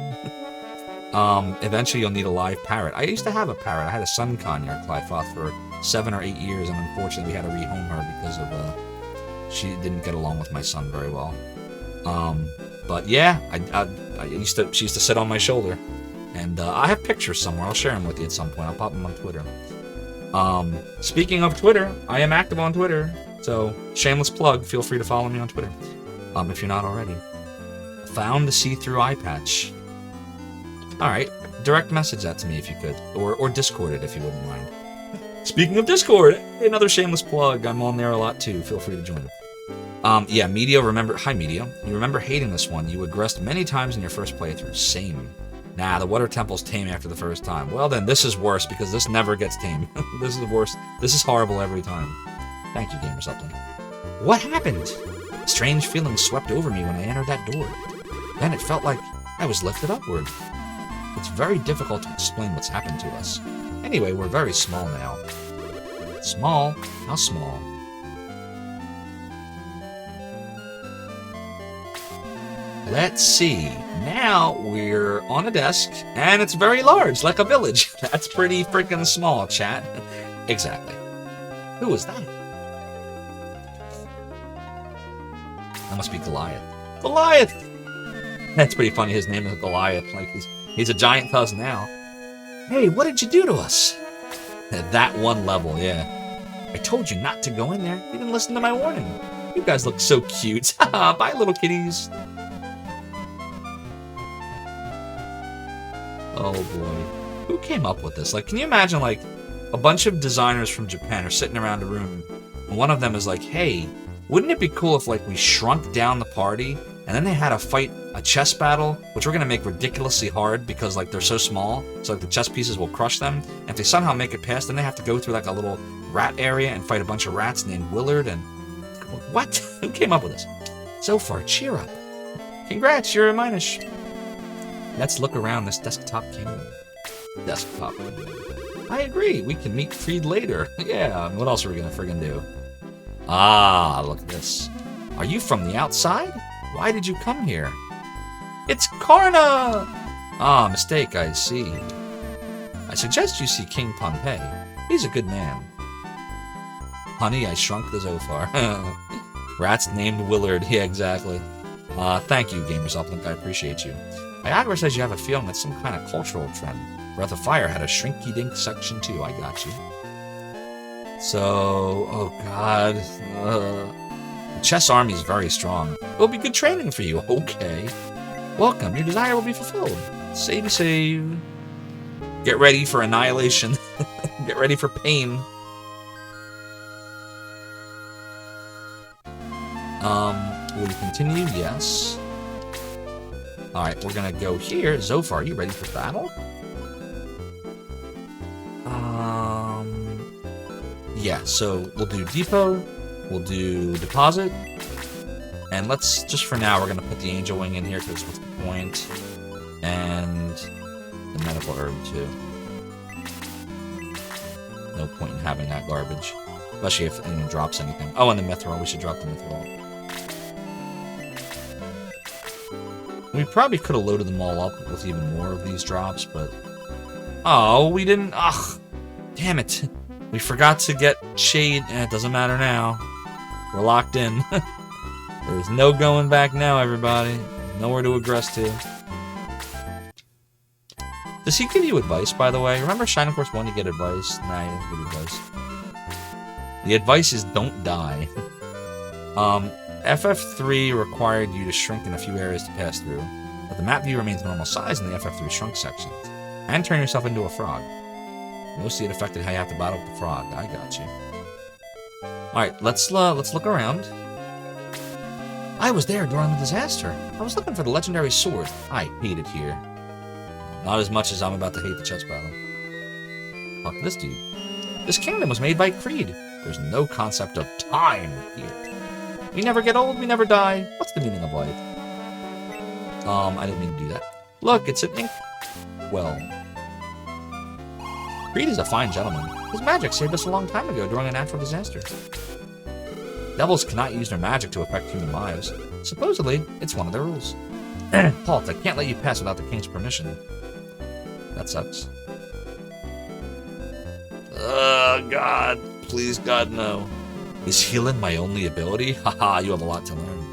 Eventually you'll need a live parrot. I used to have a parrot. I had a sun conure, Clyfoth, for 7 or 8 years, and unfortunately we had to rehome her because of, she didn't get along with my son very well. But yeah, she used to sit on my shoulder. And, I have pictures somewhere. I'll share them with you at some point. I'll pop them on Twitter. Speaking of Twitter, I am active on Twitter. So, shameless plug, feel free to follow me on Twitter. If you're not already. Found the see-through eye patch. Alright, direct message that to me if you could. Or Discord it if you wouldn't mind. Speaking of Discord, another shameless plug. I'm on there a lot too. Feel free to join. Yeah, Media, hi Media. You remember hating this one. You aggressed many times in your first playthrough. Same. Nah, the Water Temple's tame after the first time. Well then, this is worse because this never gets tame. This is worse. This is horrible every time. Thank you, Gamer Something. What happened? A strange feeling swept over me when I entered that door. Then it felt like I was lifted upward. It's very difficult to explain what's happened to us. Anyway, we're very small now. Small? How small? Let's see. Now we're on a desk, and it's very large, like a village. That's pretty freaking small, chat. Exactly. Who was that? That must be Goliath. Goliath! That's pretty funny. His name is Goliath. Like he's a giant to us now. Hey, what did you do to us? At that one level, yeah. I told you not to go in there. You didn't listen to my warning. You guys look so cute. Bye, little kitties. Oh boy. Who came up with this? Like, can you imagine, like, a bunch of designers from Japan are sitting around a room, and one of them is like, hey, wouldn't it be cool if, like, we shrunk down the party, and then they had to fight a chess battle, which we're going to make ridiculously hard because, like, they're so small, so, like, the chess pieces will crush them. And if they somehow make it past, then they have to go through, like, a little rat area and fight a bunch of rats named Willard and... What? Who came up with this? Zophar, cheer up. Congrats, you're a Minish. Let's look around this desktop kingdom. Desktop. I agree, we can meet Freed later. Yeah, what else are we going to friggin' do? Ah, look at this. Are you from the outside? Why did you come here? It's Karna! Ah, mistake, I see. I suggest you see King Pompey. He's a good man. Honey, I shrunk the Zophar. Rats named Willard. Yeah, exactly. Thank you, Gamers Uplink. I appreciate you. Viagra says you have a feeling it's some kind of cultural trend. Breath of Fire had a shrinky-dink section too. I got you. So, oh god. The chess army is very strong. It'll be good training for you. Okay. Welcome. Your desire will be fulfilled. Save, save. Get ready for annihilation. Get ready for pain. Will you continue? Yes. Alright, we're gonna go here. Zophar, are you ready for battle? Yeah, so we'll do depot, we'll do deposit, and let's, just for now, we're gonna put the angel wing in here, because what's the point? And the medical herb, too. No point in having that garbage. Especially if anyone drops anything. Oh, and the mithril, we should drop the mithril. We probably could have loaded them all up with even more of these drops, but... Oh, we didn't... Ugh! Damn it! We forgot to get shade. It doesn't matter now. We're locked in. There's no going back now, everybody. Nowhere to aggress to. Does he give you advice, by the way? Remember Shining Force 1, you get advice? Nah, he doesn't give you advice. The advice is don't die. FF3 required you to shrink in a few areas to pass through, but the map view remains normal size in the FF3 shrunk sections. And turn yourself into a frog. Mostly it affected how you have to battle with the frog. I got you. Alright, let's look around. I was there during the disaster. I was looking for the legendary sword. I hate it here. Not as much as I'm about to hate the chess battle. Fuck this dude. This kingdom was made by Creed. There's no concept of time here. We never get old, we never die. What's the meaning of life? I didn't mean to do that. Look, it's an ink. Well. Creed is a fine gentleman. His magic saved us a long time ago during a natural disaster. Devils cannot use their magic to affect human lives. Supposedly, it's one of their rules. Halt, I can't let you pass without the king's permission. That sucks. God. Please, God, no. Is healing my only ability? Haha, you have a lot to learn.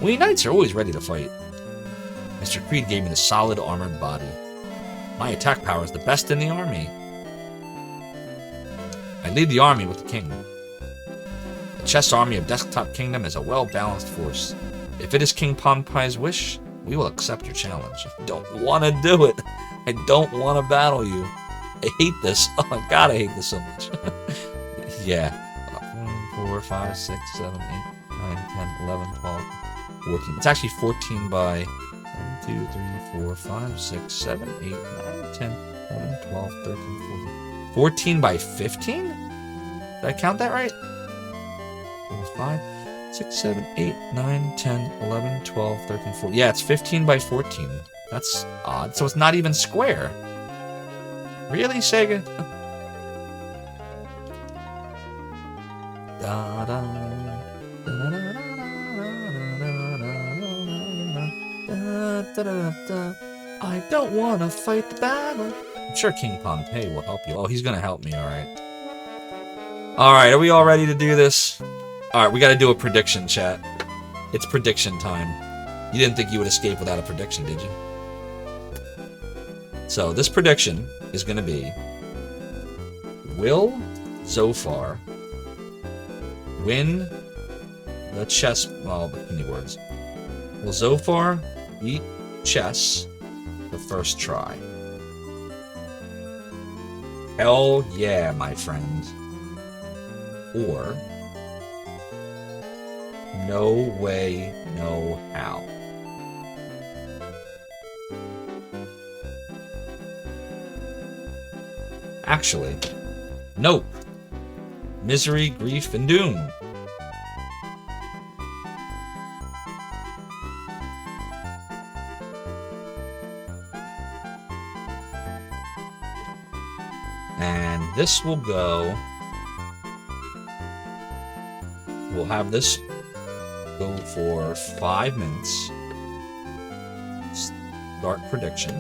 We knights are always ready to fight. Mr. Creed gave me the solid armored body. My attack power is the best in the army. I lead the army with the king. The chess army of Desktop Kingdom is a well-balanced force. If it is King Pompey's wish, we will accept your challenge. I don't want to do it. I don't want to battle you. I hate this. Oh my god, I hate this so much. Yeah. 1, 4, 5, 6, 7, 8, 9, 10, 11, 12, 14. It's actually 14 by 1, 2, 3, 4, 5, 6, 7, 8, 9, 10, 11, 12, 13, 14. 14 by 15? Did I count that right? 4, 5, 6, 7, 8, 9, 10, 11, 12, 13, 14. Yeah, it's 15 by 14. That's odd. So it's not even square. Really, Sega? I don't want to fight the battle. I'm sure King Pompey will help you. Oh, he's gonna help me, alright. Alright, are we all ready to do this? Alright, we gotta do a prediction, chat. It's prediction time. You didn't think you would escape without a prediction, did you? So, this prediction is gonna be... Will Zophar win the chess... Well, but any words. Will Zophar beat chess the first try? Hell yeah, my friend. Or... No way, no how. Actually, nope. Misery, grief, and doom. And this will go... We'll have this go for 5 minutes. Start prediction.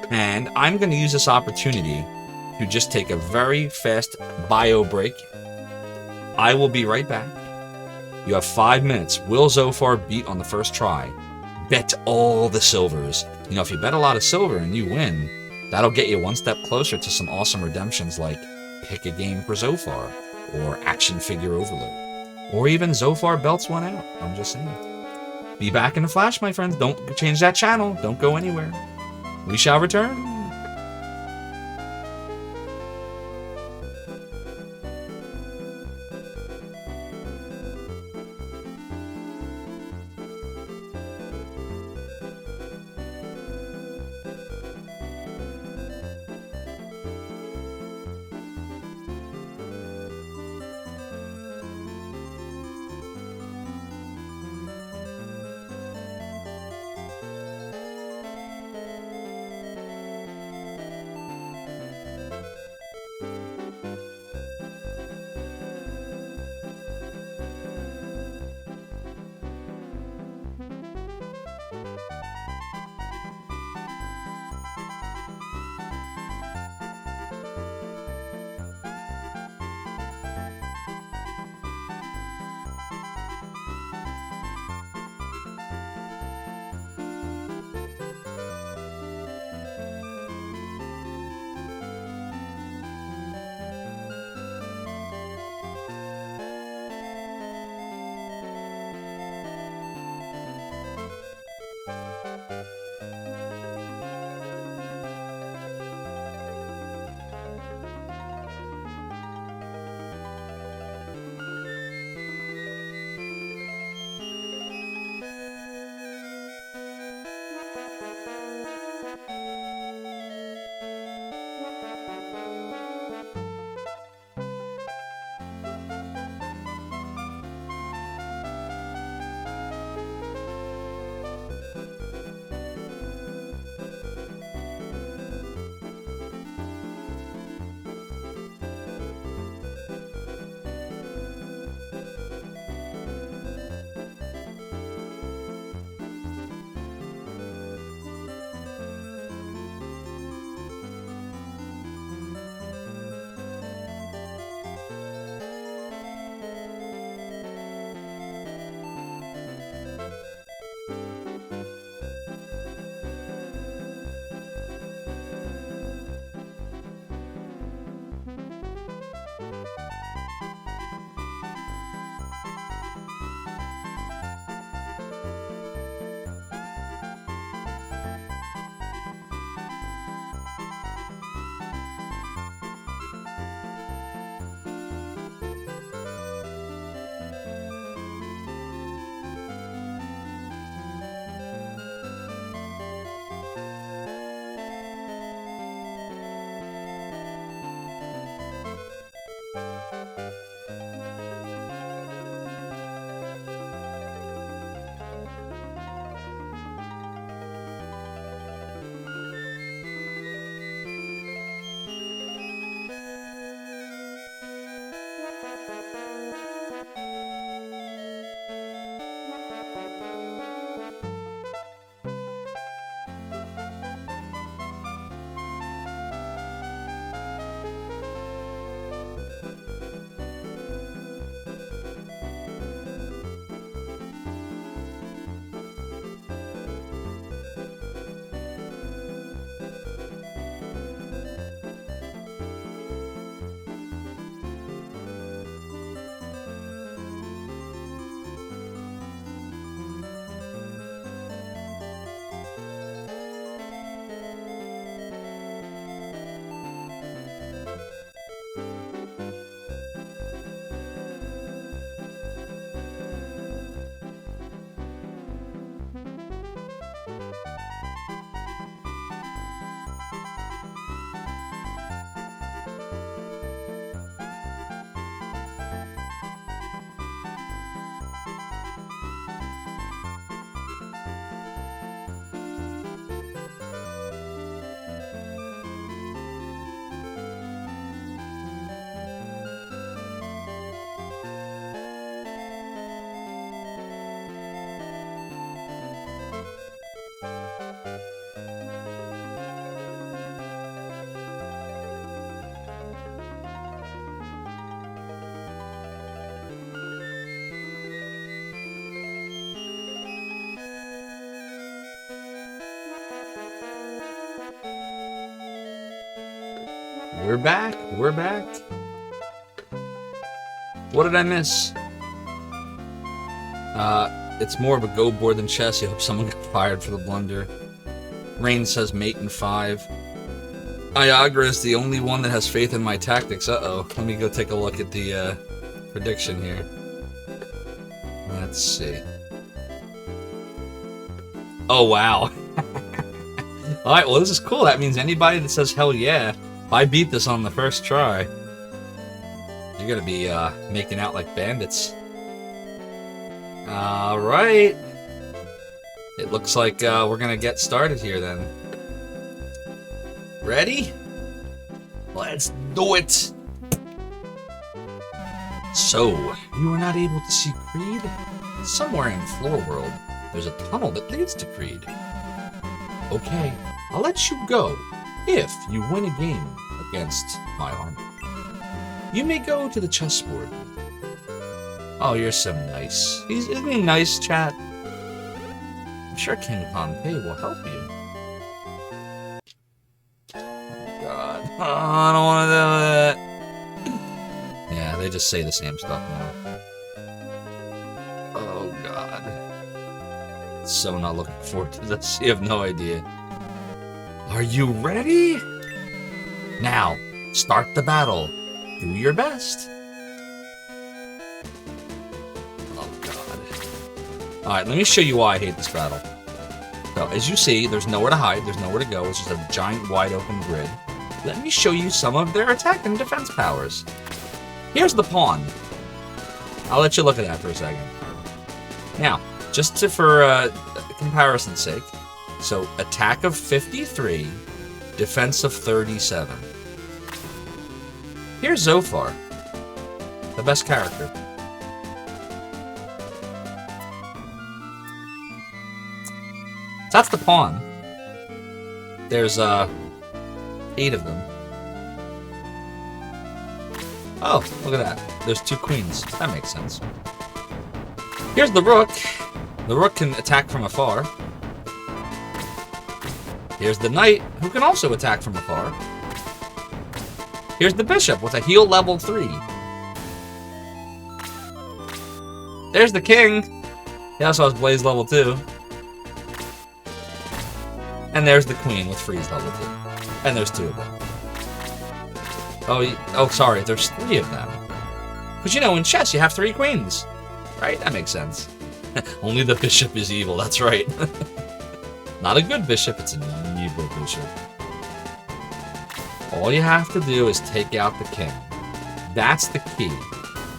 And I'm going to use this opportunity to just take a very fast bio break. I will be right back. You have 5 minutes. Will Zophar beat on the first try? Bet all the silvers. You know, if you bet a lot of silver and you win, that'll get you one step closer to some awesome redemptions like Pick a Game for Zophar, or Action Figure Overload, or even Zophar belts one out. I'm just saying. Be back in a flash, my friends. Don't change that channel. Don't go anywhere. We shall return. We're back. We're back. What did I miss? It's more of a go board than chess. You hope someone got fired for the blunder. Rain says mate in 5. Iagra is the only one that has faith in my tactics. Uh-oh. Let me go take a look at the prediction here. Let's see. Oh, wow. Alright, well, this is cool. That means anybody that says hell yeah, if I beat this on the first try, you're gonna be making out like bandits. Alright. It looks like we're gonna get started here then. Ready? Let's do it! So, you were not able to see Creed? Somewhere in Floor World, there's a tunnel that leads to Creed. Okay, I'll let you go if you win a game against my army. You may go to the chessboard. Oh, you're so nice. Isn't he nice, chat? I'm sure King Pompey will help you. Oh, God. Oh, I don't want to do that. Yeah, they just say the same stuff now. Oh, God. So not looking forward to this. You have no idea. Are you ready? Now, start the battle. Do your best. Oh, God. Alright, let me show you why I hate this battle. So, as you see, there's nowhere to hide, there's nowhere to go, it's just a giant wide open grid. Let me show you some of their attack and defense powers. Here's the pawn. I'll let you look at that for a second. Now, just for comparison's sake, so attack of 53, defense of 37. Here's Zophar, the best character. So that's the pawn. There's 8 of them. Oh, look at that. There's 2 queens. That makes sense. Here's the rook. The rook can attack from afar. Here's the knight, who can also attack from afar. Here's the bishop with a heal level 3. There's the king. He also has blaze level 2. And there's the queen with freeze level 2. And there's 2 of them. Oh, sorry, there's 3 of them. Because, you know, in chess you have 3 queens. Right? That makes sense. Only the bishop is evil, that's right. Not a good bishop, it's an evil bishop. All you have to do is take out the king. That's the key.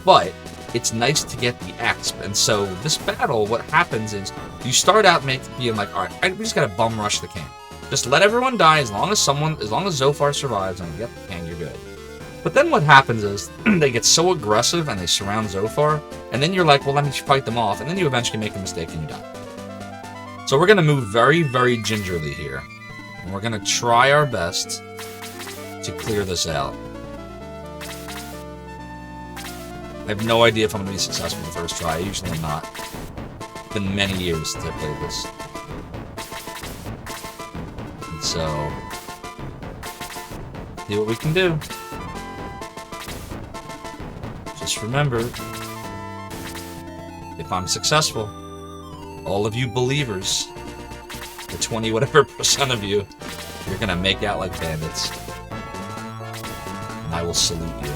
But it's nice to get the exp, and so this battle, what happens is you start out being like, all right, we just gotta bum rush the king. Just let everyone die as long as Zophar survives and we get the king, you're good. But then what happens is they get so aggressive and they surround Zophar, and then you're like, well, let me fight them off, and then you eventually make a mistake and you die. So we're gonna move very, very gingerly here, and we're gonna try our best to clear this out. I have no idea if I'm going to be successful the first try. I usually am not. It's been many years since I played this. And so, see what we can do. Just remember, if I'm successful, all of you believers, the 20 whatever % of you, you're going to make out like bandits. I will salute you.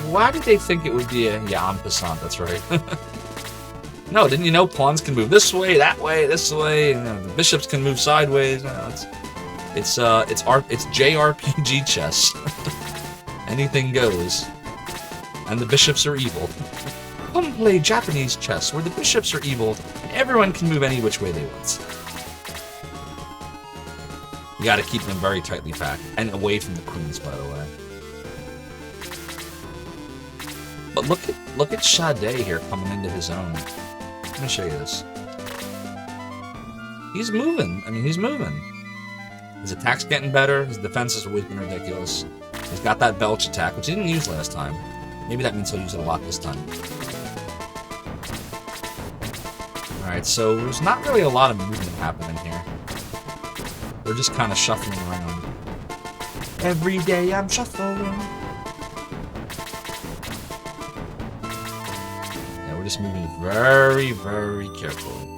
Why did they think it would be a... Yeah, I'm passant, that's right. No, didn't you know pawns can move this way, that way, this way, and the bishops can move sideways? No, it's JRPG chess. Anything goes. And the bishops are evil. Come play Japanese chess, where the bishops are evil, and everyone can move any which way they want. You gotta keep them very tightly packed, and away from the queens, by the way. But look at Sade here coming into his own. Let me show you this. He's moving. I mean, he's moving. His attack's getting better. His defense has always been ridiculous. He's got that belch attack, which he didn't use last time. Maybe that means he'll use it a lot this time. Alright, so there's not really a lot of movement happening here. They're just kind of shuffling around. Every day I'm shuffling. Yeah, we're just moving very, very carefully.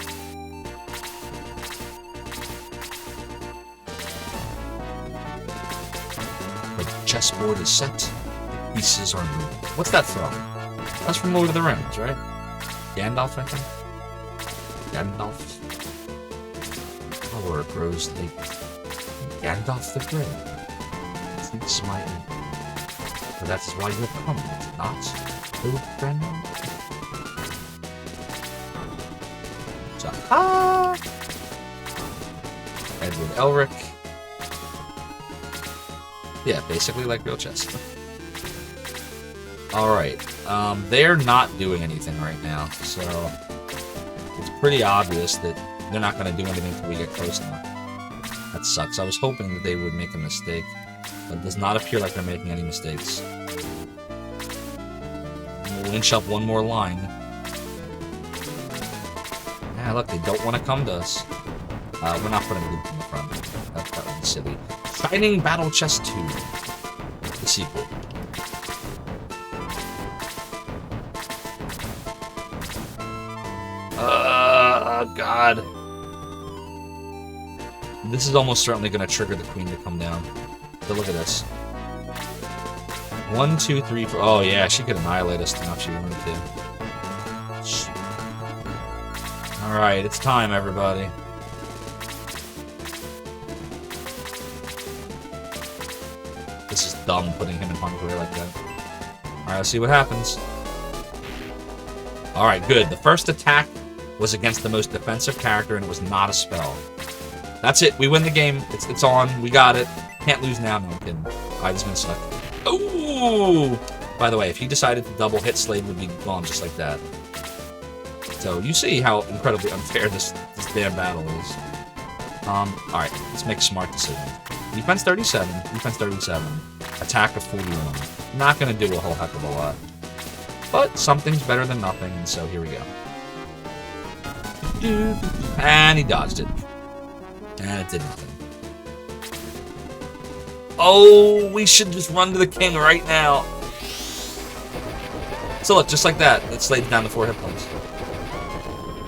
The chessboard is set. The pieces are moving. What's that from? That's from Lord of the Rings, right? Gandalf, I think. Gandalf. Power grows late. Gandalf the Grey. Treats my aid. For that is why you have come, not, old friend. Zophar! Edward Elric. Yeah, basically like real chess. Alright, they're not doing anything right now, so it's pretty obvious that they're not going to do anything until we get close enough. That sucks. I was hoping that they would make a mistake, but it does not appear like they're making any mistakes. We'll inch up one more line. Yeah, look, they don't want to come to us. We're not putting Luke in the front. That would be silly. Shining Battle Chest 2. The sequel. God. This is almost certainly going to trigger the queen to come down. But look at this. 1, 2, 3, 4. Oh, yeah, she could annihilate us now if she wanted to. Alright, it's time, everybody. This is dumb, putting him in harm's way like that. Alright, let's see what happens. Alright, good. The first attack was against the most defensive character, and it was not a spell. That's it. We win the game. It's on. We got it. Can't lose now. No, I'm kidding. I was gonna select. Ooh! By the way, if he decided to double hit, Slade would be gone just like that. So you see how incredibly unfair this damn battle is. Alright, let's make smart decisions. Defense 37, defense 37, attack of 41. Not gonna do a whole heck of a lot. But something's better than nothing, and so here we go. And he dodged it. And it did nothing. Oh, we should just run to the king right now. So look, just like that, it slayed down to 4 hit points.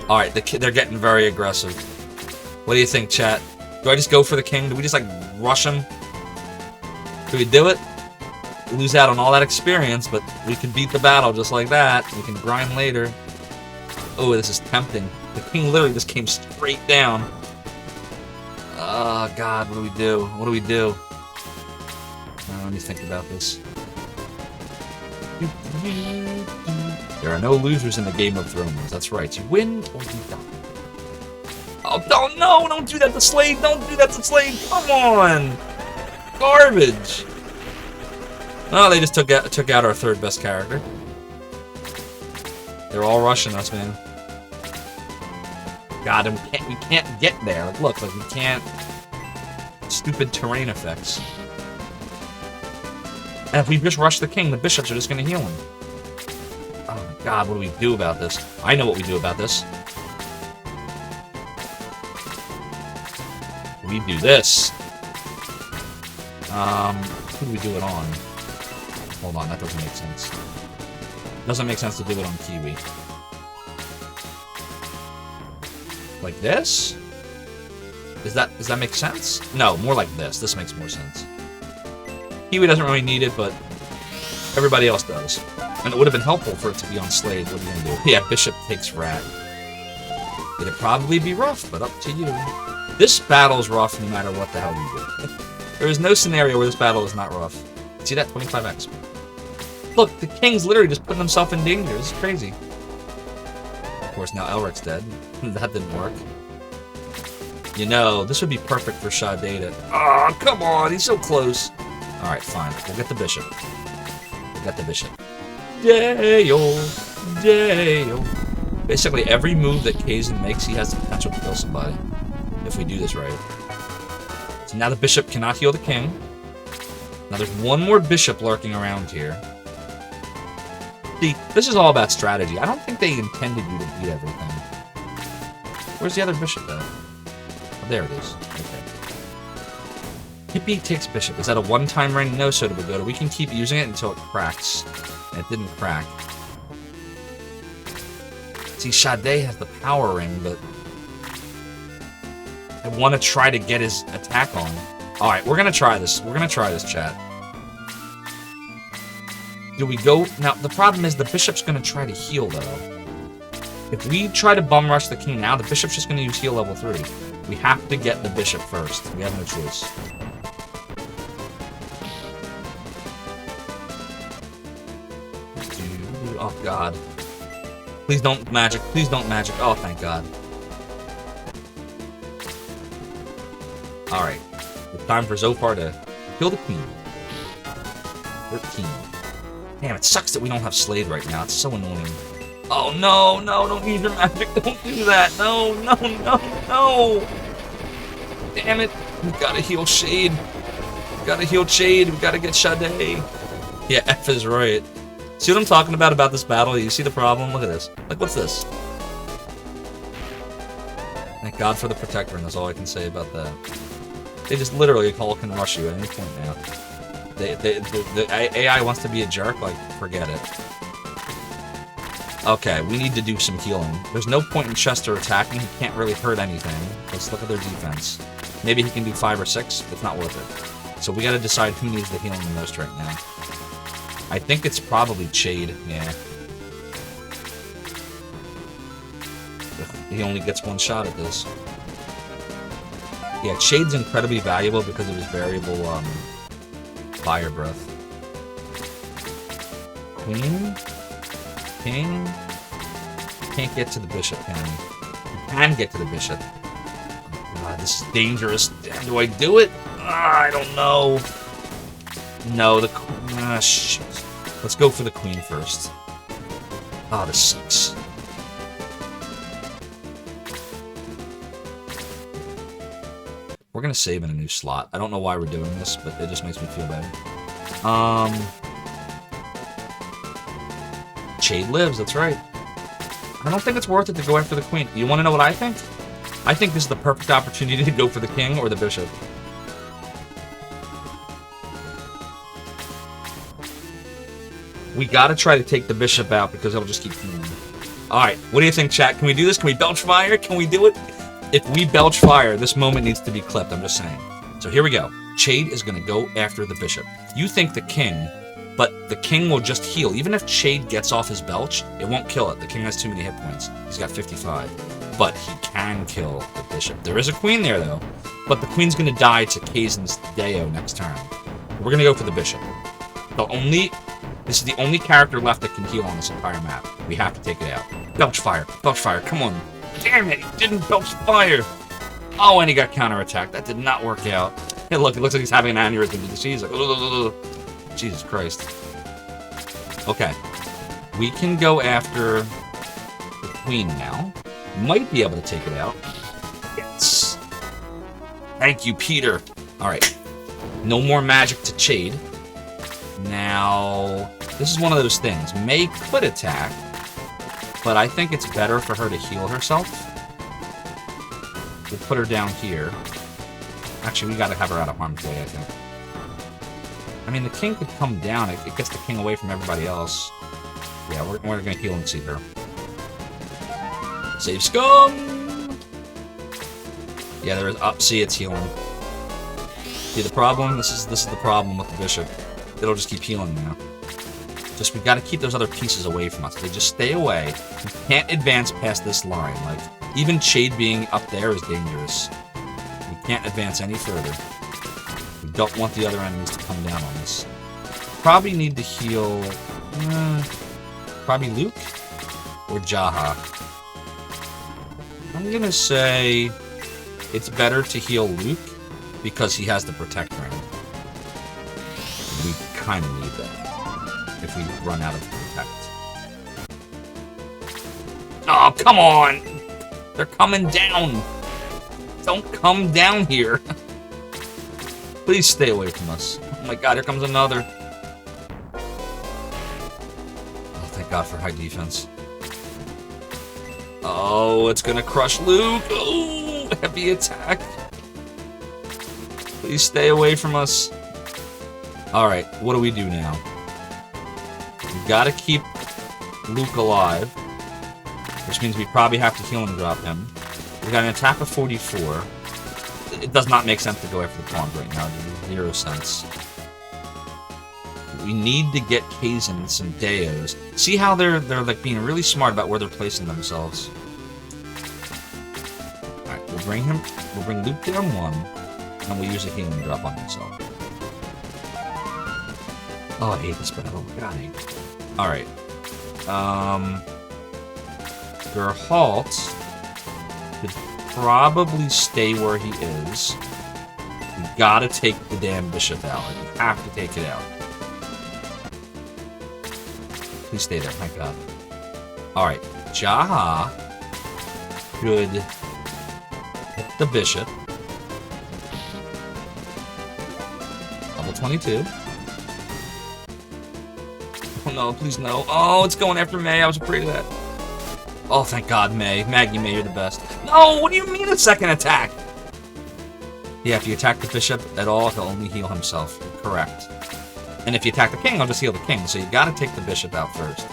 Alright, they're getting very aggressive. What do you think, chat? Do I just go for the king? Do we just, like, rush him? Do we do it? We lose out on all that experience, but we can beat the battle just like that. We can grind later. Oh, this is tempting. The king literally just came straight down. Oh, God, what do we do? What do we do? Let me think about this. There are no losers in the Game of Thrones. That's right. You win or you die. Oh, no! Don't do that to Slade! Don't do that to Slade! Come on! Garbage! Oh, they just took out our third best character. They're all rushing us, man. God, and we can't get there. Like, look, like we can't. Stupid terrain effects. And if we just rush the king, the bishops are just gonna heal him. Oh my God, what do we do about this? I know what we do about this. We do this. Who do we do it on? Hold on, that doesn't make sense. Doesn't make sense to do it on Kiwi. Like this? Does that make sense? No, more like this. This makes more sense. Kiwi doesn't really need it, but everybody else does. And it would have been helpful for it to be on Slade. What are you gonna do? Yeah, Bishop takes Rat. It'd probably be rough, but up to you. This battle's rough no matter what the hell you do. There is no scenario where this battle is not rough. See that? 25x. Look, the king's literally just putting himself in danger. This is crazy. Of course, now Elric's dead. That didn't work. You know, this would be perfect for Sade to... Oh, come on! He's so close! Alright, fine. We'll get the bishop. We'll get the bishop. Dale! Dale! Basically, every move that Kazin makes, he has the potential to kill somebody. If we do this right. So now the bishop cannot heal the king. Now there's one more bishop lurking around here. See, this is all about strategy. I don't think they intended you to beat everything. Where's the other bishop at? Oh, there it is. Okay. Hippie takes bishop. Is that a one-time ring? No, Soda Pagoda. We can keep using it until it cracks. And it didn't crack. See, Sade has the power ring, but I want to try to get his attack on. Alright, we're going to try this. We're going to try this, chat. Do we go... Now, the problem is the bishop's going to try to heal, though. If we try to bum rush the king now, the bishop's just going to use heal level 3. We have to get the bishop first. We have no choice. Oh, God. Please don't magic. Please don't magic. Oh, thank God. Alright. It's time for Zophar to kill the queen. 13. Damn, it sucks that we don't have Slade right now. It's so annoying. Oh, no, no, don't use your magic. Don't do that. No, no, no, no. Damn it. We gotta heal Shade. We gotta heal Shade. We gotta get Sade. Yeah, F is right. See what I'm talking about this battle? You see the problem? Look at this. Like, what's this? Thank God for the Protector, and that's all I can say about that. They just literally all can rush you at any point now. The AI wants to be a jerk? Like, forget it. Okay, we need to do some healing. There's no point in Chester attacking. He can't really hurt anything. Let's look at their defense. Maybe he can do 5 or 6. It's not worth it. So we gotta decide who needs the healing the most right now. I think it's probably Chade, yeah. He only gets one shot at this. Yeah, Chade's incredibly valuable because of his variable, fire breath. Queen? King? Can't get to the bishop, can he? He can get to the bishop. God, this is dangerous. Do I do it? I don't know. No, the queen. Ah, shit. Let's go for the queen first. Oh, this sucks. We're gonna save in a new slot. I don't know why we're doing this, but it just makes me feel better. Chade lives, that's right. I don't think it's worth it to go after the queen. You want to know what I think? I think this is the perfect opportunity to go for the king or the bishop. We gotta try to take the bishop out because it'll just keep healing. Alright, what do you think, chat? Can we do this? Can we belch fire? Can we do it? If we belch fire, this moment needs to be clipped, I'm just saying. So here we go. Chade is gonna go after the bishop. You think the king, but the king will just heal. Even if Chade gets off his belch, it won't kill it. The king has too many hit points. He's got 55. But he can kill the bishop. There is a queen there, though. But the queen's gonna die to Kaizen's Deo next turn. We're gonna go for the bishop. This is the only character left that can heal on this entire map. We have to take it out. Belch fire. Belch fire. Come on. Damn it. He didn't belch fire. Oh, and he got counterattacked. That did not work out. Hey, look. It looks like he's having an aneurysm. Did you see? He's like, ugh. Jesus Christ. Okay. We can go after the queen now. Might be able to take it out. Yes. Thank you, Peter. All right. No more magic to Chade. Now, this is one of those things. May could attack, but I think it's better for her to heal herself. We'll put her down here. Actually, we gotta have her out of harm's way, I think. I mean, the king could come down. It gets the king away from everybody else. Yeah, we're gonna heal and see her. Save scum! Yeah, there is... see, it's healing. See the problem? This is the problem with the bishop. It'll just keep healing now. Just, we gotta keep those other pieces away from us. They just stay away. We can't advance past this line. Like, even Chade being up there is dangerous. We can't advance any further. We don't want the other enemies to come down on us. Probably need to heal... probably Luke? Or Jaha. I'm gonna say... it's better to heal Luke because he has the Protect ring. We kind of need that if we run out of Protect. Oh, come on! They're coming down! Don't come down here! Please stay away from us. Oh my god, here comes another. Oh, thank god for high defense. Oh, it's gonna crush Luke! Oh, heavy attack! Please stay away from us. Alright, what do we do now? We gotta keep Luke alive, which means we probably have to heal and drop him. We got an attack of 44. It does not make sense to go after the pawns right now. It makes 0 sense. We need to get Kazin some Deos. See how they're like being really smart about where they're placing themselves. Alright, we'll bring Luke down 1, and we'll use a healing drop on himself. Oh, I hate this battle. God, I hate it. Alright. Geralt could probably stay where he is. We gotta take the damn bishop out. We have to take it out. Please stay there, my god. Alright. Jaha could hit the bishop. Level 22. Oh no, please no. Oh, it's going after May. I was afraid of that. Oh, thank God, May. Maggie May, you're the best. No, what do you mean a second attack? Yeah, if you attack the bishop at all, he'll only heal himself. Correct. And if you attack the king, I'll just heal the king. So you gotta take the bishop out first.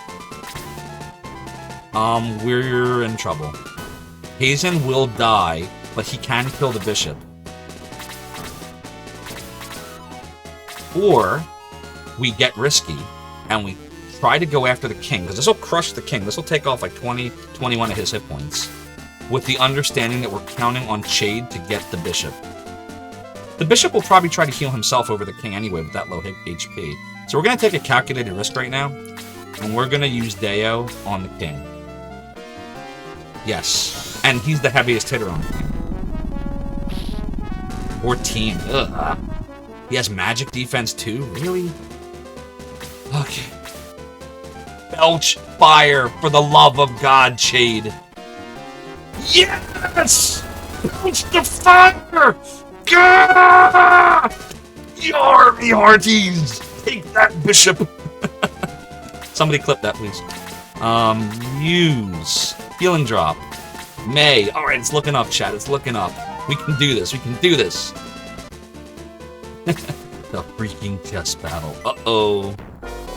We're in trouble. Hazen will die, but he can kill the bishop. Or we get risky and we try to go after the king, because this will crush the king. This will take off like 20, 21 of his hit points, with the understanding that we're counting on Chade to get the bishop. The bishop will probably try to heal himself over the king anyway with that low HP. So we're going to take a calculated risk right now, and we're going to use Deo on the king. Yes, and he's the heaviest hitter on the king. 14. Ugh. He has magic defense too? Really? Okay. Belch fire, for the love of God, Chade. Yes! Belch the fire! Gah! Yarmy hearties! Take that, bishop! Somebody clip that, please. Use. Healing drop. May. Alright, it's looking up, chat. It's looking up. We can do this. We can do this. The freaking chess battle. Uh-oh.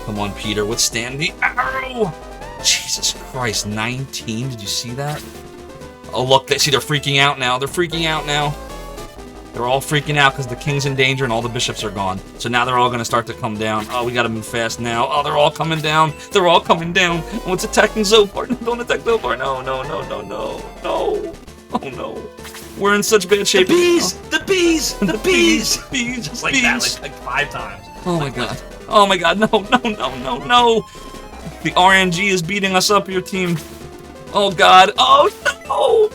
Come on, Peter. Withstand the arrow! Jesus Christ, 19? Did you see that? Oh, look. See, they're freaking out now. They're freaking out now. They're all freaking out because the king's in danger and all the bishops are gone. So now they're all going to start to come down. Oh, we got to move fast now. Oh, they're all coming down. They're all coming down. Oh, it's attacking Zophar. Don't attack Zophar. No, no, no, no, no. No. Oh, no. We're in such bad shape. The bees! The bees! The bees! Bees! Just like that, like 5 times. Oh my god. Oh my god, no, no, no, no, no! The RNG is beating us up, your team. Oh god. Oh no!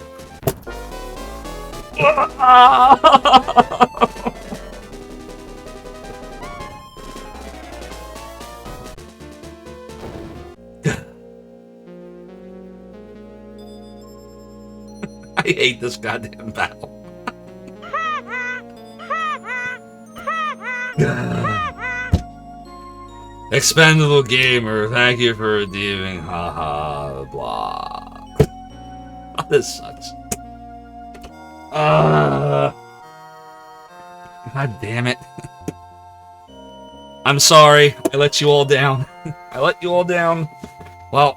I hate this goddamn battle. Expendable gamer, thank you for redeeming. Haha, blah. Oh, this sucks. God damn it. I'm sorry. I let you all down. I let you all down. Well,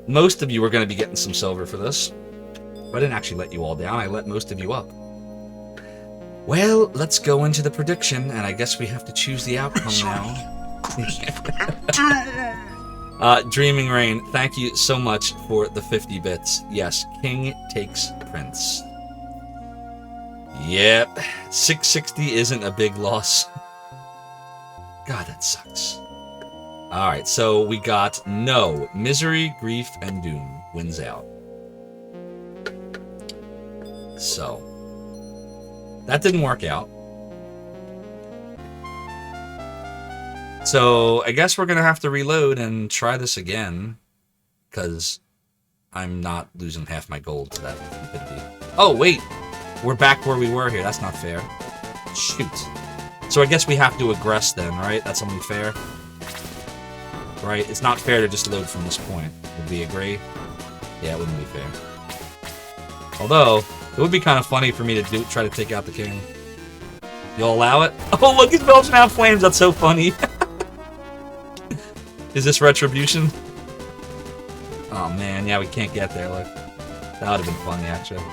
most of you are going to be getting some silver for this. I didn't actually let you all down. I let most of you up. Well, let's go into the prediction, and I guess we have to choose the outcome now. Dreaming Rain, thank you so much for the 50 bits. Yes, King takes Prince. Yep, 660 isn't a big loss. God, that sucks. Alright, so we got no. Misery, Grief, and Doom wins out. So, that didn't work out. So, I guess we're going to have to reload and try this again, because I'm not losing half my gold to that stupidity. Oh, wait! We're back where we were here. That's not fair. Shoot. So I guess we have to aggress then, right? That's only fair? Right? It's not fair to just load from this point. Would we agree? Yeah, it wouldn't be fair. Although, it would be kind of funny for me to try to take out the king. You'll allow it? Oh, look, he's belching out flames. That's so funny. Is this retribution? Oh, man. Yeah, we can't get there. Look. That would have been funny, actually.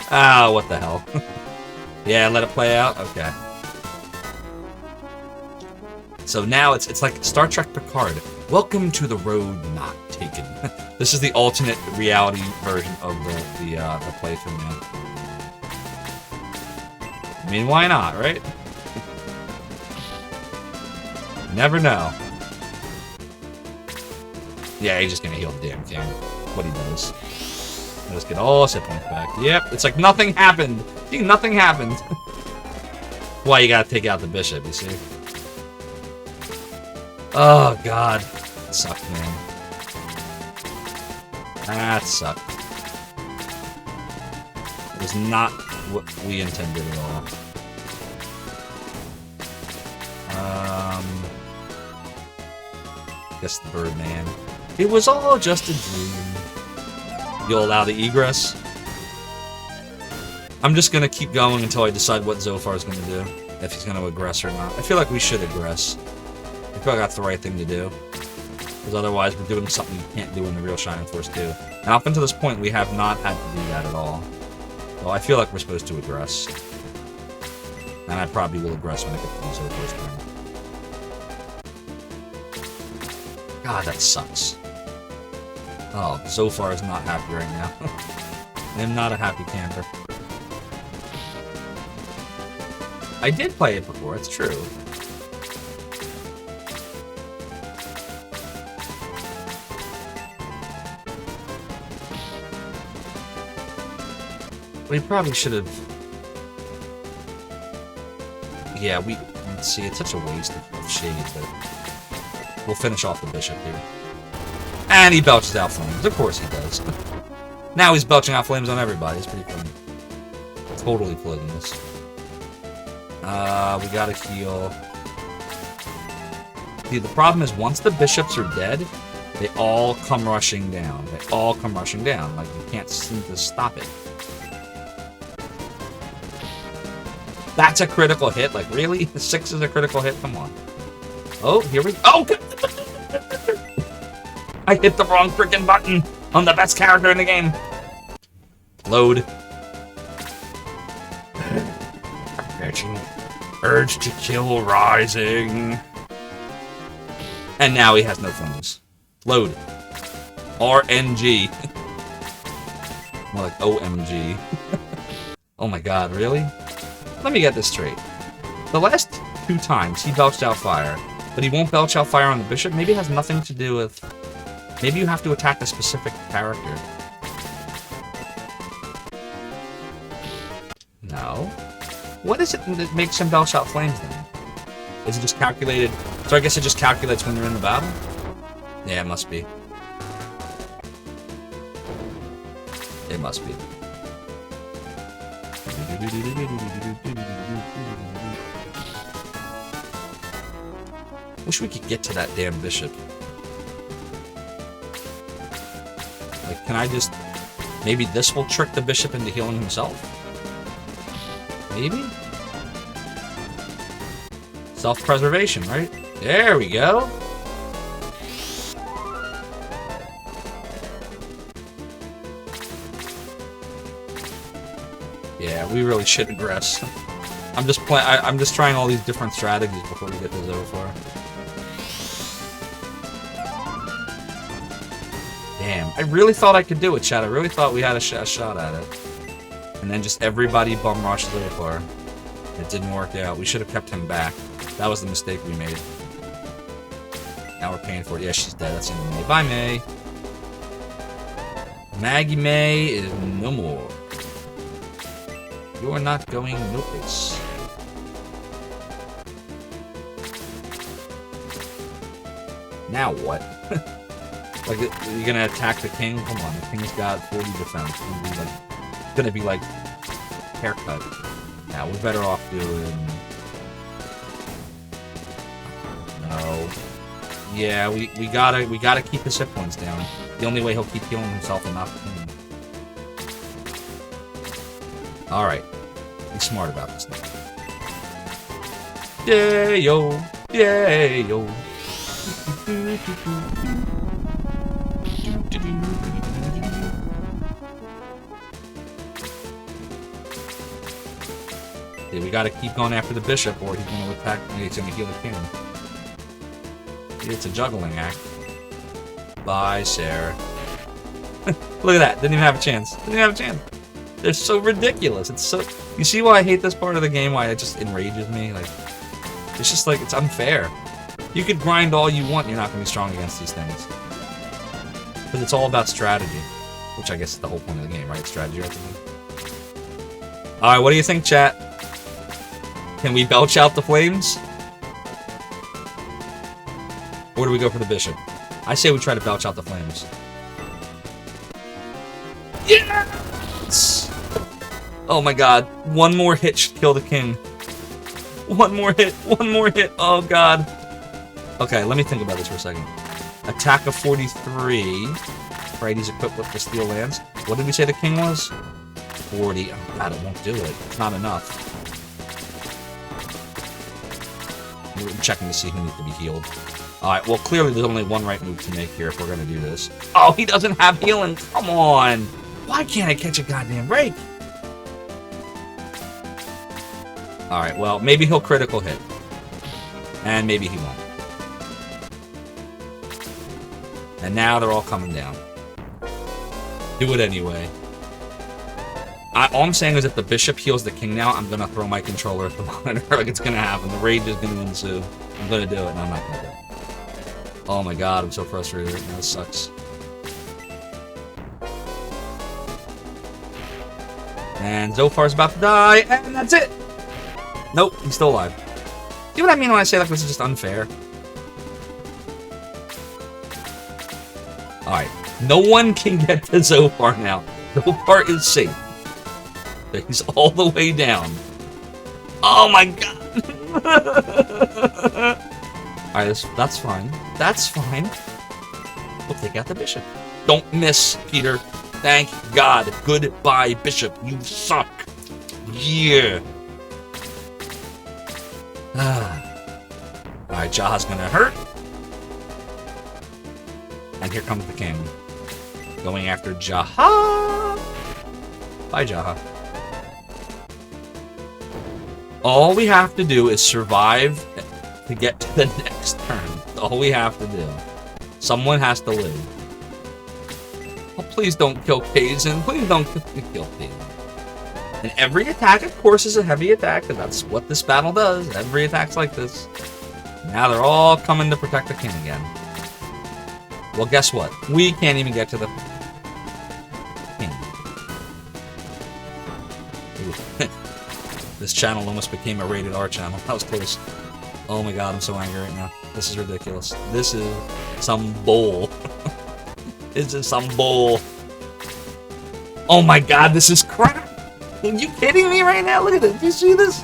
Ah, what the hell. Yeah, let it play out? Okay. So now it's like Star Trek Picard. Welcome to the road not taken. This is the alternate reality version of the playthrough now. I mean, why not, right? Never know. Yeah, he's just gonna heal the damn king. What he does. Let's get all his hit points back. Yep, it's like nothing happened. See, nothing happened. Why you gotta take out the bishop, you see? Oh, God. That sucked, man. That sucked. It was not what we intended at all. Guess the Birdman. It was all just a dream. You'll allow the egress? I'm just gonna keep going until I decide what Zophar's gonna do. If he's gonna aggress or not. I feel like we should aggress. I feel like that's the right thing to do. Because otherwise we're doing something you can't do in the real Shining Force 2. And up until this point we have not had to do that at all. So I feel like we're supposed to aggress. And I probably will aggress when I get to the Zophar's turn. God, that sucks. Oh, Zophar is not happy right now. I am not a happy camper. I did play it before, it's true. We probably should have... Yeah, let's see, it's such a waste of shade, but... We'll finish off the bishop here. And he belches out flames. Of course he does. Now he's belching out flames on everybody. It's pretty funny. Totally plugging this. We gotta heal. See, the problem is once the bishops are dead, they all come rushing down. They all come rushing down. Like, you can't seem to stop it. That's a critical hit? Like, really? 6 is a critical hit? Come on. Oh, here we go. Oh, God. I hit the wrong freaking button on the best character in the game. Load. Urge to kill rising. And now he has no flames. Load. RNG. More like OMG. Oh my god, really? Let me get this straight. The last 2 times he belched out fire, but he won't belch out fire on the bishop. Maybe it has nothing to do with... Maybe you have to attack a specific character. No. What is it that makes him belch out flames then? Is it just calculated? So I guess it just calculates when they're in the battle? Yeah, it must be. It must be. Wish we could get to that damn bishop. Like, can I just... Maybe this will trick the bishop into healing himself? Maybe? Self-preservation, right? There we go! Yeah, we really should aggress. I'm just trying all these different strategies before we get to Zophar. Damn, I really thought I could do it, Chad. I really thought we had a shot at it. And then just everybody bum rushed Zophar. It didn't work out. We should have kept him back. That was the mistake we made. Now we're paying for it. Yeah, she's dead. That's the end of May. Bye, May. Maggie May is no more. You are not going no place. Now what? Like, you're gonna attack the king? Come on, the king's got 40 defense. It's gonna be like haircut. Now we're better off doing. No. Yeah, we gotta keep his hit points down. The only way he'll keep healing himself and not the king. All right. Be smart about this thing. Yeah, yo. Yeah, yo. Yeah, we gotta keep going after the bishop, or he's gonna attack. He's gonna heal the king. It's a juggling act. Bye, Sarah. Look at that. Didn't even have a chance. Didn't even have a chance. They're so ridiculous. It's so. You see why I hate this part of the game? Why it just enrages me? Like, it's just like it's unfair. You could grind all you want. You're not gonna be strong against these things. But it's all about strategy, which I guess is the whole point of the game, right? Strategy. All right. What do you think, chat? Can we belch out the flames? Or do we go for the bishop? I say we try to belch out the flames. Yes! Oh my god. One more hit should kill the king. One more hit. One more hit. Oh god. Okay, let me think about this for a second. Attack of 43. Right, he's equipped with the steel lance. What did we say the king was? 40. Oh god, it won't do it. It's not enough. We're checking to see who needs to be healed. Alright, well, clearly there's only one right move to make here if we're going to do this. Oh, he doesn't have healing! Come on! Why can't I catch a goddamn break? Alright, well, maybe he'll critical hit. And maybe he won't. And now they're all coming down. Do it anyway. All I'm saying is if the bishop heals the king now, I'm going to throw my controller at the monitor. Like, it's going to happen. The rage is going to ensue. I'm going to do it, and I'm not going to do it. Oh my god, I'm so frustrated right now. This sucks. And Zophar's about to die, and that's it! Nope, he's still alive. See what I mean when I say like this is just unfair? Alright, no one can get to Zophar now. Zophar is safe. He's all the way down. Oh my god! Alright, that's fine. That's fine. We'll take out the bishop. Don't miss, Peter. Thank God. Goodbye, bishop. You suck. Yeah. Alright, Jaha's gonna hurt. And here comes the king. Going after Jaha. Bye, Jaha. All we have to do is survive to get to the next turn. That's all we have to do. Someone has to live. Oh, please don't kill Kazin. Please don't kill Kazin. And every attack, of course, is a heavy attack, and that's what this battle does. Every attack's like this. Now they're all coming to protect the king again. Well, guess what? We can't even get to the king. This channel almost became a rated R channel. That was close. Oh my god, I'm so angry right now. This is ridiculous. This is some bull. This is some bull. Oh my god, this is crap! Are you kidding me right now? Look at this. Do you see this?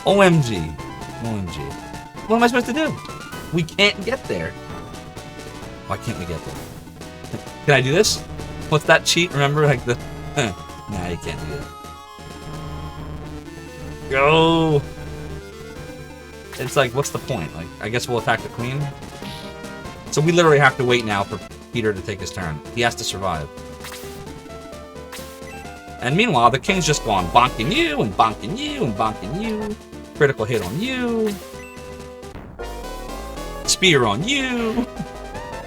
OMG. OMG. What am I supposed to do? We can't get there. Why can't we get there? Can I do this? What's that cheat? Remember, like the... Nah, you can't do that. Go! It's like, what's the point? Like, I guess we'll attack the queen? So we literally have to wait now for Peter to take his turn. He has to survive. And meanwhile, the king's just gone bonking you, and bonking you, and bonking you. Critical hit on you. Spear on you.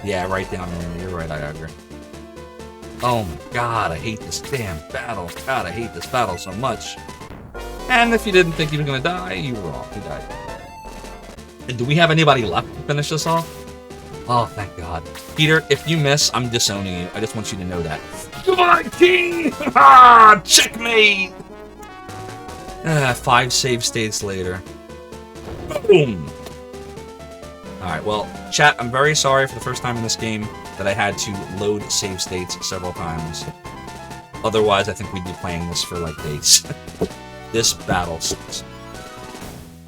Yeah, right down there. You're right, I agree. Oh my god, I hate this damn battle. God, I hate this battle so much. And if you didn't think he was gonna die, you were wrong. He died. And do we have anybody left to finish this off? Oh, thank God. Peter, if you miss, I'm disowning you. I just want you to know that. Goodbye, king! Ah, checkmate! 5 save states later. Boom! Alright, well, chat, I'm very sorry for the first time in this game that I had to load save states several times. Otherwise, I think we'd be playing this for, like, days. This battle sucks.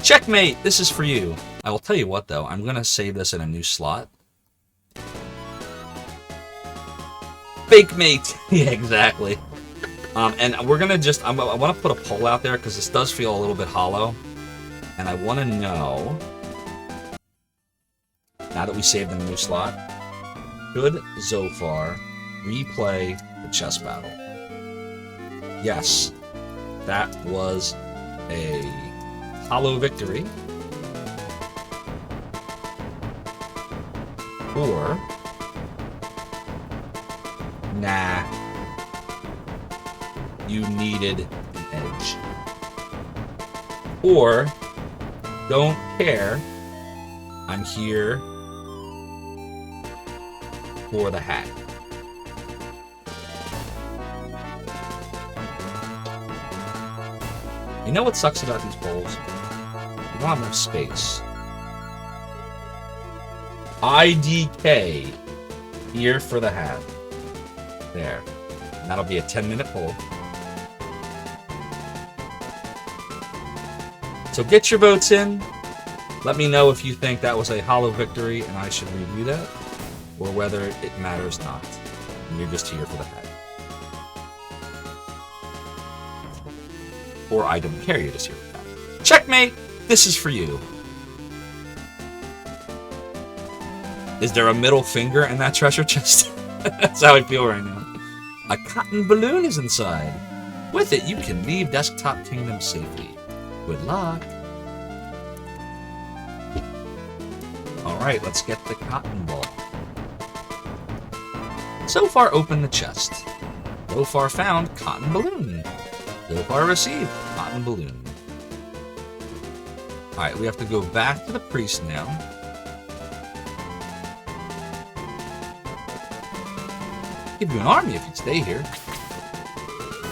Checkmate! This is for you. I will tell you what, though. I'm gonna save this in a new slot. Fake mate! Yeah, exactly. And we're gonna just, I want to put a poll out there because this does feel a little bit hollow. And I want to know, now that we saved in a new slot, should Zophar replay the chess battle? Yes, that was a hollow victory. Or, nah, you needed an edge. Or, don't care, I'm here for the hat. You know what sucks about these polls? You don't have enough space. IDK, here for the hat. There. And that'll be a 10-minute poll. So get your votes in. Let me know if you think that was a hollow victory and I should review that, or whether it matters not. And you're just here for the hat. Or I don't care, you're just here for the hat. Checkmate! This is for you. Is there a middle finger in that treasure chest? That's how I feel right now. A cotton balloon is inside. With it, you can leave Desktop Kingdom safely. Good luck. Alright, let's get the cotton ball. Zophar opened the chest. Zophar found cotton balloon. Zophar received cotton balloon. Alright, we have to go back to the priest now. Give you an army if you stay here.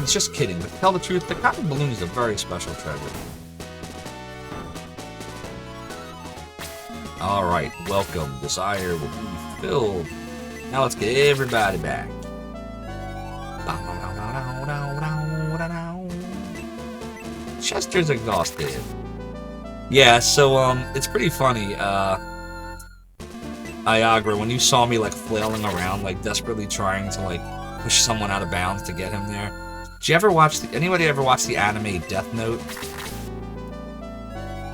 He's just kidding, but to tell the truth, the cotton balloon is a very special treasure. Alright, welcome. Desire will be filled. Now let's get everybody back. Chester's exhausted. Yeah, so, it's pretty funny, Iagra, when you saw me, like, flailing around, like, desperately trying to, like, push someone out of bounds to get him there. Did you ever watch anybody ever watch the anime Death Note?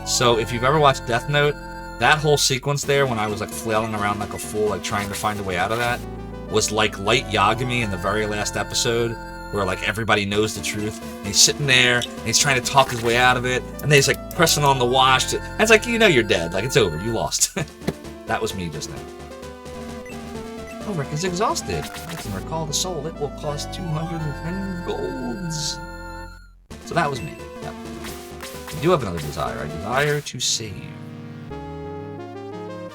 So, if you've ever watched Death Note, that whole sequence there, when I was, like, flailing around like a fool, like, trying to find a way out of that, was like Light Yagami in the very last episode, where, like, everybody knows the truth, and he's sitting there, and he's trying to talk his way out of it, and then he's, like, pressing on the watch, and it's like, you know you're dead, like, it's over, you lost. That was me just now. Oh, Rick is exhausted. I can recall the soul. It will cost 210 golds. So that was me. Yep. I do have another desire. I desire to save.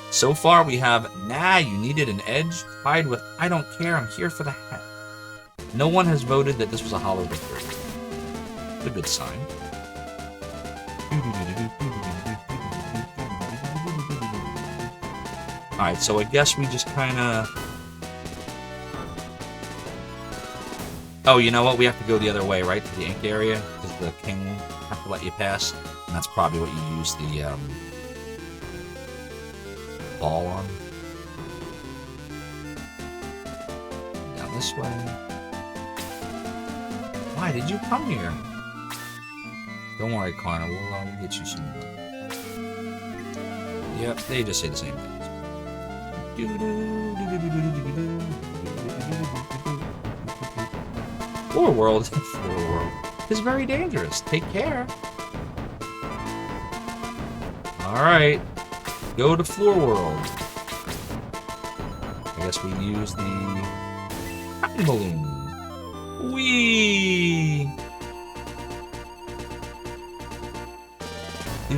So far, we have, nah, you needed an edge, tied with, I don't care, I'm here for the hat. No one has voted that this was a hollow victory. It's a good sign. Alright, so I guess we just kinda... Oh, you know what? We have to go the other way, right? To the ink area, because the king has to let you pass. And that's probably what you use the, ball on. Down this way. Why did you come here? Don't worry, Connor. We'll get you soon. Yep, they just say the same things. Floor World. Floor World is very dangerous. Take care. Alright. Go to Floor World. I guess we use the cotton balloon. Whee! The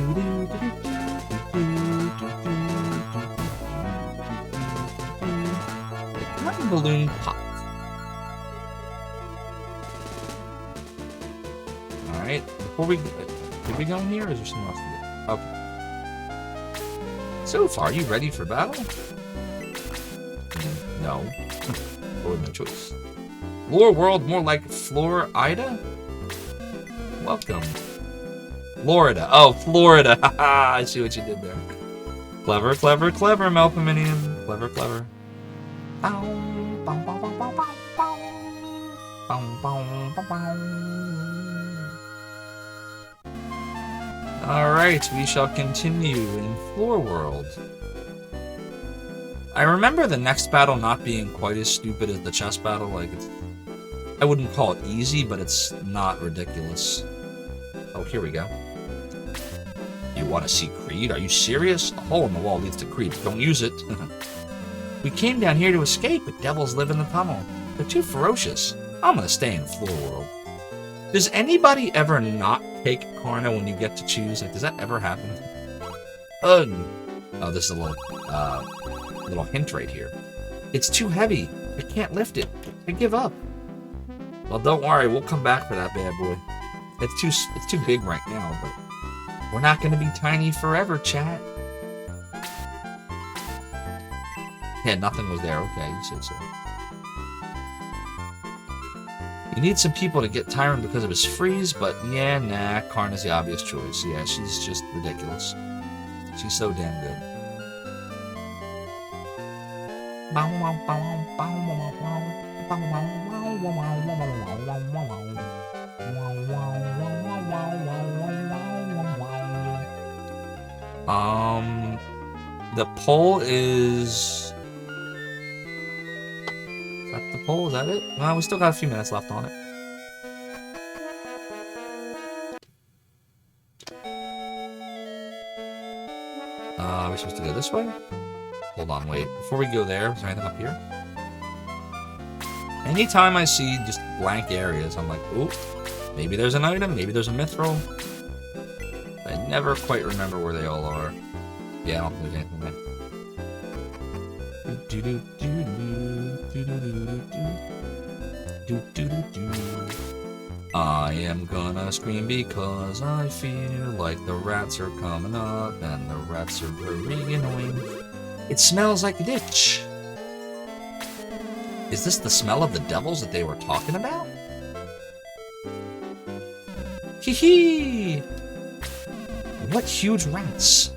cotton balloon popped. Alright, before we... Did we go in here, or is there something else to do? Okay. So far, you ready for battle? No. Or no choice. Floor World, more like Florida? Welcome. Florida. Oh, Florida. Haha, I see what you did there. Clever, clever, clever, Melpominion. Clever, clever. Alright, we shall continue in Floor World. I remember the next battle not being quite as stupid as the chess battle. Like, I wouldn't call it easy, but it's not ridiculous. Oh, here we go. You want to see Creed? Are you serious? A hole in the wall leads to Creed. Don't use it. We came down here to escape, but devils live in the tunnel. They're too ferocious. I'm gonna stay in Floor World. Does anybody ever not take Karna when you get to choose? Like, does that ever happen? Oh, this is a little hint right here. It's too heavy. I can't lift it. I give up. Well, don't worry. We'll come back for that bad boy. It's too big right now, but we're not gonna be tiny forever, chat. Yeah, nothing was there. Okay, you said so. You need some people to get Tyron because of his freeze, but yeah, nah, Karna's the obvious choice. Yeah, she's just ridiculous. She's so damn good. The poll is... Is that the poll? Is that it? Well, we still got a few minutes left on it. Are we supposed to go this way? Hold on, wait. Before we go there, is there anything up here? Anytime I see just blank areas, I'm like, ooh, maybe there's an item, maybe there's a mithril. I never quite remember where they all are. Yeah, I don't think there's anything there. I am gonna scream because I feel like the rats are coming up and the rats are very annoying. It smells like a ditch. Is this the smell of the devils that they were talking about? Hee hee! What huge rats!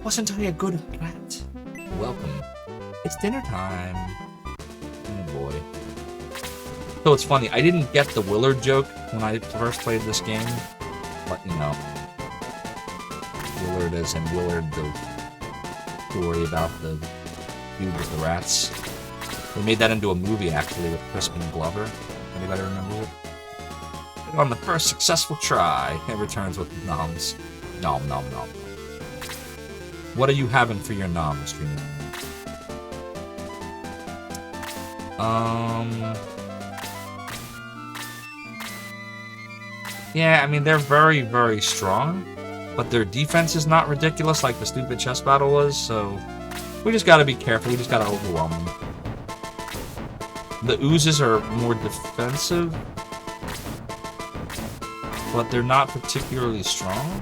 Wasn't I a good rat? Welcome. It's dinner time. Oh boy. So it's funny, I didn't get the Willard joke when I first played this game, but you know, Willard as in Willard, the story about the dude with the rats. They made that into a movie actually with Crispin Glover. Anybody remember it? On the first successful try, it returns with noms. Nom nom nom. What are you having for your noms, streamer? Yeah, I mean, they're very, very strong, but their defense is not ridiculous like the stupid chess battle was, so we just gotta be careful. We just gotta overwhelm them. The oozes are more defensive, but they're not particularly strong.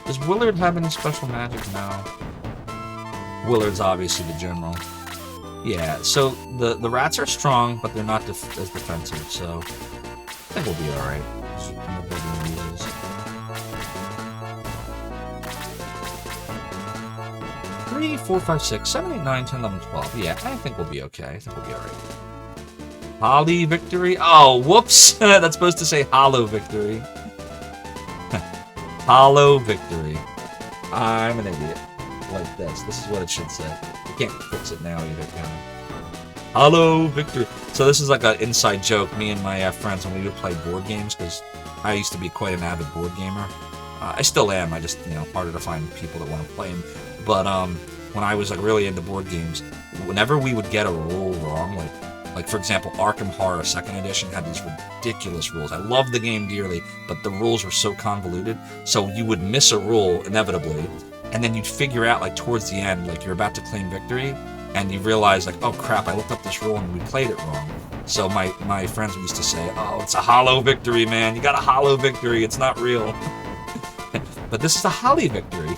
Does Willard have any special magic now? Willard's obviously the general. Yeah, so the rats are strong, but they're not as defensive, so I think we'll be alright. 3, 4, 5, 6, 7, 8, 9, 10, 11, 12. Yeah, I think we'll be okay. I think we'll be alright. Holly victory? Oh, whoops! That's supposed to say hollow victory. Hollow victory. I'm an idiot. Like this. This is what it should say. You can't fix it now either, can you? Hollow victory. So this is like an inside joke. Me and my friends, when we would play board games, because I used to be quite an avid board gamer. I still am. I just, you know, harder to find people that want to play them. But when I was like really into board games, whenever we would get a rule wrong, like for example, Arkham Horror 2nd Edition had these ridiculous rules. I loved the game dearly, but the rules were so convoluted. So you would miss a rule inevitably, and then you'd figure out like towards the end, like you're about to claim victory, and you realize like, oh crap, I looked up this rule and we played it wrong. So my friends used to say, oh, it's a hollow victory, man. You got a hollow victory. It's not real. But this is a holly victory.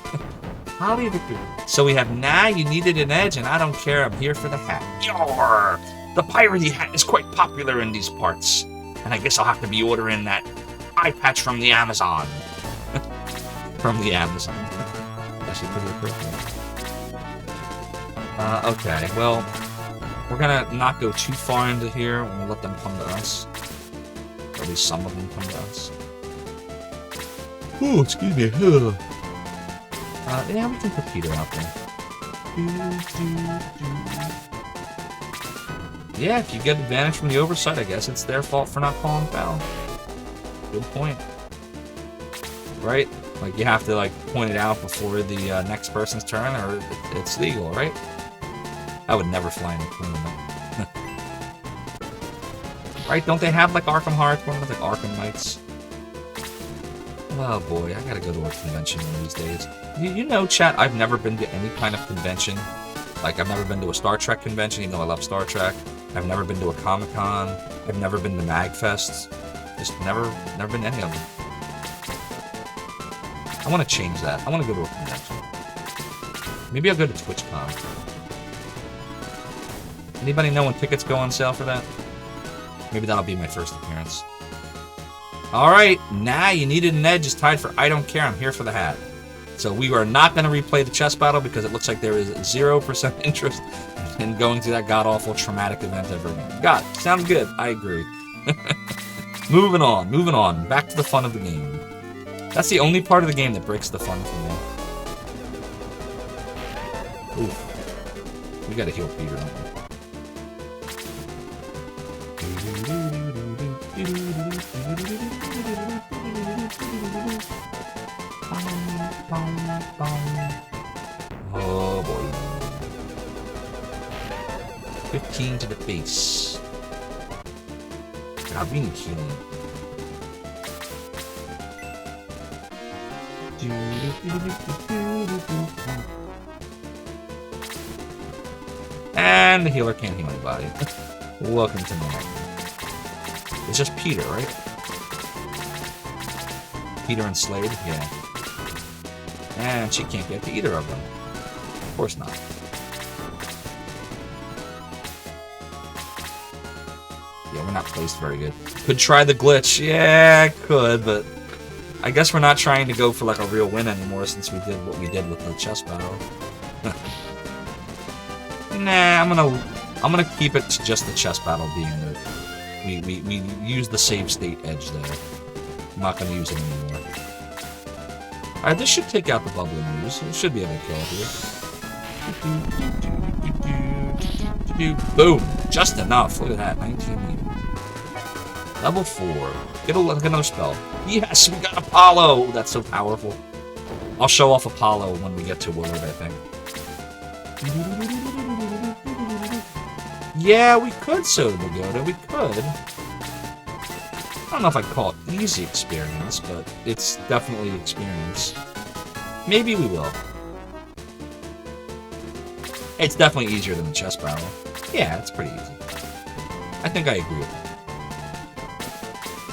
Holly victory. So we have, nah, you needed an edge, and I don't care. I'm here for the hat. Yarr! The piratey hat is quite popular in these parts. And I guess I'll have to be ordering that eye patch from the Amazon. From the Amazon. Actually pretty appropriate. Okay, well, We're gonna not go too far into here, and we'll let them come to us. Or at least some of them come to us. Oh, excuse me. Yeah, we can put Peter out there. Yeah, if you get advantage from the oversight, I guess it's their fault for not calling foul. Good point. Right? Like, you have to, like, point it out before the next person's turn, or it's legal, right? I would never fly in a tournament. Right? Don't they have, like, Arkham Horror tournaments, like Arkham Knights? Oh, boy, I gotta go to a convention one of these days. You know, chat, I've never been to any kind of convention. Like, I've never been to a Star Trek convention, even though I love Star Trek. I've never been to a Comic-Con. I've never been to MagFests. Just never been to any of them. I want to change that. I want to go to a convention. Maybe I'll go to TwitchCon. Anybody know when tickets go on sale for that? Maybe that'll be my first appearance. Alright, now you needed an edge is tied for I don't care, I'm here for the hat. So we are not going to replay the chess battle because it looks like there is 0% interest in going through that god-awful traumatic event ever again. God, sounds good. I agree. Moving on. Back to the fun of the game. That's the only part of the game that breaks the fun for me. Oof. We gotta heal Peter, don't we? Oh boy. 15 to the base. God, we need healing. And the healer can't heal anybody. Welcome to normal. It's just Peter, right? Peter and Slade? Yeah. And she can't get to either of them. Of course not. Yeah, we're not placed very good. Could try the glitch. Yeah, could, but I guess we're not trying to go for like a real win anymore since we did what we did with the chess battle. Nah, I'm gonna keep it to just the chess battle being that we use the save state edge there. I'm not gonna use it anymore. Alright, this should take out the bubbly moves. It should be able to kill here. Boom! Just enough. Look at that. 19 even. Level 4. Get another spell. Yes, we got Apollo! That's so powerful. I'll show off Apollo when we get to Willard, I think. Yeah, we could Soda Pagoda. We could. I don't know if I'd call it easy experience, but it's definitely experience. Maybe we will. It's definitely easier than the chess battle. Yeah, it's pretty easy. I think I agree with that.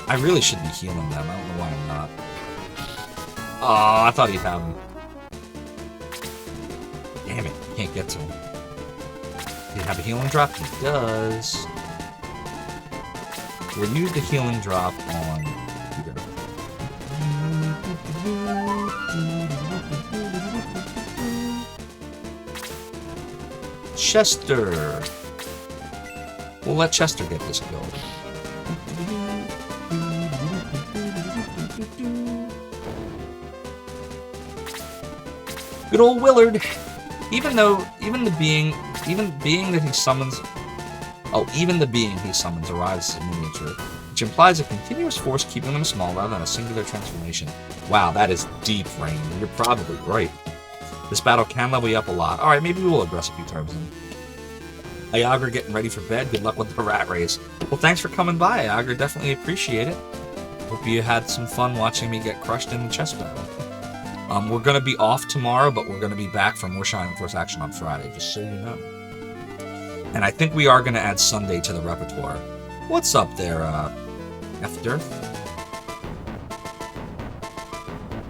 I really should be healing them. I don't know why I'm not. Oh, I thought he'd have him. Damn it, can't get to him. Does he have a healing drop? He does. We'll use the healing drop on Peter. Chester. We'll let Chester get this kill. Good old Willard. Even the being he summons arrives as a miniature, which implies a continuous force keeping them small rather than a singular transformation. Wow, that is deep, Rain. You're probably right. This battle can level you up a lot. Alright, maybe we'll address a few terms then. Iagra getting ready for bed. Good luck with the rat race. Well, thanks for coming by, Iagra. Definitely appreciate it. Hope you had some fun watching me get crushed in the chess battle. We're going to be off tomorrow, but we're going to be back for more Shining Force action on Friday, just so you know. And I think we are going to add Sunday to the repertoire. What's up there, F-Dirth?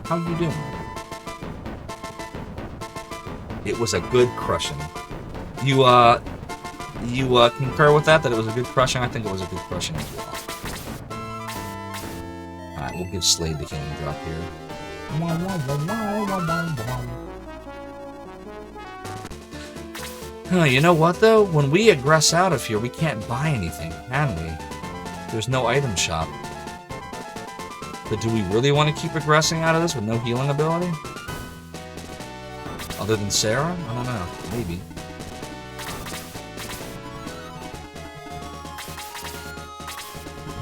How you doing? It was a good crushing. You concur with that it was a good crushing? I think it was a good crushing as well. Alright, we'll give Slade the healing drop here. You know what, though? When we aggress out of here, we can't buy anything, can we? There's no item shop. But do we really want to keep aggressing out of this with no healing ability? Other than Sarah? I don't know. Maybe.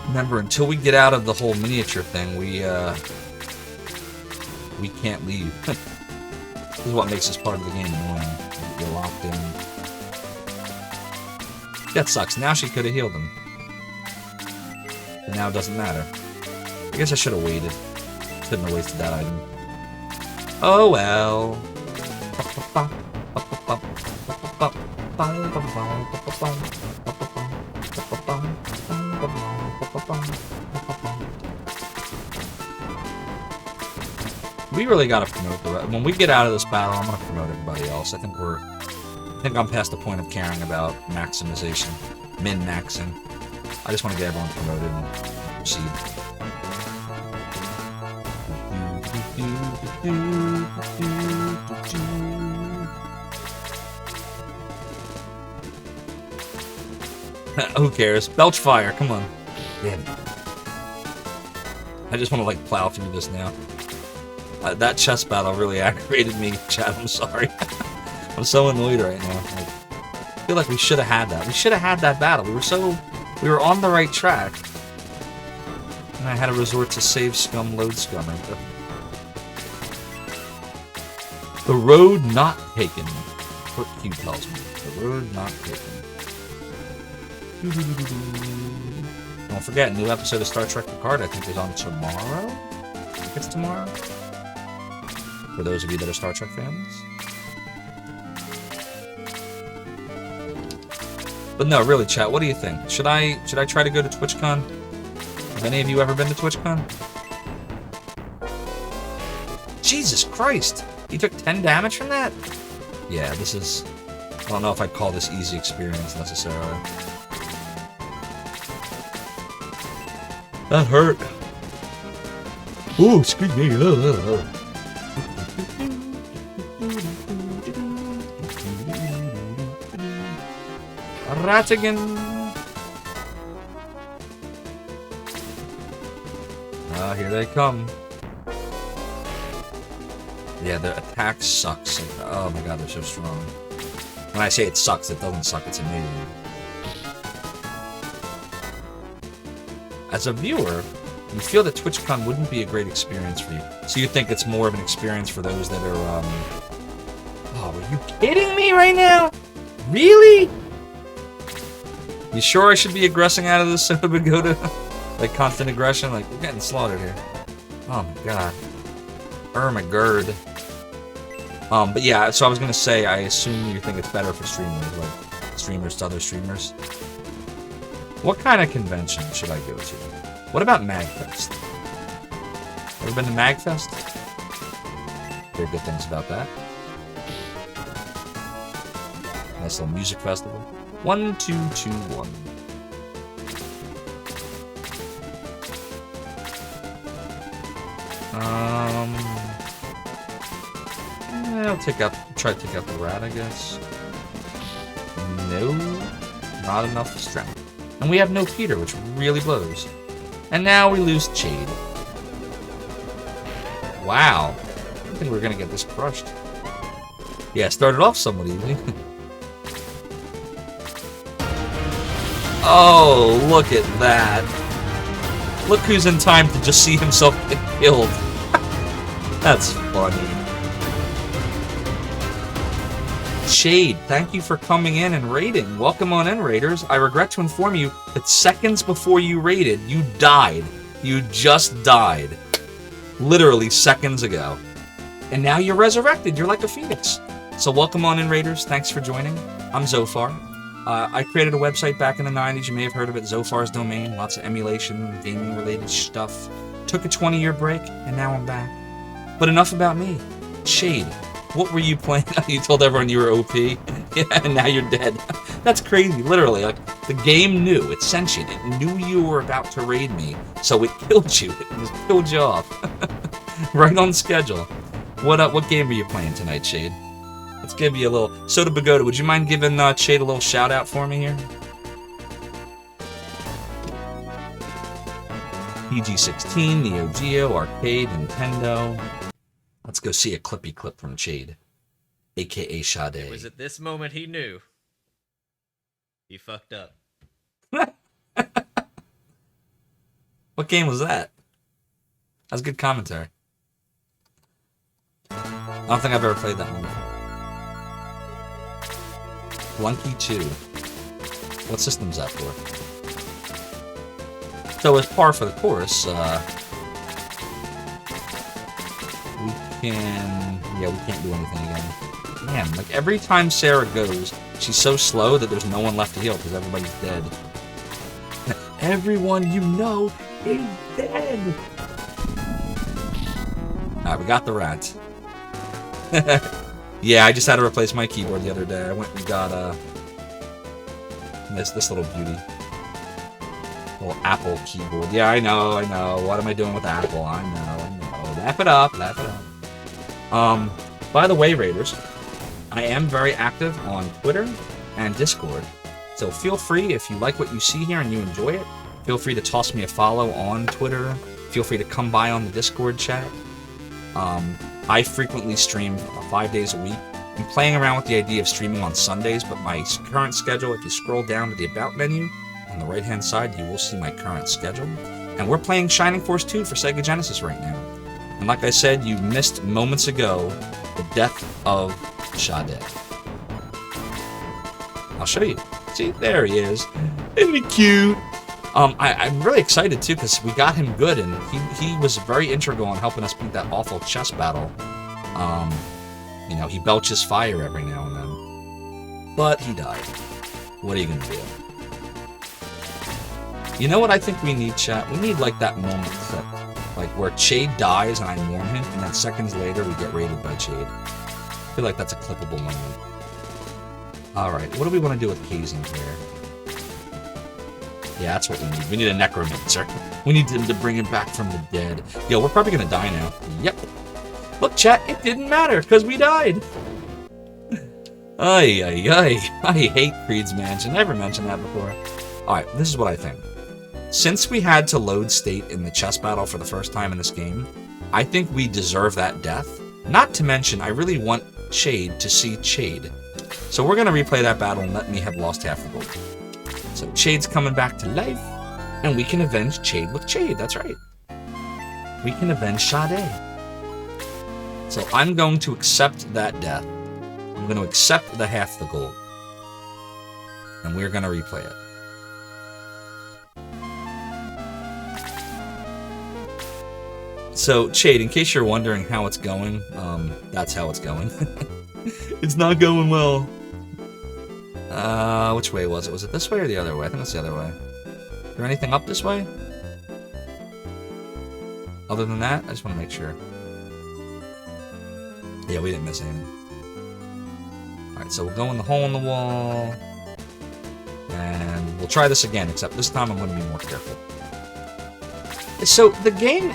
Remember, until we get out of the whole miniature thing, we can't leave. This is what makes this part of the game annoying. You're locked in. That sucks. Now she could have healed him. But now it doesn't matter. I guess I should have waited. Couldn't have wasted that item. Oh well. We really gotta promote the when we get out of this battle. I'm gonna promote everybody else. I think I'm past the point of caring about maximization, min-maxing. I just want to get everyone promoted and proceed. Who cares? Belch fire, come on. Damn. I just want to like plow through this now. That chess battle really aggravated me, Chad. I'm sorry. I'm so annoyed right now. I feel like we should have had that. We should have had that battle. We were on the right track. And I had to resort to save scum, load scum right there. The road not taken. What Q tells me. The road not taken. Don't forget, new episode of Star Trek Picard I think is on tomorrow. I think it's tomorrow. For those of you that are Star Trek fans. But no, really, chat, what do you think? Should I try to go to TwitchCon? Have any of you ever been to TwitchCon? Jesus Christ! You took 10 damage from that? Yeah, this is... I don't know if I'd call this easy experience necessarily. That hurt. Ooh, excuse me. Ratigan. Ah, here they come. Yeah, their attack sucks. Oh my god, they're so strong. When I say it sucks, it doesn't suck, it's amazing. As a viewer, you feel that TwitchCon wouldn't be a great experience for you. So you think it's more of an experience for those that are, Oh, are you kidding me right now? Really? You sure I should be aggressing out of this so we go to, like, constant aggression? Like, we're getting slaughtered here. Oh my god. My gird. But yeah, so I was gonna say, I assume you think it's better for streamers, like, streamers to other streamers. What kind of convention should I go to? What about MagFest? Ever been to MagFest? There are good things about that. Nice little music festival. 1, 2, 2, 1. I'll try to take out the rat, I guess. No, not enough strength. And we have no Peter, which really blows. And now we lose Jade. Wow. I think we're gonna get this crushed. Yeah, started off somewhat easy. Oh, look at that. Look who's in time to just see himself get killed. That's funny. Shade, thank you for coming in and raiding. Welcome on in, raiders. I regret to inform you that seconds before you raided, you died. You just died. Literally seconds ago. And now you're resurrected. You're like a phoenix. So welcome on in, raiders. Thanks for joining. I'm Zophar. I created a website back in the 90s. You may have heard of it, Zophar's Domain. Lots of emulation, gaming-related stuff. Took a 20-year break, and now I'm back. But enough about me. Shade, what were you playing? You told everyone you were OP, yeah, and now you're dead. That's crazy, literally. Like, the game knew. It's sentient. It knew you were about to raid me, so it killed you. It just killed you off. Right on schedule. What game are you playing tonight, Shade? Let's give you a little... Soda Pagoda, would you mind giving Chade a little shout-out for me here? PG-16, Neo Geo, Arcade, Nintendo. Let's go see a clippy clip from Chade, a.k.a. Sade. It was at this moment he knew. He fucked up. What game was that? That's good commentary. I don't think I've ever played that one before. Flunky 2. What system's that for? So as par for the course, we can't do anything again. Man, like every time Sarah goes, she's so slow that there's no one left to heal because everybody's dead. Everyone you know is dead! Alright, we got the rat. Yeah, I just had to replace my keyboard the other day. I went and got this little beauty. Little Apple keyboard. Yeah, I know. What am I doing with Apple? I know. Laugh it up. By the way, Raiders, I am very active on Twitter and Discord. So feel free, if you like what you see here and you enjoy it, feel free to toss me a follow on Twitter. Feel free to come by on the Discord chat. I frequently stream 5 days a week. I'm playing around with the idea of streaming on Sundays, but my current schedule, if you scroll down to the About menu, on the right-hand side, you will see my current schedule. And we're playing Shining Force 2 for Sega Genesis right now. And like I said, you missed moments ago the death of Sade. I'll show you. See, there he is. Isn't he cute? I'm really excited too because we got him good, and he was very integral in helping us beat that awful chess battle. You know, he belches fire every now and then, but he died. What are you gonna do? You know what I think we need, chat? We need like that moment clip, like where Chade dies and I mourn him, and then seconds later we get raided by Chade. I feel like that's a clippable moment. All right, what do we want to do with hazing here? Yeah, that's what we need. We need a necromancer. We need him to bring him back from the dead. Yo, we're probably gonna die now. Yep. Look, chat, it didn't matter, because we died. Ay. I hate Creed's Mansion. Never mentioned that before. Alright, this is what I think. Since we had to load state in the chess battle for the first time in this game, I think we deserve that death. Not to mention, I really want Chade to see Chade. So we're gonna replay that battle and let me have lost half the gold. So Chade's coming back to life, and we can avenge Chade with Chade, that's right. We can avenge Sade. So I'm going to accept that death. I'm going to accept the half the gold. And we're going to replay it. So, Chade, in case you're wondering how it's going, that's how it's going. It's not going well. Which way was it? Was it this way or the other way? I think it's the other way. Is there anything up this way? Other than that, I just want to make sure. Yeah, we didn't miss anything. Alright, so we'll go in the hole in the wall. And we'll try this again, except this time I'm going to be more careful. So, the game,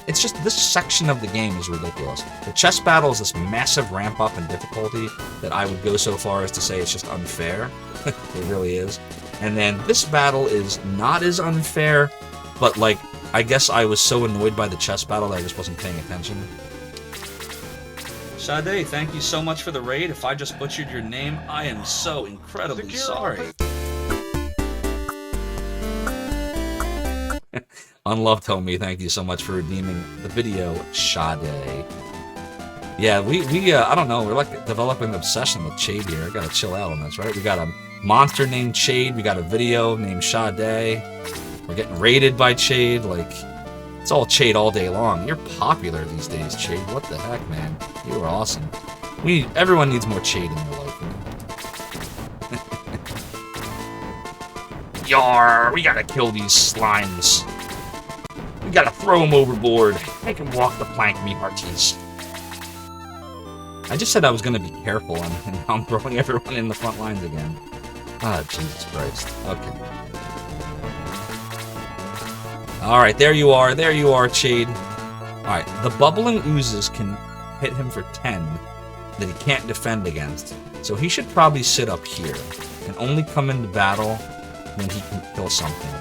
it's just this section of the game is ridiculous. The chess battle is this massive ramp up in difficulty that I would go so far as to say it's just unfair. It really is. And then this battle is not as unfair, but like, I guess I was so annoyed by the chess battle that I just wasn't paying attention. Sade, thank you so much for the raid. If I just butchered your name, I am so incredibly sorry. Unloved Homie, thank you so much for redeeming the video, Sade. Yeah, we I don't know, we're like developing an obsession with Chade here. I gotta chill out on this, right? We got a monster named Chade, we got a video named Sade. We're getting raided by Chade, like, it's all Chade all day long. You're popular these days, Chade. What the heck, man? You are awesome. Everyone needs more Chade in their life, man. Yar! We gotta kill these slimes. We gotta throw them overboard. Make them walk the plank, me hearties. I just said I was gonna be careful, and now I'm throwing everyone in the front lines again. Ah, Jesus Christ. Okay. Alright, there you are, Chade. Alright, the bubbling oozes can hit him for 10. that he can't defend against. So he should probably sit up here and only come into battle when he can kill something.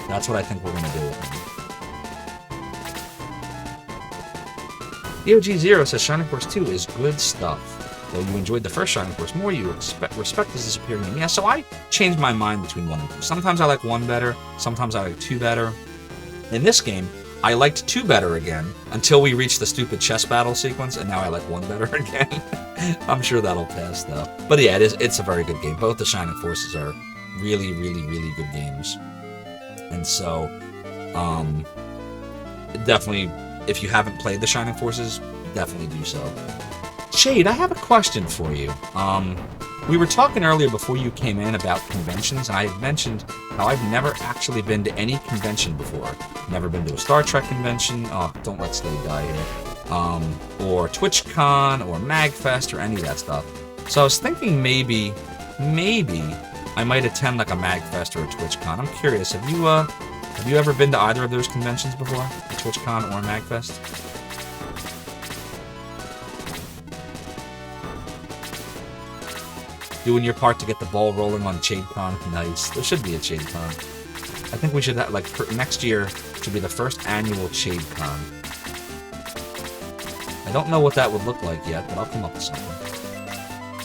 That's what I think we're going to do with him. DOG0 says Shining Force 2 is good stuff. Though you enjoyed the first Shining Force more, you respect this disappearing game. Yeah, so I changed my mind between 1 and 2. Sometimes I like 1 better, sometimes I like 2 better. In this game, I liked 2 better again, until we reached the stupid chess battle sequence, and now I like 1 better again. I'm sure that'll pass, though. But yeah, it's a very good game. Both the Shining Forces are really, really, really good games. And so, definitely, if you haven't played the Shining Forces, definitely do so. Shade, I have a question for you. We were talking earlier before you came in about conventions, and I had mentioned how I've never actually been to any convention before. Never been to a Star Trek convention. Oh, don't let Slade die here. Or TwitchCon, or MagFest, or any of that stuff. So I was thinking maybe I might attend like a MagFest or a TwitchCon. I'm curious, have you ever been to either of those conventions before? A TwitchCon or a MagFest? Doing your part to get the ball rolling on ChadeCon. Nice. There should be a ChadeCon. I think we should have, like, next year should be the first annual ChadeCon. I don't know what that would look like yet, but I'll come up with something.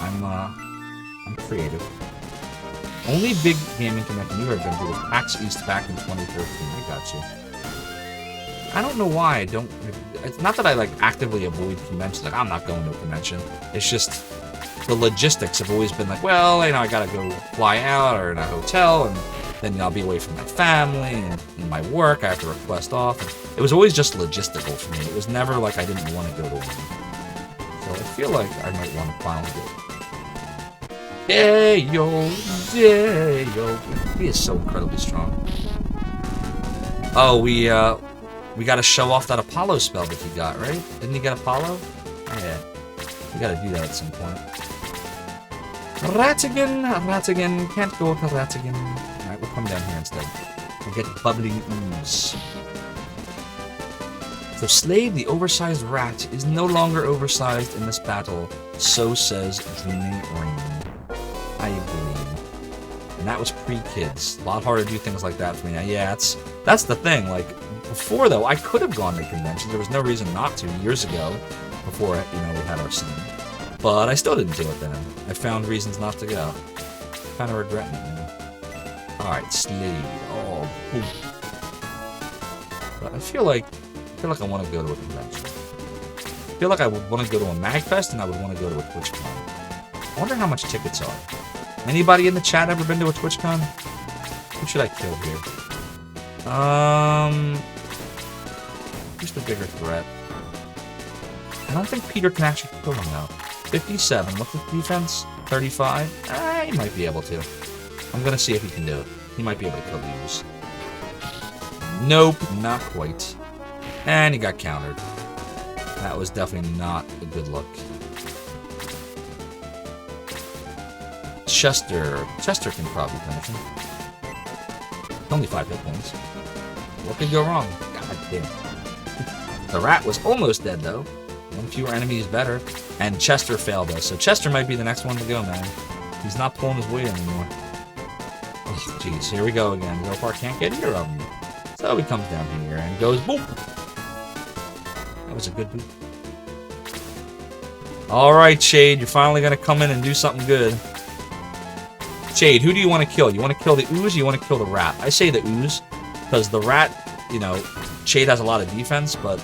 I'm creative. Only big gaming convention you've ever been to was PAX East back in 2013. I got you. I don't know why I don't... It's not that I, like, actively avoid conventions. Like, I'm not going to a convention. It's just... the logistics have always been like, well, you know, I gotta go fly out or in a hotel, and then, you know, I'll be away from my family and my work. I have to request off. And it was always just logistical for me. It was never like I didn't want to go to one. So I feel like I might want to finally go. Hey yo, he is so incredibly strong. Oh, we gotta show off that Apollo spell that he got, right? Didn't he get Apollo? Yeah, we gotta do that at some point. Ratigan, can't go to Ratigan. Alright, we'll come down here instead. We'll get bubbling ooze. So Slade, the oversized rat, is no longer oversized in this battle. So says Dreaming Rain. I agree. And that was pre-kids. A lot harder to do things like that for me now. Yeah, that's the thing. Like, before, though, I could have gone to conventions. There was no reason not to years ago, before, you know, we had our son. But I still didn't do it then. I found reasons not to go. Kind of regretting it, man. Alright, Slade. Oh, but I feel like I want to go to a convention. I feel like I would want to go to a MagFest, and I would want to go to a TwitchCon. I wonder how much tickets are. Anybody in the chat ever been to a TwitchCon? Who should I kill here? Who's the bigger threat? I don't think Peter can actually kill him now. 57. What's his defense? 35? He might be able to. I'm gonna see if he can do it. He might be able to kill these. Nope, not quite. And he got countered. That was definitely not a good look. Chester can probably finish him. Only 5 hit points. What could go wrong? God damn. The rat was almost dead, though. One fewer enemy is better. And Chester failed us. So Chester might be the next one to go, man. He's not pulling his weight anymore. Oh, jeez. Here we go again. Zophar can't get either of them. So he comes down here and goes, boop. That was a good boop. Alright, Shade. You're finally going to come in and do something good. Shade, who do you want to kill? You want to kill the ooze or you want to kill the rat? I say the ooze. Because the rat, you know, Shade has a lot of defense, but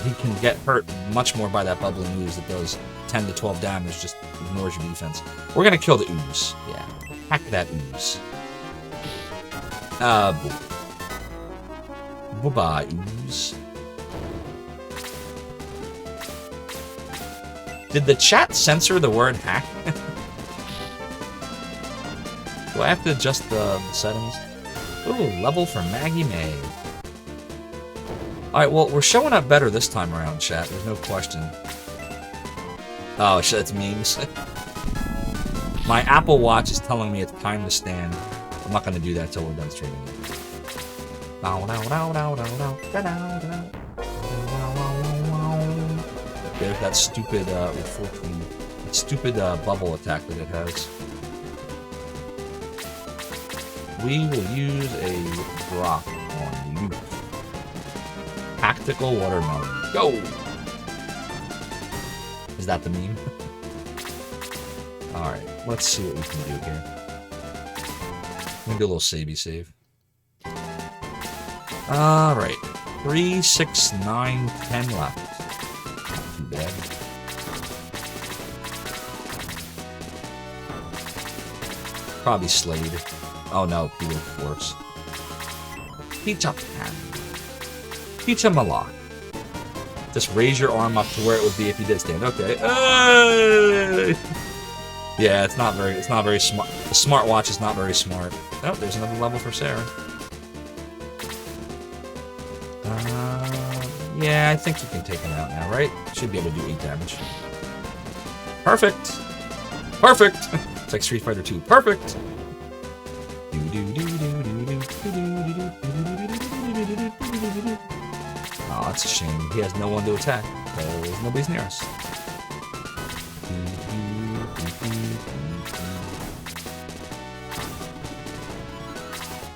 he can get hurt much more by that bubbling ooze that does 10 to 12 damage, just ignores your defense. We're gonna kill the ooze. Yeah. Hack that ooze. Bye-bye, ooze. Did the chat censor the word hack? Do I have to adjust the settings? Ooh, level for Maggie May. Alright, well, we're showing up better this time around, chat. There's no question. Oh, shit, it's memes. My Apple Watch is telling me it's time to stand. I'm not going to do that until we're done streaming. There's that stupid, with 14, that stupid bubble attack that it has. We will use a drop on you. Tactical watermelon. Go! Is that the meme? Alright, let's see what we can do here. I'm gonna do a little savey save. Alright. 3, 6, 9, 10 left. Not too bad. Probably Slade. Oh no, he was worse. Pizza Pan. Pizza Malak. Just raise your arm up to where it would be if you did stand. Okay. Yeah, it's not very smart. The smartwatch is not very smart. Oh, there's another level for Sarah. Yeah, I think you can take him out now, right? Should be able to do 8 damage. Perfect! Perfect! It's like Street Fighter 2. Perfect! Oh, that's a shame. He has no one to attack, because nobody's near us.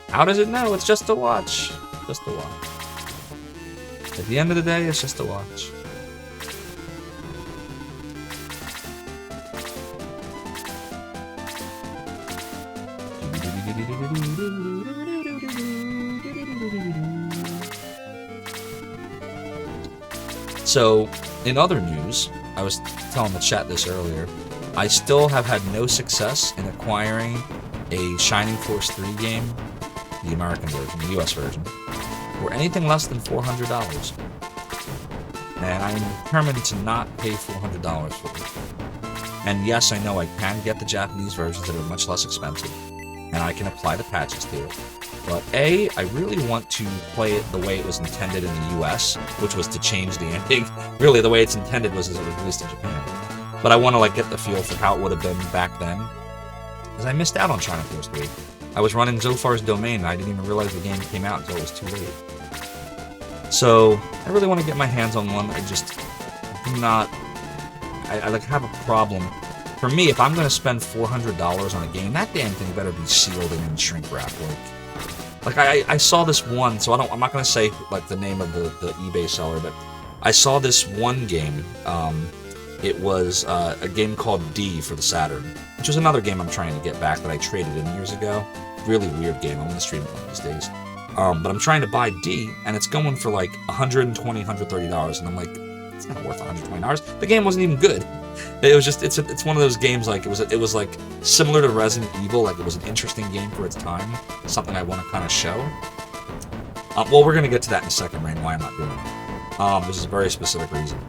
How does it know? It's just a watch. Just a watch. At the end of the day, it's just a watch. So, in other news, I was telling the chat this earlier, I still have had no success in acquiring a Shining Force 3 game, the American version, the US version, for anything less than $400. And I'm determined to not pay $400 for it. And yes, I know I can get the Japanese versions that are much less expensive, and I can apply the patches to it. But A, I really want to play it the way it was intended in the US, which was to change the ending. Really, the way it's intended was as it was released in Japan. But I want to get the feel for how it would have been back then, because I missed out on Shining Force 3. I was running Zophar's domain, and I didn't even realize the game came out until it was too late. So, I really want to get my hands on one. I just do not... I have a problem. For me, if I'm going to spend $400 on a game, that damn thing better be sealed and in shrink wrap. I saw this one, so I'm not going to say the name of the eBay seller, but I saw this one game. It was a game called D for the Saturn, which was another game I'm trying to get back that I traded in years ago. Really weird game. I'm going to stream it one of these days. But I'm trying to buy D, and it's going for $120, $130, and I'm like, it's not worth $120. The game wasn't even good. It was just it's one of those games it was similar to Resident Evil. It was an interesting game for its time, something I want to kind of show. Well, we're gonna get to that in a second, Rain. Why I'm not doing it. This is a very specific reason.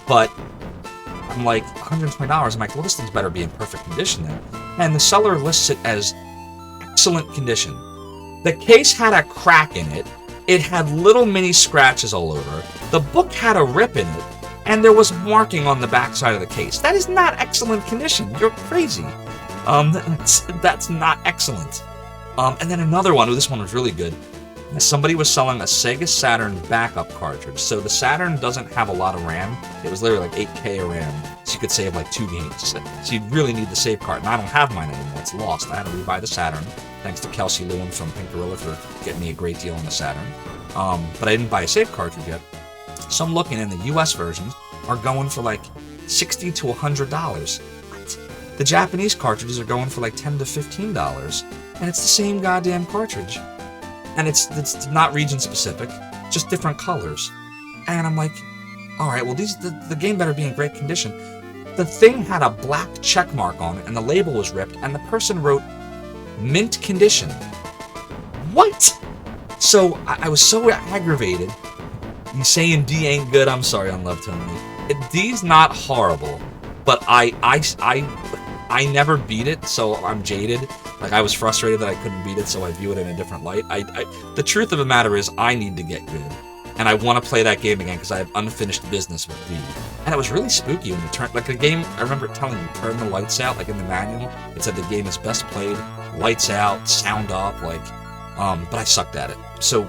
But I'm like $120. I'm like, well, this thing's better be in perfect condition then. And the seller lists it as excellent condition. The case had a crack in it. It had little mini scratches all over. The book had a rip in it. And there was marking on the back side of the case. That is not excellent condition. You're crazy. That's not excellent. And then another one. This one was really good. Somebody was selling a Sega Saturn backup cartridge. So the Saturn doesn't have a lot of RAM. It was literally 8K of RAM. So you could save 2 games. So you'd really need the save card. And I don't have mine anymore. It's lost. I had to rebuy the Saturn. Thanks to Kelsey Lewin from Pink Gorilla for getting me a great deal on the Saturn. But I didn't buy a save cartridge yet. So I'm looking, and the US versions are going for $60 to $100. What? The Japanese cartridges are going for $10 to $15, and it's the same goddamn cartridge. And it's not region specific, just different colors. And I'm like, all right, well the game better be in great condition. The thing had a black check mark on it, and the label was ripped, and the person wrote mint condition. What? So I was so aggravated. You saying D ain't good? I'm sorry, Unloved Tony. D's not horrible, but I never beat it, so I'm jaded. I was frustrated that I couldn't beat it, so I view it in a different light. The truth of the matter is, I need to get good, and I want to play that game again because I have unfinished business with D. And it was really spooky when you turn the game. I remember telling you turn the lights out, in the manual. It said the game is best played lights out, sound off, but I sucked at it. So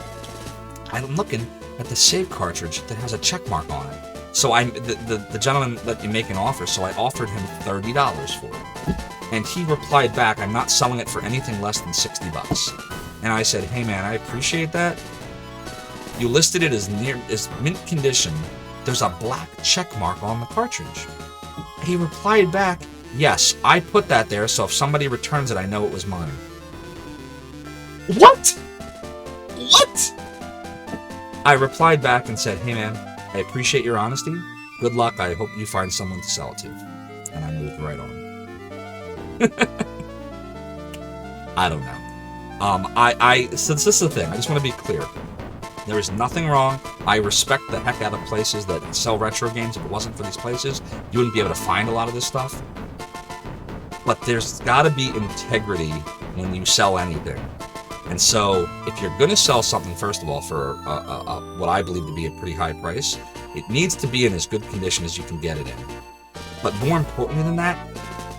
I'm looking at the save cartridge that has a check mark on it. So the gentleman let me make an offer, so I offered him $30 for it. And he replied back, I'm not selling it for anything less than $60. And I said, hey man, I appreciate that. You listed it as mint condition. There's a black check mark on the cartridge. He replied back, yes, I put that there, so if somebody returns it, I know it was mine. What? What? I replied back and said, hey man, I appreciate your honesty. Good luck. I hope you find someone to sell it to. And I moved right on. I don't know. So this is the thing. I just want to be clear. There is nothing wrong. I respect the heck out of places that sell retro games. If it wasn't for these places, you wouldn't be able to find a lot of this stuff. But there's got to be integrity when you sell anything. And so, if you're going to sell something, first of all, for what I believe to be a pretty high price, it needs to be in as good condition as you can get it in. But more importantly than that,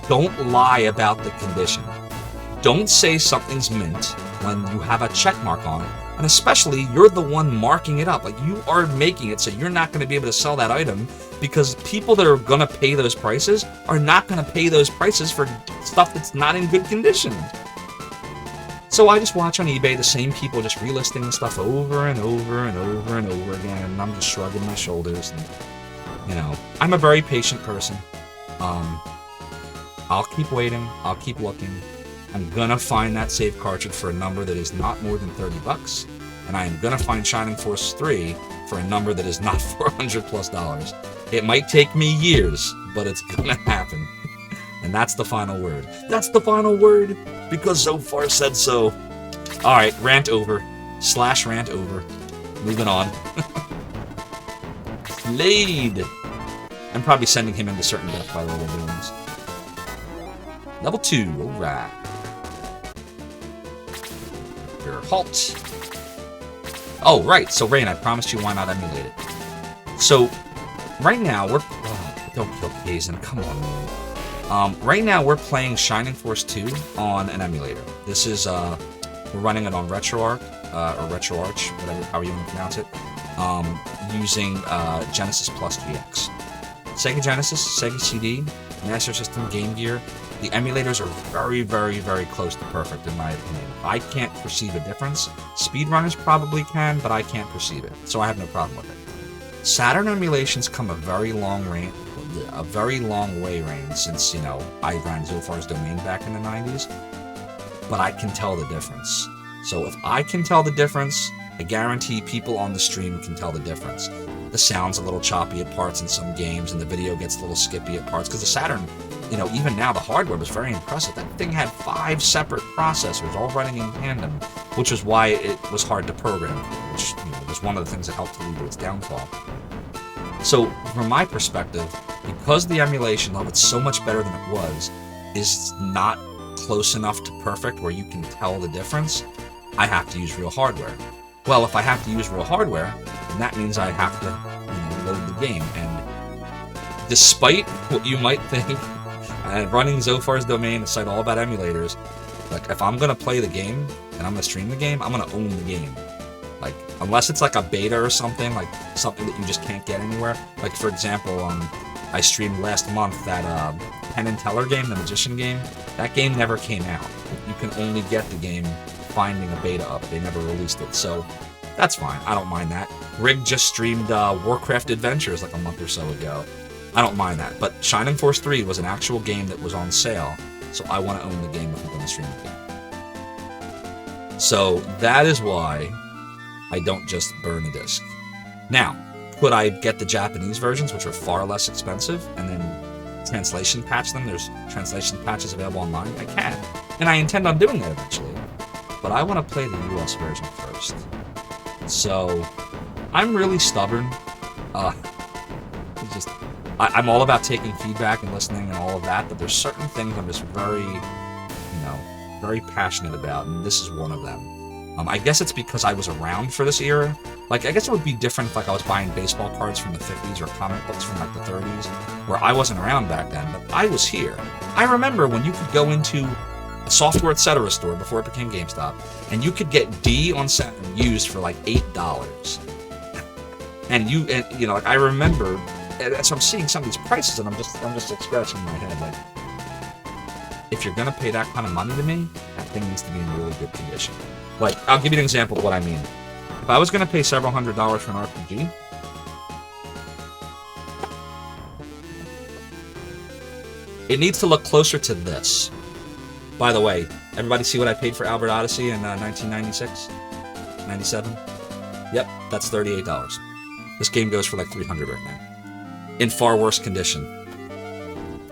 don't lie about the condition. Don't say something's mint when you have a check mark on it. And especially, you're the one marking it up. Like, you are making it so you're not going to be able to sell that item because people that are going to pay those prices are not going to pay those prices for stuff that's not in good condition. So I just watch on eBay the same people just relisting stuff over and over and over and over again, and I'm just shrugging my shoulders. And, you know, I'm a very patient person. I'll keep waiting. I'll keep looking. I'm gonna find that save cartridge for a number that is not more than $30, and I am gonna find Shining Force 3 for a number that is not $400+. It might take me years, but it's gonna happen. And that's the final word. That's the final word, because Zophar said so. Alright, rant over. /rant over. Moving on. Slade! I'm probably sending him into certain death by level doings. Level 2, alright. Halt. Oh, right. So, Rain, I promised you why not emulate it. So, right now, we're... Oh, don't kill Kazin. Come on. Right now, we're playing Shining Force 2 on an emulator. This is, we're running it on RetroArch, or RetroArch, whatever, however you want to pronounce it, using Genesis Plus GX. Sega Genesis, Sega CD, Master System, Game Gear. The emulators are very, very, very close to perfect, in my opinion. I can't perceive a difference. Speedrunners probably can, but I can't perceive it, so I have no problem with it. Saturn emulations come a very long way, Rain, since, you know, I ran Zophar's Domain back in the 90s, but I can tell the difference. So if I can tell the difference, I guarantee people on the stream can tell the difference. The sound's a little choppy at parts in some games, and the video gets a little skippy at parts, because the Saturn, you know, even now, the hardware was very impressive. That thing had 5 separate processors all running in tandem, which was why it was hard to program, which, you know, was one of the things that helped to lead to its downfall. So, from my perspective, because the emulation of it's so much better than it was, is not close enough to perfect where you can tell the difference, I have to use real hardware. Well, if I have to use real hardware, then that means I have to, you know, load the game. And despite what you might think, and running Zophar's Domain, a site all about emulators, like, if I'm gonna play the game, and I'm gonna stream the game, I'm gonna own the game. Like, unless it's like a beta or something, like something that you just can't get anywhere. Like, for example, I streamed last month that Penn and Teller game, the Magician game. That game never came out. You can only get the game finding a beta up. They never released it, so that's fine. I don't mind that. Rig just streamed Warcraft Adventures like a month or so ago. I don't mind that, but Shining Force 3 was an actual game that was on sale, so I want to own the game if I'm going to stream the game. So that is why I don't just burn a disc. Now, could I get the Japanese versions, which are far less expensive, and then translation patch them? There's translation patches available online. I can, and I intend on doing that eventually, but I want to play the US version first. So I'm really stubborn. I'm all about taking feedback and listening and all of that, but there's certain things I'm just very, you know, very passionate about, and this is one of them. I guess it's because I was around for this era. Like, I guess it would be different if, like, I was buying baseball cards from the 50s or comic books from, like, the 30s, where I wasn't around back then, but I was here. I remember when you could go into a Software Etc. store before it became GameStop, and you could get D on Saturn used for, like, $8. And you know, like, I remember as I'm seeing some of these prices, and I'm just like, scratching my head. Like, if you're gonna pay that kind of money to me, that thing needs to be in really good condition. Like, I'll give you an example of what I mean. If I was gonna pay several $100s for an RPG, it needs to look closer to this. By the way, everybody see what I paid for Albert Odyssey in 1996? 97? Yep, that's $38. This game goes for like $300 right now. In far worse condition.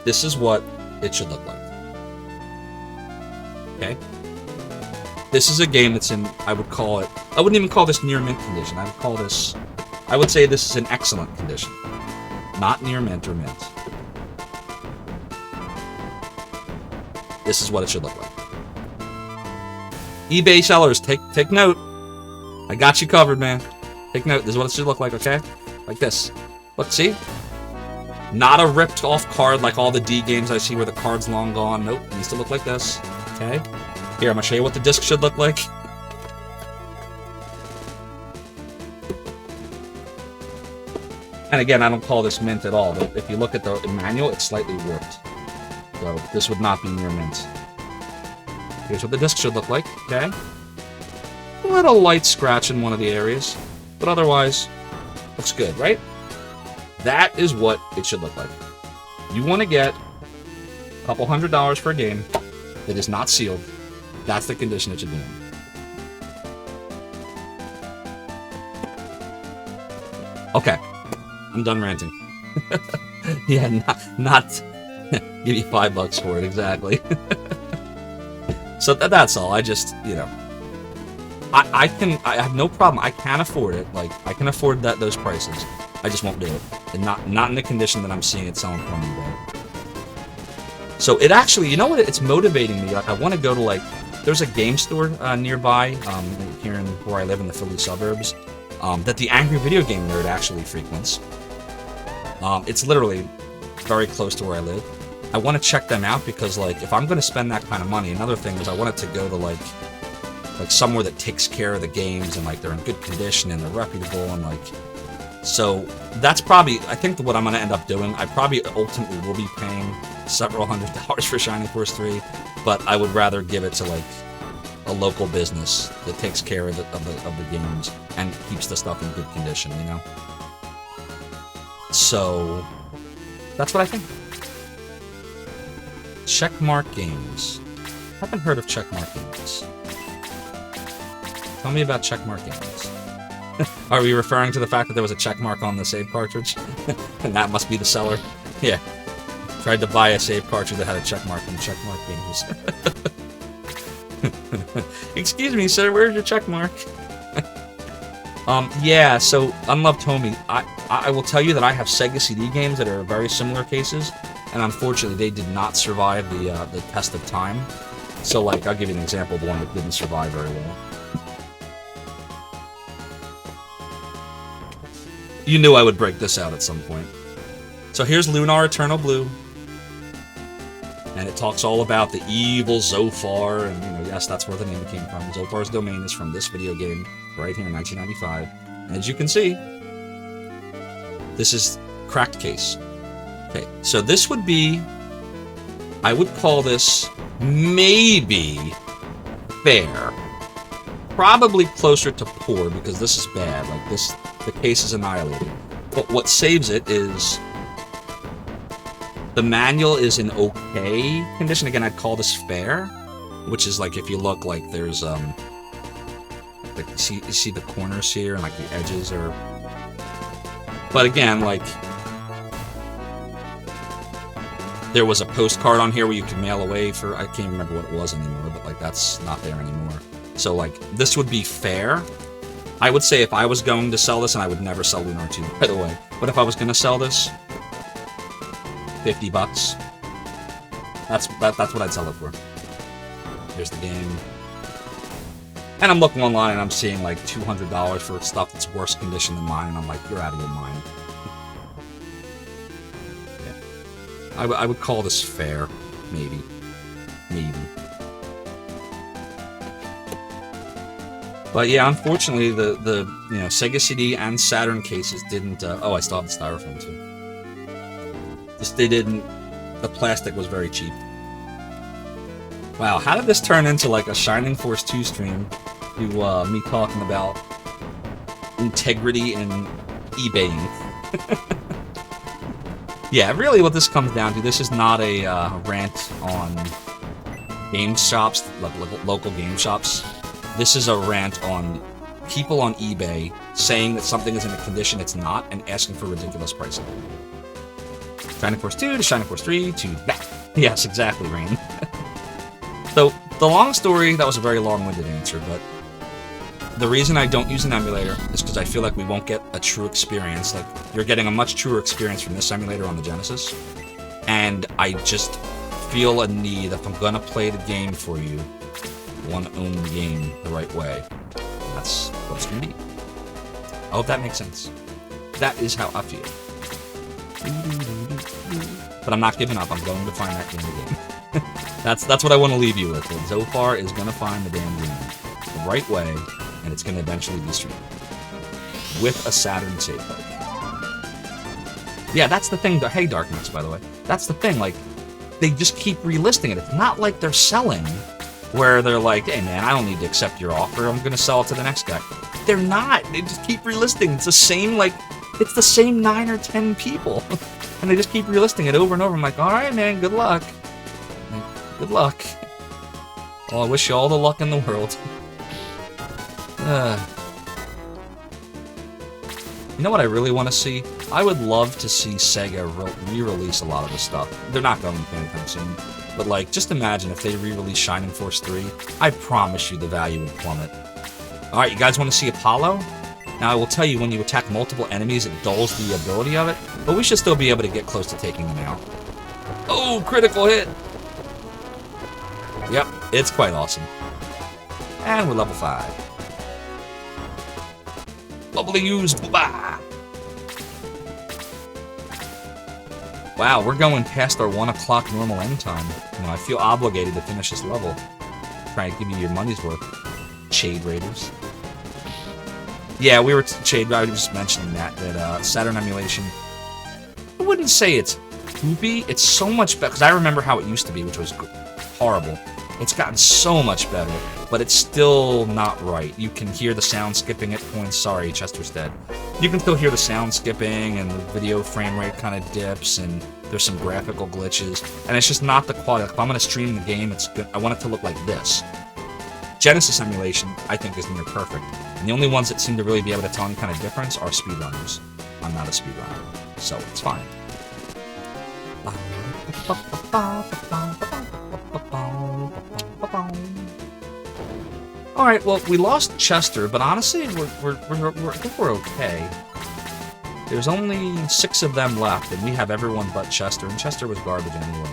This is what it should look like. Okay? This is a game that's in, I wouldn't even call this near mint condition. I would say this is in excellent condition. Not near mint or mint. This is what it should look like. eBay sellers, take note. I got you covered, man. Take note. This is what it should look like, okay? Like this. Look, see? Not a ripped off card like all the D games I see where the card's long gone. Nope. It needs to look like this. Okay? Here, I'm gonna show you what the disc should look like. And again, I don't call this mint at all. But if you look at the manual, it's slightly warped. So this would not be near mint. Here's what the disc should look like, okay? A little light scratch in one of the areas, but otherwise, looks good, right? That is what it should look like. You want to get a couple $100s for a game that is not sealed. That's the condition it should be in. Okay, I'm done ranting. Yeah, not give you $5 for it, exactly. So that's all. I just, you know, I have no problem. I can afford it. Like, I can afford those prices. I just won't do it. And not in the condition that I'm seeing it selling for me today. So it actually, you know what? It's motivating me. Like, I want to go to, like, there's a game store nearby here in where I live in the Philly suburbs that the Angry Video Game Nerd actually frequents. It's literally very close to where I live. I want to check them out because, like, if I'm going to spend that kind of money, another thing is I want it to go to, like somewhere that takes care of the games and, like, they're in good condition and they're reputable and, like, so that's probably, I think what I'm going to end up doing, I probably ultimately will be paying several $100s for Shining Force 3, but I would rather give it to, like, a local business that takes care of the games and keeps the stuff in good condition, you know? So that's what I think. Checkmark Games. I haven't heard of Checkmark Games. Tell me about Checkmark Games. Are we referring to the fact that there was a checkmark on the save cartridge? And that must be the seller? Yeah. Tried to buy a save cartridge that had a checkmark from Checkmark Games. Excuse me, sir, where's your checkmark? Yeah, so, Unloved Homie, I will tell you that I have Sega CD games that are very similar cases, and unfortunately they did not survive the test of time. So, like, I'll give you an example of one that didn't survive very well. You knew I would break this out at some point. So here's Lunar Eternal Blue. And it talks all about the evil Zophar, and, you know, yes, that's where the name came from. Zophar's domain is from this video game, right here in 1995. And as you can see, this is cracked case. Okay, so this would be, I would call this maybe fair. Probably closer to poor, because this is bad. Like, this, the case is annihilated. But what saves it is the manual is in okay condition. Again, I'd call this fair, which is like, if you look, like, there's like, you see the corners here and, like, the edges are. But again, like, there was a postcard on here where you could mail away for, I can't remember what it was anymore, but, like, that's not there anymore. So, like, this would be fair. I would say if I was going to sell this, and I would never sell Lunar 2, by the way, but if I was going to sell this, $50. That's what I'd sell it for. Here's the game. And I'm looking online and I'm seeing like $200 for stuff that's worse condition than mine, and I'm like, you're out of your mind. Yeah. I would call this fair, maybe. Maybe. But yeah, unfortunately, the you know, Sega CD and Saturn cases didn't. Oh, I still have the styrofoam too. Just they didn't. The plastic was very cheap. Wow, how did this turn into like a Shining Force 2 stream? To me talking about integrity and eBaying. Yeah, really what this comes down to, this is not a rant on game shops, local game shops. This is a rant on people on eBay saying that something is in a condition it's not and asking for ridiculous pricing. Shining Force 2 to Shining Force 3 to that. Yes, exactly, Rain. So, the long story, that was a very long-winded answer, but the reason I don't use an emulator is because I feel like we won't get a true experience. Like, you're getting a much truer experience from this emulator on the Genesis, and I just feel a need, if I'm gonna play the game for you, I want to own the game the right way. And that's what it's gonna be. I hope that makes sense. That is how I feel. But I'm not giving up. I'm going to find that game again. That's what I want to leave you with. And Zophar is going to find the damn game the right way, and it's going to eventually be streamed with a Saturn save card. Yeah, that's the thing. Hey, Darkness, by the way. That's the thing. Like, they just keep relisting it. It's not like they're selling where they're like, hey, man, I don't need to accept your offer. I'm going to sell it to the next guy. They're not. They just keep relisting. It's the same, like, it's the same 9 or 10 people. And they just keep relisting it over and over. I'm like, all right, man, good luck. Like, good luck. Well, I wish you all the luck in the world. You know what I really want to see? I would love to see Sega re-release a lot of this stuff. They're not going to anytime soon. But, like, just imagine if they re-release Shining Force 3. I promise you the value would plummet. Alright, you guys want to see Apollo? Now, I will tell you, when you attack multiple enemies, it dulls the ability of it, but we should still be able to get close to taking them out. Oh, critical hit! Yep, it's quite awesome. And we're level 5. Bubbling ooze, blah! Wow, we're going past our 1 o'clock normal end time. You know, I feel obligated to finish this level. Try to give you your money's worth, Shade Raiders. Yeah, we were Shade. I was just mentioning that Saturn emulation. I wouldn't say it's poopy. It's so much better because I remember how it used to be, which was horrible. It's gotten so much better, but it's still not right. You can hear the sound skipping at points. Sorry, Chester's dead. You can still hear the sound skipping, and the video frame rate kind of dips, and there's some graphical glitches, and it's just not the quality. Like, if I'm going to stream the game, it's good. I want it to look like this. Genesis emulation, I think, is near perfect. And the only ones that seem to really be able to tell any kind of difference are speedrunners. I'm not a speedrunner, so it's fine. Alright, well, we lost Chester, but honestly, I think we're okay. There's only 6 of them left, and we have everyone but Chester, and Chester was garbage anyway.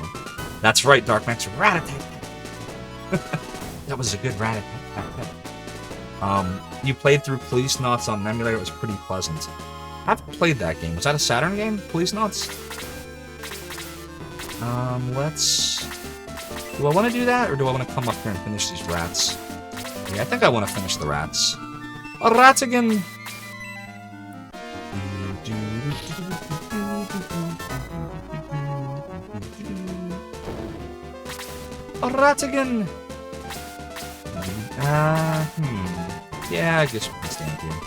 That's right, Darkmax. Rat-a-tat-tat. That was a good rat-a-tat-tat. You played through Police Knots on an emulator. It was pretty pleasant. I haven't played that game. Was that a Saturn game? Police Knots? Let's... Do I want to do that, or do I want to come up here and finish these rats? Yeah, I think I want to finish the rats. A rat again! A rat again! Yeah, I guess we can stand here.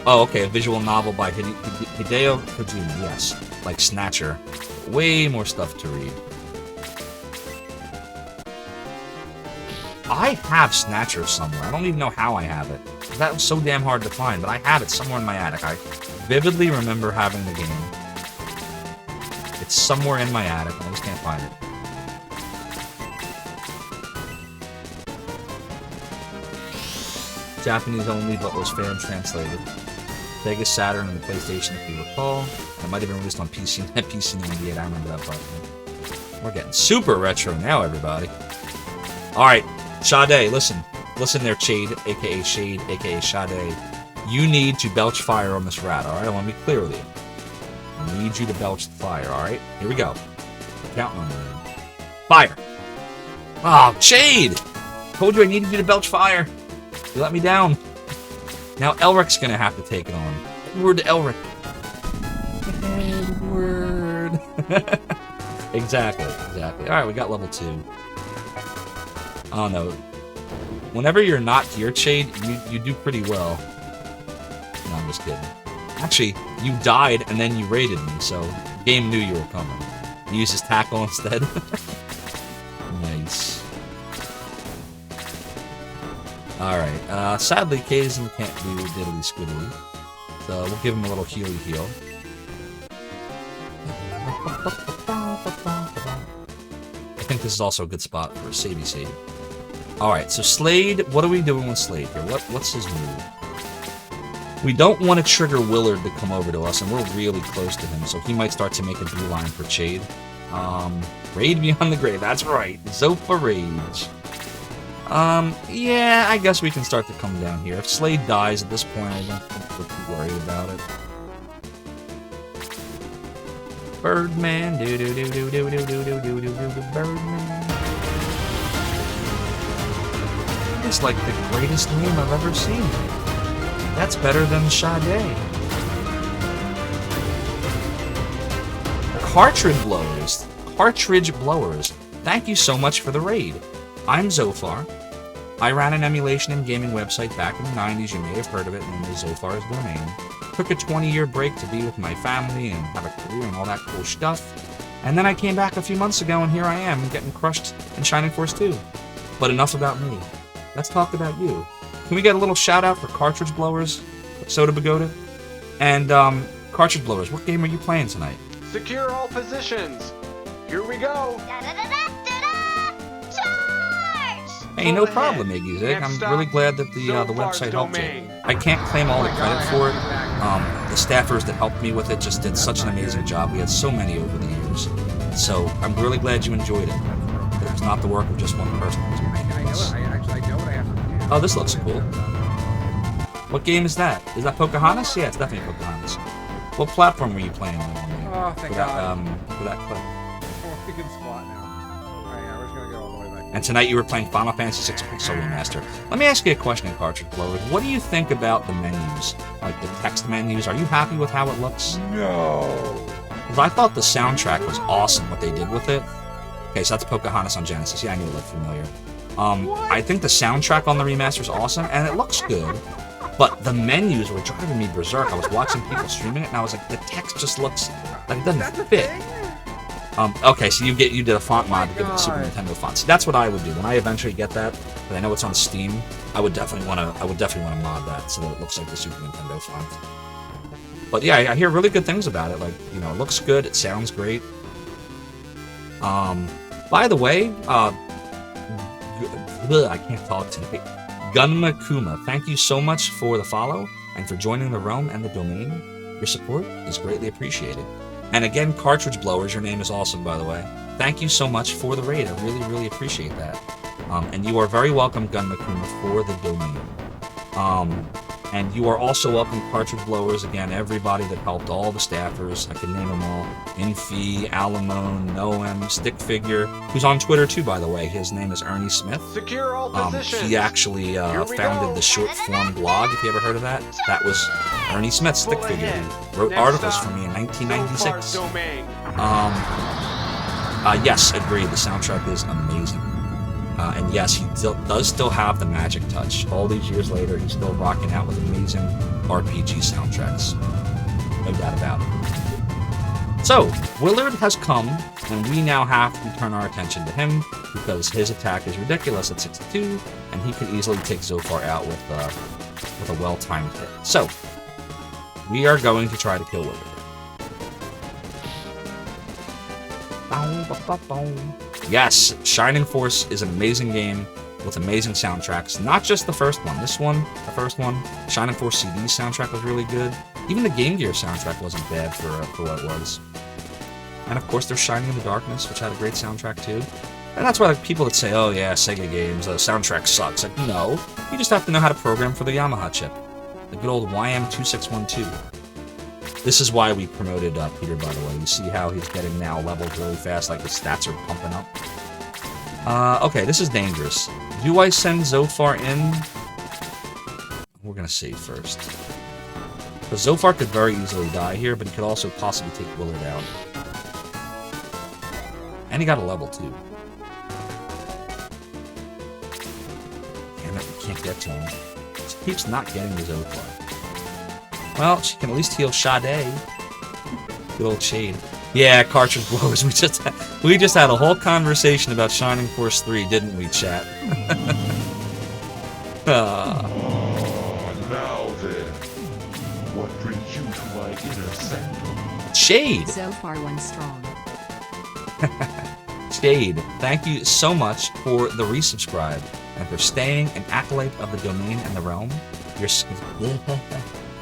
Oh, okay, a visual novel by Hideo Kojima, yes. Like Snatcher. Way more stuff to read. I have Snatcher somewhere. I don't even know how I have it. That was so damn hard to find, but I have it somewhere in my attic. I vividly remember having the game. It's somewhere in my attic, and I just can't find it. Japanese only, but was fan translated. Sega Saturn and the PlayStation, if you recall. It might have been released on PC, PC 98. I remember that part. We're getting super retro now, everybody. Alright, Sade, listen. Listen there, Shade, aka Shade, aka Sade. You need to belch fire on this rat, alright? I want to be clear with you. I need you to belch the fire, alright? Here we go. Counting on you. Fire! Oh, Shade! Told you I needed you to belch fire. You let me down. Now Elric's gonna have to take it on. Edward Elric. Edward. Exactly. Alright, we got level 2. Oh no. Whenever you're not here, Chade, you do pretty well. No, I'm just kidding. Actually, you died and then you raided me, so game knew you were coming. You used his tackle instead. Nice. Alright, sadly, Kaizen can't do diddly squiddly. So we'll give him a little healy heal. I think this is also a good spot for a savey save. Alright, so Slade, what are we doing with Slade here? What's his move? We don't want to trigger Willard to come over to us, and we're really close to him, so he might start to make a beeline for Chade. Raid Beyond the Grave, that's right. Zophar Rage. Yeah, I guess we can start to come down here. If Slade dies at this point, I don't think we're too worried about it. Birdman, Birdman. It's like the greatest name I've ever seen. That's better than Sade. Cartridge blowers. Cartridge blowers. Thank you so much for the raid. I'm Zophar. I ran an emulation and gaming website back in the 90s. You may have heard of it, named Zophar's Domain. Took a 20-year break to be with my family and have a career and all that cool stuff. And then I came back a few months ago, and here I am, getting crushed in Shining Force 2. But enough about me. Let's talk about you. Can we get a little shout-out for Cartridge Blowers, Soda Pagoda? And, Cartridge Blowers, what game are you playing tonight? Secure all positions. Here we go. Hey, no problem, Iggy Zig. I'm really glad that the website helped you. I can't claim all the credit for it. The staffers that helped me with it just did such an amazing job. We had so many over the years. So, I'm really glad you enjoyed it. It was not the work of just one person. I know what I have to do. Oh, this looks cool. What game is that? Is that Pocahontas? Yeah, it's definitely Pocahontas. What platform were you playing on? Oh, thank God. For that clip. Oh, we can squat now. Alright, yeah, we're just gonna go all the way back. And tonight you were playing Final Fantasy VI Pixel Remaster. Let me ask you a question, Cartridge Blowers. What do you think about the menus? Like the text menus? Are you happy with how it looks? No. Because I thought the soundtrack was awesome, what they did with it. Okay, so that's Pocahontas on Genesis. Yeah, I knew it looked familiar. I think the soundtrack on the remaster is awesome, and it looks good. But the menus were driving me berserk. I was watching people streaming it, and I was like, the text just looks like it doesn't fit. Okay, so you did a font mod to give it the Super Nintendo font. See, that's what I would do when I eventually get that. But I know it's on Steam. I would definitely want to mod that so that it looks like the Super Nintendo font. But yeah, I hear really good things about it. Like, you know, it looks good. It sounds great. By the way, I can't talk today. Gunma Kuma, thank you so much for the follow and for joining the realm and the domain. Your support is greatly appreciated. And again, Cartridge Blowers, your name is awesome, by the way. Thank you so much for the raid. I really, really appreciate that. And you are very welcome, Gunma Kuma, for the domain. And you are also welcome, Cartridge Blowers. Again, everybody that helped, all the staffers. I can name them all. Infi, Alamone, Noem, Stickfigure, who's on Twitter too, by the way. His name is Ernie Smith. Secure all positions. He actually founded the short form blog, if you ever heard of that. That was Ernie Smith, Stickfigure, who wrote articles for me in 1996. Yes, agreed. The soundtrack is amazing. And yes, he does still have the magic touch. All these years later, he's still rocking out with amazing RPG soundtracks. No doubt about it. So, Willard has come, and we now have to turn our attention to him, because his attack is ridiculous at 62, and he could easily take Zophar out with a well-timed hit. So, we are going to try to kill Willard. Yes, Shining Force is an amazing game with amazing soundtracks. Not just the first one. This one, the first one, Shining Force CD's soundtrack was really good. Even the Game Gear soundtrack wasn't bad for what it was. And of course, there's Shining in the Darkness, which had a great soundtrack too. And that's why like, people that say, oh yeah, Sega games, the soundtrack sucks. Like, no, you just have to know how to program for the Yamaha chip. The good old YM2612. This is why we promoted Peter, by the way. You see how he's getting now leveled really fast, like his stats are pumping up. Okay, this is dangerous. Do I send Zophar in? We're gonna save first. Because Zophar could very easily die here, but he could also possibly take Willard out. And he got a level 2. Damn it, we can't get to him. She keeps not getting the Zophar. Well, she can at least heal Sade. Good old Shade. Yeah, cartridge blowers. We just had a whole conversation about Shining Force 3, didn't we, chat? Now then, what brings you to my inner sanctum? Shade! Zophar one strong. Shade, thank you so much for the resubscribe and for staying an acolyte of the domain and the realm.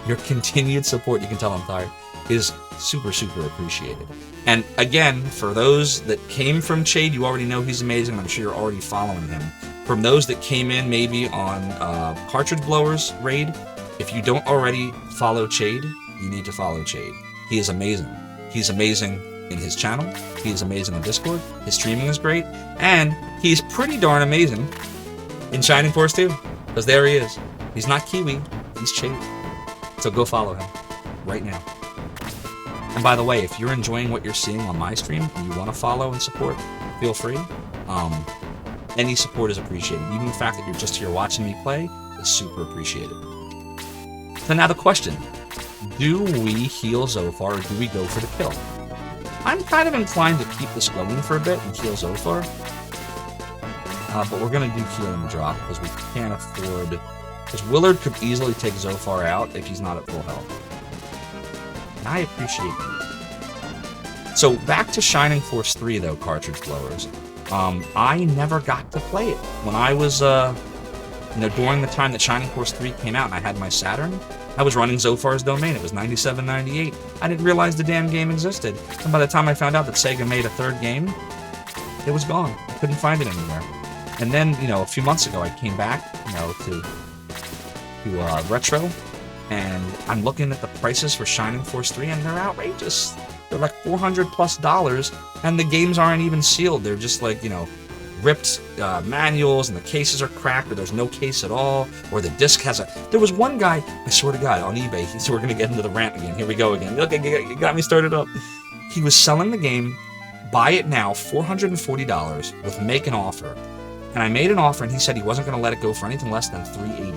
Your continued support, you can tell I'm tired, is super, super appreciated. And again, for those that came from Shade, you already know he's amazing. I'm sure you're already following him. From those that came in maybe on Cartridge Blowers raid, if you don't already follow Shade, you need to follow Shade. He is amazing. He's amazing in his channel. He is amazing on Discord. His streaming is great. And he's pretty darn amazing in Shining Force 2. Because there he is. He's not Kiwi. He's Shade. So go follow him right now. And by the way, if you're enjoying what you're seeing on my stream and you want to follow and support, feel free. Any support is appreciated. Even the fact that you're just here watching me play is super appreciated. So now the question, do we heal Zophar or do we go for the kill? I'm kind of inclined to keep this going for a bit and heal Zophar. But we're going to do heal and drop because we can't afford... Because Willard could easily take Zophar out if he's not at full health. And I appreciate you. So back to Shining Force 3 though, cartridge blowers. I never got to play it. When I was, during the time that Shining Force 3 came out and I had my Saturn, I was running Zophar's domain. It was 97, 98. I didn't realize the damn game existed. And by the time I found out that Sega made a third game, it was gone. I couldn't find it anywhere. And then, a few months ago, I came back, to Retro, and I'm looking at the prices for Shining Force 3, and they're outrageous. They're like $400+, and the games aren't even sealed. They're just like, ripped manuals, and the cases are cracked, or there's no case at all, or the disc has a... There was one guy, I swear to God, on eBay, so we're going to get into the rant again. Here we go again. Look, you got me started up. He was selling the game, buy it now, $440, with make an offer. And I made an offer, and he said he wasn't going to let it go for anything less than $380.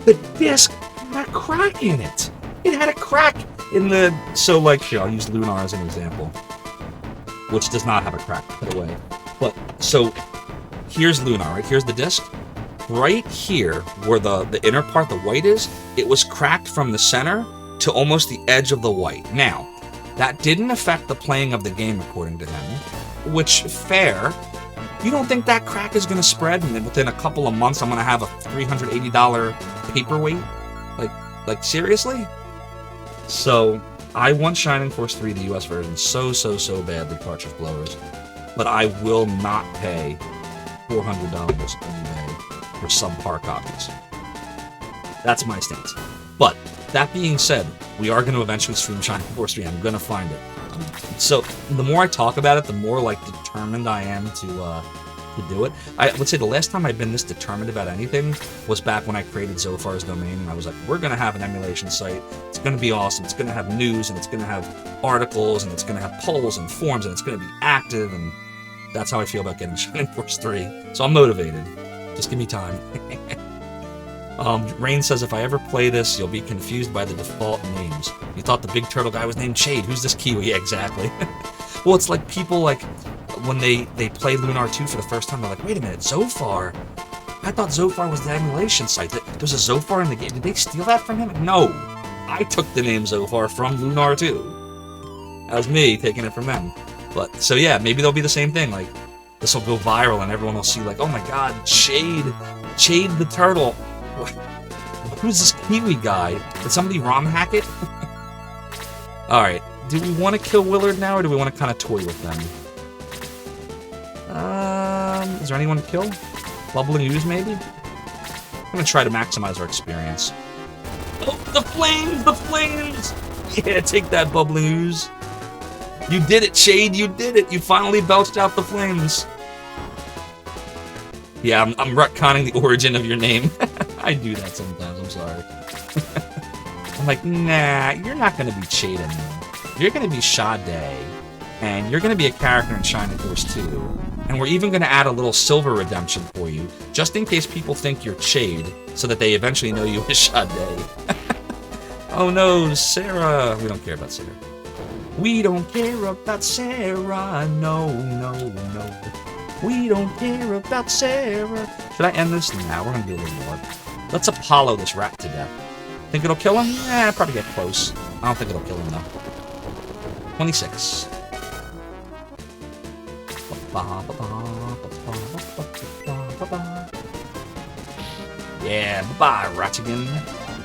The disc had a crack in it. It had a crack in the... So, here, I'll use Lunar as an example, which does not have a crack, put away. But, so, here's Lunar, right? Here's the disc. Right here, where the inner part, the white is, it was cracked from the center to almost the edge of the white. Now, that didn't affect the playing of the game, according to him, which, fair. You don't think that crack is going to spread, and then within a couple of months I'm going to have a $380 paperweight? Like seriously? So, I want Shining Force 3, the US version, so badly, cartridge blowers. But I will not pay $400 on eBay for subpar copies. That's my stance. But, that being said, we are going to eventually stream Shining Force 3. I'm going to find it. So, the more I talk about it, the more, determined I am to do it. I would say the last time I've been this determined about anything was back when I created Zophar's domain, and I was like, we're going to have an emulation site. It's going to be awesome. It's going to have news, and it's going to have articles, and it's going to have polls and forums, and it's going to be active, and that's how I feel about getting Shining Force 3. So I'm motivated. Just give me time. Rain says, if I ever play this, you'll be confused by the default names. You thought the big turtle guy was named Shade. Who's this Kiwi? Yeah, exactly. Well, it's like people, when they play Lunar 2 for the first time, they're like, wait a minute, Zophar? I thought Zophar was the emulation site. There's a Zophar in the game. Did they steal that from him? No. I took the name Zophar from Lunar 2. That was me taking it from them. But, so yeah, maybe they'll be the same thing. This will go viral and everyone will see, oh my god, Shade the turtle. Who's this Kiwi guy? Did somebody ROM hack it? Alright, do we want to kill Willard now, or do we want to kind of toy with them? Is there anyone to kill? Bubbling Ooze, maybe? I'm going to try to maximize our experience. Oh, the flames! The flames! Yeah, take that, Bubbling Ooze. You did it, Shade, you did it! You finally belched out the flames. Yeah, I'm retconning the origin of your name. I do that sometimes, I'm sorry. I'm like, nah, you're not gonna be Shade anymore. You're gonna be Sade. And you're going to be a character in Shining Force 2. And we're even going to add a little silver redemption for you, just in case people think you're Chade, so that they eventually know you as Sade. Oh no, Sarah! We don't care about Sarah. We don't care about Sarah, no, no, no. We don't care about Sarah. Should I end this? Nah, we're going to do a little more. Let's Apollo this rat to death. Think it'll kill him? Eh, probably get close. I don't think it'll kill him, though. 26. Yeah, bye-bye, Ratigan.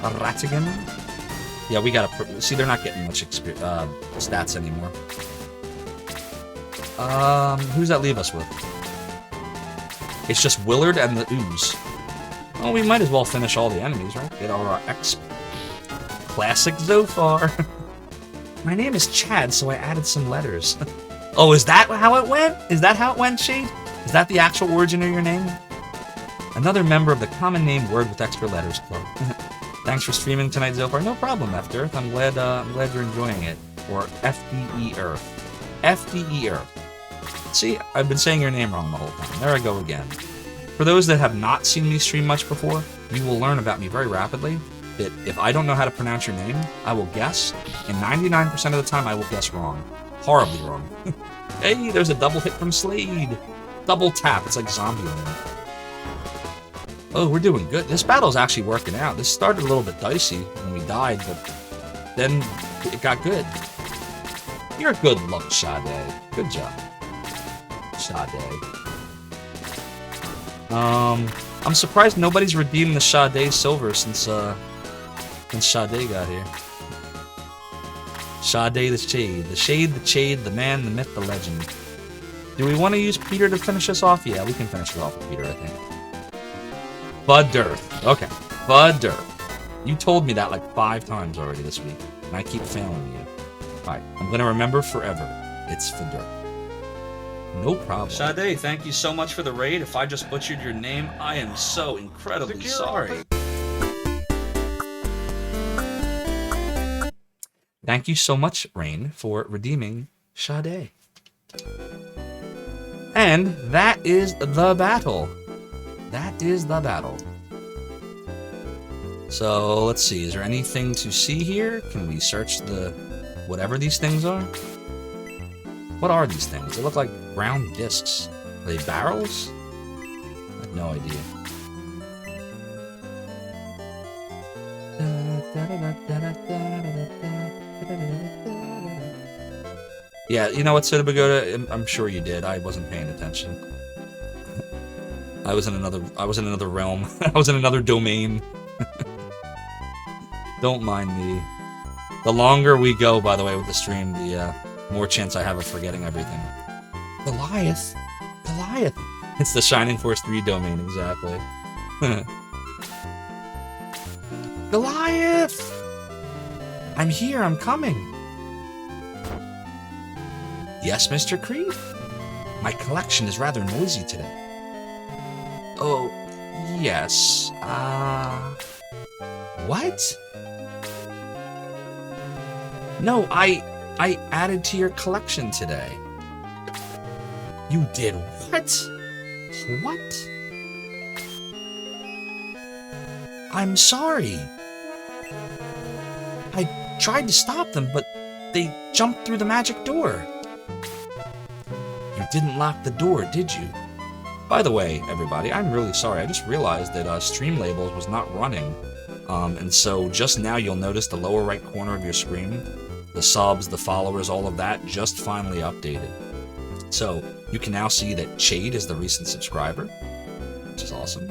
Ratigan. Yeah, we gotta... See, they're not getting much stats anymore. Who's that leave us with? It's just Willard and the Ooze. Well, we might as well finish all the enemies, right? Get our XP. Classic Zophar. My name is Chad, so I added some letters. Oh, is that how it went? Is that how it went, Shade? Is that the actual origin of your name? Another member of the common name Word with Extra Letters Club. Thanks for streaming tonight, Zophar. No problem, F-Earth. I'm glad you're enjoying it. Or FDE Earth. FDE Earth. See, I've been saying your name wrong the whole time. There I go again. For those that have not seen me stream much before, you will learn about me very rapidly. That if I don't know how to pronounce your name, I will guess, and 99% of the time I will guess wrong. Horribly wrong. Hey, there's a double hit from Slade. Double tap. It's like Zombieland. Oh, we're doing good. This battle's actually working out. This started a little bit dicey when we died, but then it got good. You're good luck, Sade. Good job. Sade. I'm surprised nobody's redeemed the Sade silver since Sade got here. Sade the Shade. The Shade, the Chade, the man, the myth, the legend. Do we want to use Peter to finish us off? Yeah, we can finish it off with Peter, I think. Buddirth. Okay. Buddirth. You told me that like 5 times already this week, and I keep failing you. Alright, I'm gonna remember forever. It's Fudurth. No problem. Sade, thank you so much for the raid. If I just butchered your name, I am so incredibly sorry. Thank you so much, Rain, for redeeming Sade. And that is the battle. That is the battle. So, let's see. Is there anything to see here? Can we search the... whatever these things are? What are these things? They look like round discs. Are they barrels? I have no idea. Yeah, you know what, Cidabagoda? I'm sure you did. I wasn't paying attention. I was in another realm. I was in another domain. Don't mind me. The longer we go, by the way, with the stream, the more chance I have of forgetting everything. Goliath? Goliath! It's the Shining Force 3 domain, exactly. Goliath! I'm here, I'm coming. Yes, Mr. Creed? My collection is rather noisy today. Oh, yes. What? No, I added to your collection today. You did what? What? I'm sorry. I tried to stop them, but they jumped through the magic door. You didn't lock the door, did you? By the way, everybody, I'm really sorry. I just realized that Streamlabels was not running. And so just now you'll notice the lower right corner of your screen, the subs, the followers, all of that just finally updated. So you can now see that Chade is the recent subscriber, which is awesome.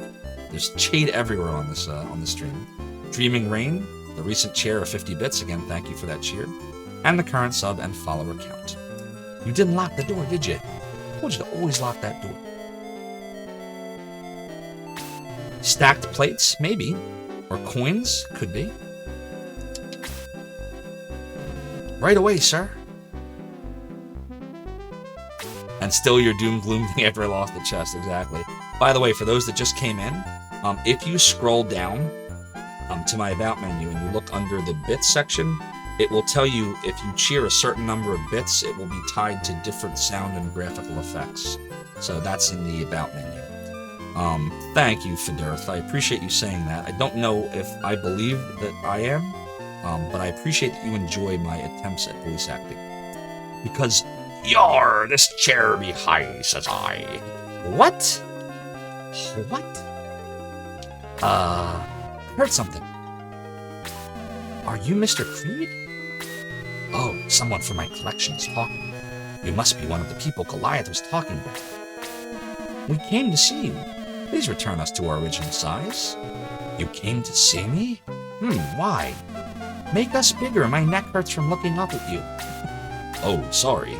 There's Chade everywhere on this stream. Dreaming Rain, the recent chair of 50 bits, again, thank you for that cheer, and the current sub and follower count. You didn't lock the door, did you? I told you to always lock that door. Stacked plates, maybe. Or coins, could be. Right away, sir. And still your doom gloom thing after I lost the chest, exactly. By the way, for those that just came in, if you scroll down to my About menu and you look under the bits section, it will tell you if you cheer a certain number of bits, it will be tied to different sound and graphical effects. So that's in the About menu. Thank you, Federth. I appreciate you saying that. I don't know if I believe that I am, but I appreciate that you enjoy my attempts at voice acting. Because, yar, this chair be high, says I. What? What? Heard something. Are you Mr. Creed? Oh, someone from my collection is talking. You must be one of the people Goliath was talking about. We came to see you. Please return us to our original size. You came to see me? Why? Make us bigger. My neck hurts from looking up at you. Oh, sorry.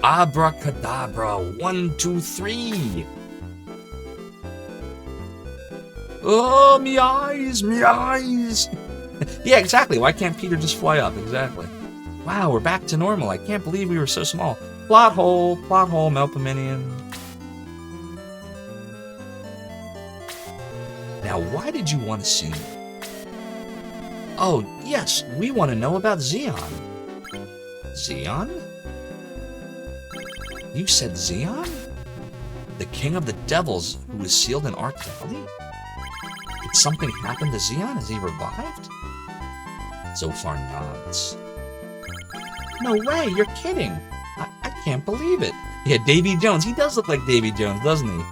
Abracadabra, 1, 2, 3. Oh, me eyes, me eyes. Yeah, exactly. Why can't Peter just fly up? Exactly. Wow, we're back to normal. I can't believe we were so small. Plot hole, Melpominion. Now, why did you want to see me? Oh, yes, we want to know about Xeon. Xeon? You said Xeon? The king of the devils who was sealed in Ark Valley? Did something happen to Xeon? Is he revived? Zophar nods. No way, you're kidding. I can't believe it. Yeah, Davy Jones. He does look like Davy Jones, doesn't he?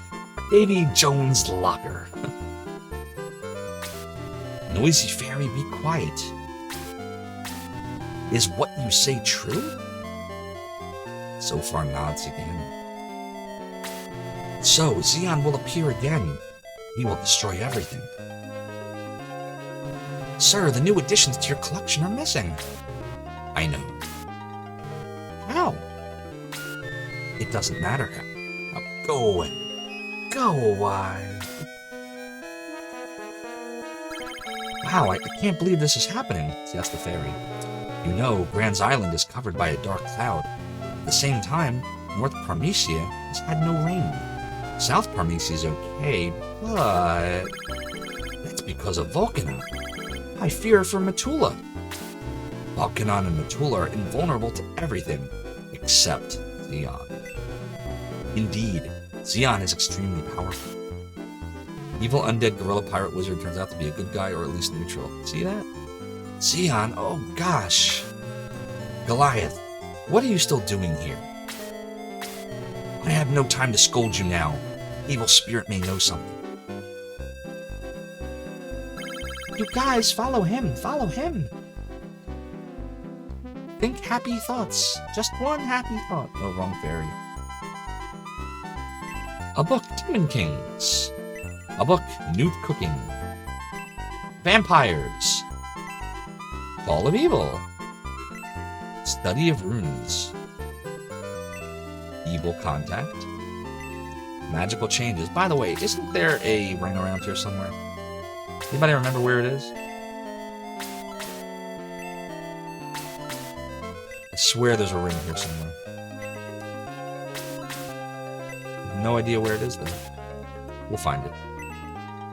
Davy Jones Locker. Noisy fairy, be quiet. Is what you say true? Zophar nods again. So, Xeon will appear again. He will destroy everything. Sir, the new additions to your collection are missing. I know. How? It doesn't matter how. Now go away. Go away. Wow, I can't believe this is happening, says the fairy. You know, Grand's Island is covered by a dark cloud. At the same time, North Parmesia has had no rain. South Parmesia is okay, but that's because of Vulcanon. I fear for Metula. Vulcanon and Metula are invulnerable to everything except Xeon. Indeed, Xeon is extremely powerful. Evil undead gorilla pirate wizard turns out to be a good guy or at least neutral. See that? Xeon, oh gosh. Goliath, what are you still doing here? I have no time to scold you now. Evil spirit may know something. You guys, follow him, follow him. Think happy thoughts. Just one happy thought. Oh, wrong fairy. A book, Demon Kings. A book, Newt Cooking. Vampires. Fall of Evil. Study of Runes. Evil Contact. Magical Changes. By the way, isn't there a ring around here somewhere? Anybody remember where it is? I swear there's a ring here somewhere. No idea where it is, though. We'll find it.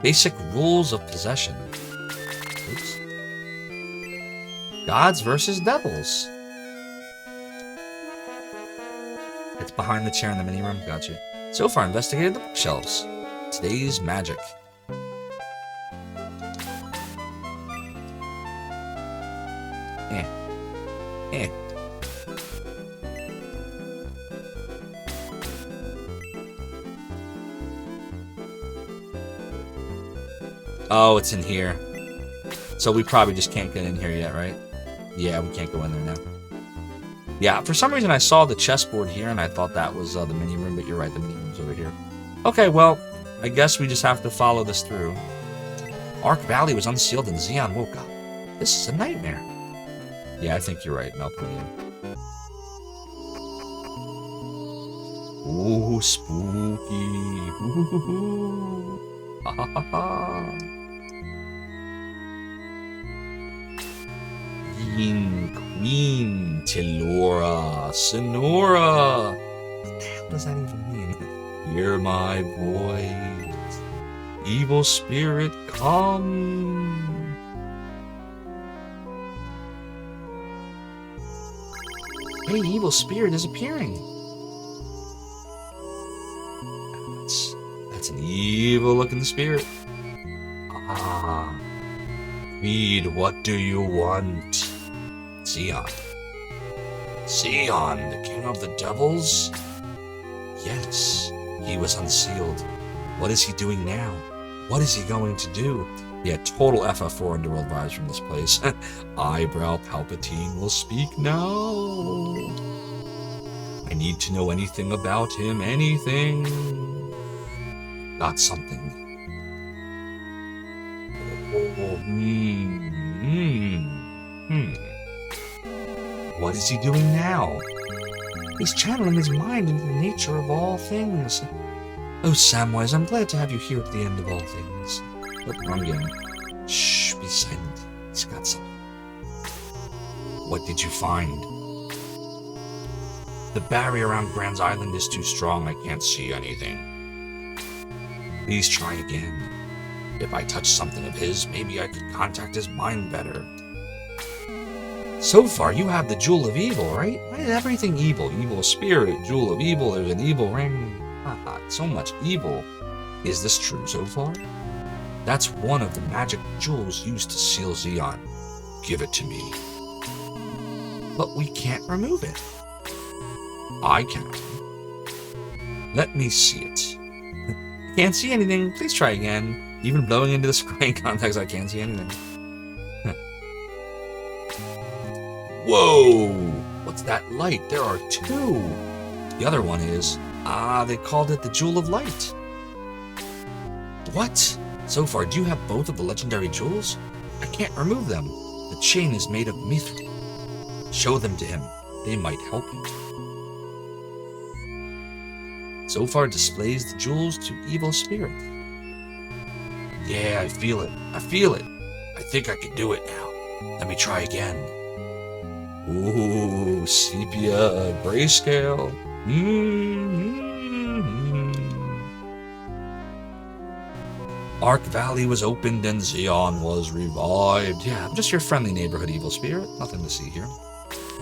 Basic Rules of Possession. Oops. Gods versus Devils. It's behind the chair in the mini room. Gotcha. So far, investigated the bookshelves. Today's magic. Eh. Oh, it's in here. So we probably just can't get in here yet, right? Yeah, we can't go in there now. Yeah, for some reason I saw the chessboard here and I thought that was the mini room, but you're right, the mini room's over here. Okay, well, I guess we just have to follow this through. Ark Valley was unsealed and Xeon woke up. This is a nightmare. Yeah, I think you're right, Melpominion. Ooh, spooky. Ooh. Ha ha ha ha. Queen Telora Sonora. What the hell does that even mean? Hear my voice. Evil spirit, come. Hey, evil spirit is appearing. That's an evil-looking spirit. Ah. Read, what do you want? Zeon. Zeon, the king of the devils? Yes, he was unsealed. What is he doing now? What is he going to do? Yeah, total FF4 Underworld vibes from this place. Eyebrow Palpatine will speak now. I need to know anything about him, anything. Got something. What is he doing now? He's channeling his mind into the nature of all things. Oh, Samwise, I'm glad to have you here at the end of all things. But wrong game. Shh, be silent. He's got something. What did you find? The barrier around Grand's Island is too strong. I can't see anything. Please try again. If I touch something of his, maybe I could contact his mind better. So far, you have the Jewel of Evil, right? Why is everything evil? Evil spirit, Jewel of Evil, there's an evil ring. Ah, so much evil. Is this true so far? That's one of the magic jewels used to seal Zeon. Give it to me. But we can't remove it. I can. Let me see it. Can't see anything. Please try again. Even blowing into the screen context, I can't see anything. Whoa! What's that light? There are two. The other one is... they called it the Jewel of Light. What? So far, do you have both of the legendary jewels? I can't remove them. The chain is made of mithril. Show them to him. They might help him. Zophar displays the jewels to evil spirit. Yeah, I feel it. I feel it. I think I can do it now. Let me try again. Ooh, sepia grayscale. Ark Valley was opened and Zeon was revived. Yeah, I'm just your friendly neighborhood evil spirit. Nothing to see here.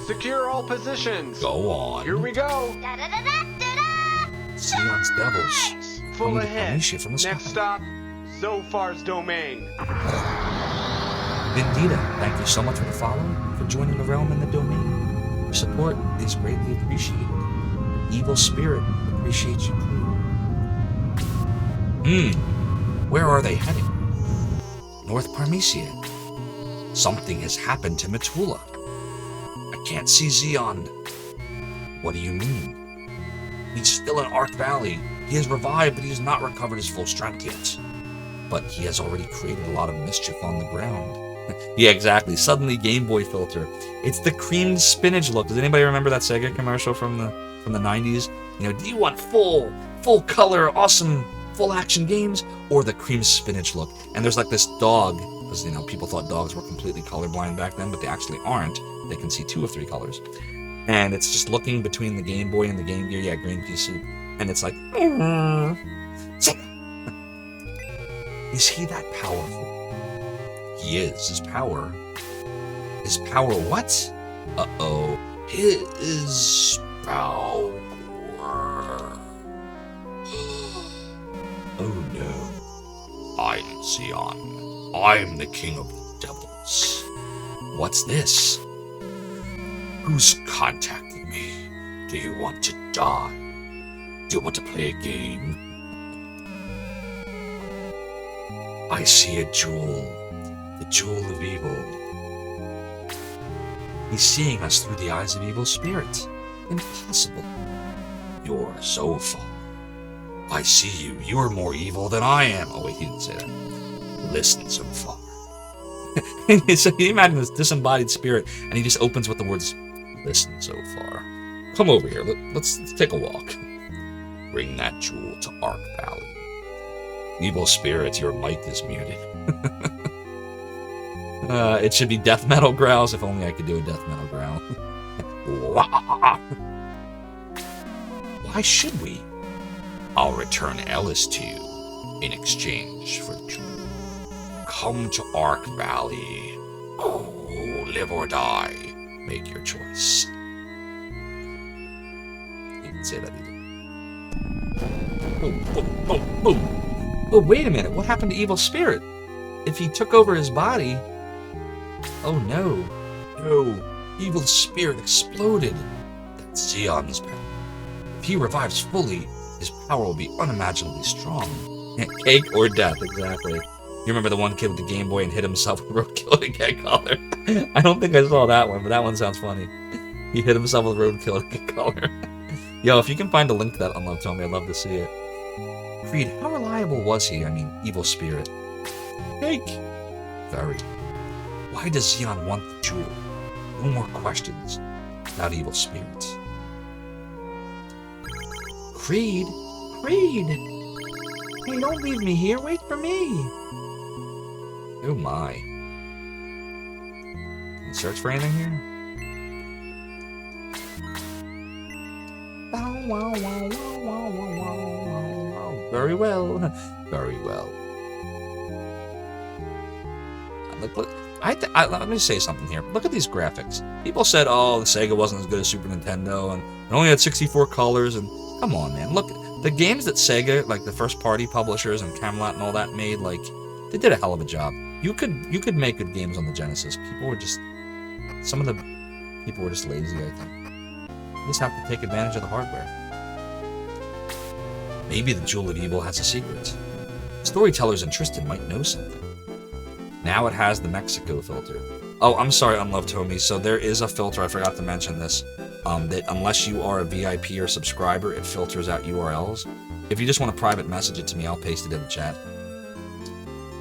Secure all positions. Go on. Here we go. Zeon's devils. Full Coming to ahead. punish you from the Next sky. stop, Zophar's domain. Vendita, thank you so much for the follow, for joining the realm and the domain. Your support is greatly appreciated. Evil spirit appreciates you too. Where are they heading? North Parmesia. Something has happened to Metula. I can't see Zeon. What do you mean? He's still in Ark Valley. He is revived, but he has not recovered his full strength yet. But he has already created a lot of mischief on the ground. Yeah, exactly. Suddenly Game Boy filter. It's the creamed spinach look. Does anybody remember that Sega commercial from the 90s? You know, do you want full color, awesome, full action games, or the cream spinach look? And there's like this dog, because you know people thought dogs were completely colorblind back then, but they actually aren't. They can see 2 of 3 colors. And it's just looking between the Game Boy and the Game Gear, yeah, green pea soup, and it's like, Sega. Is he that powerful? He is. His power what? Uh-oh. His power. Oh no. I'm Zeon. I'm the king of the devils. What's this? Who's contacting me? Do you want to die? Do you want to play a game? I see a jewel. The Jewel of Evil. He's seeing us through the eyes of evil spirits. Impossible. You're Zophar. I see you. You're more evil than I am. Oh wait, he didn't say that. Listen, Zophar. So you imagine this disembodied spirit, and he just opens with the words, "Listen, Zophar. Come over here. Let's take a walk. Bring that jewel to Ark Valley. Evil spirits, your mic is muted." It should be death metal growls. If only I could do a death metal growl. Why should we? I'll return Ellis to you in exchange for the jewel. Come to Ark Valley. Oh, live or die. Make your choice. say that either. Boom, boom, boom, boom. Oh, wait a minute. What happened to Evil Spirit? If he took over his body... Oh, no. No. Evil Spirit exploded. That's Xeon's power. If he revives fully, his power will be unimaginably strong. Cake or death, exactly. You remember the one kid with the Game Boy and hit himself with roadkill to get color? I don't think I saw that one, but that one sounds funny. He hit himself with roadkill to get color. Yo, if you can find a link to that Unloved Tommy, I'd love to see it. Creed, how reliable was he? I mean, Evil Spirit. Cake. Very. Why does Xeon want the jewel? No more questions about Evil Spirit. Creed? Creed! Hey, don't leave me here. Wait for me. Oh my. Can you search for anything here? Very well. Very well. Look, let me say something here. Look at these graphics. People said, oh, the Sega wasn't as good as Super Nintendo, and it only had 64 colors, and come on, man. Look, the games that Sega, like the first party publishers and Camelot and all that made, like, they did a hell of a job. You could make good games on the Genesis. Some of the people were just lazy, I think. You just have to take advantage of the hardware. Maybe the Jewel of Evil has a secret. Storytellers and Tristan might know something. Now it has the Mexico filter. Oh, I'm sorry, Unloved Homie. So there is a filter, I forgot to mention this, that unless you are a VIP or subscriber, it filters out URLs. If you just want to private message it to me, I'll paste it in the chat.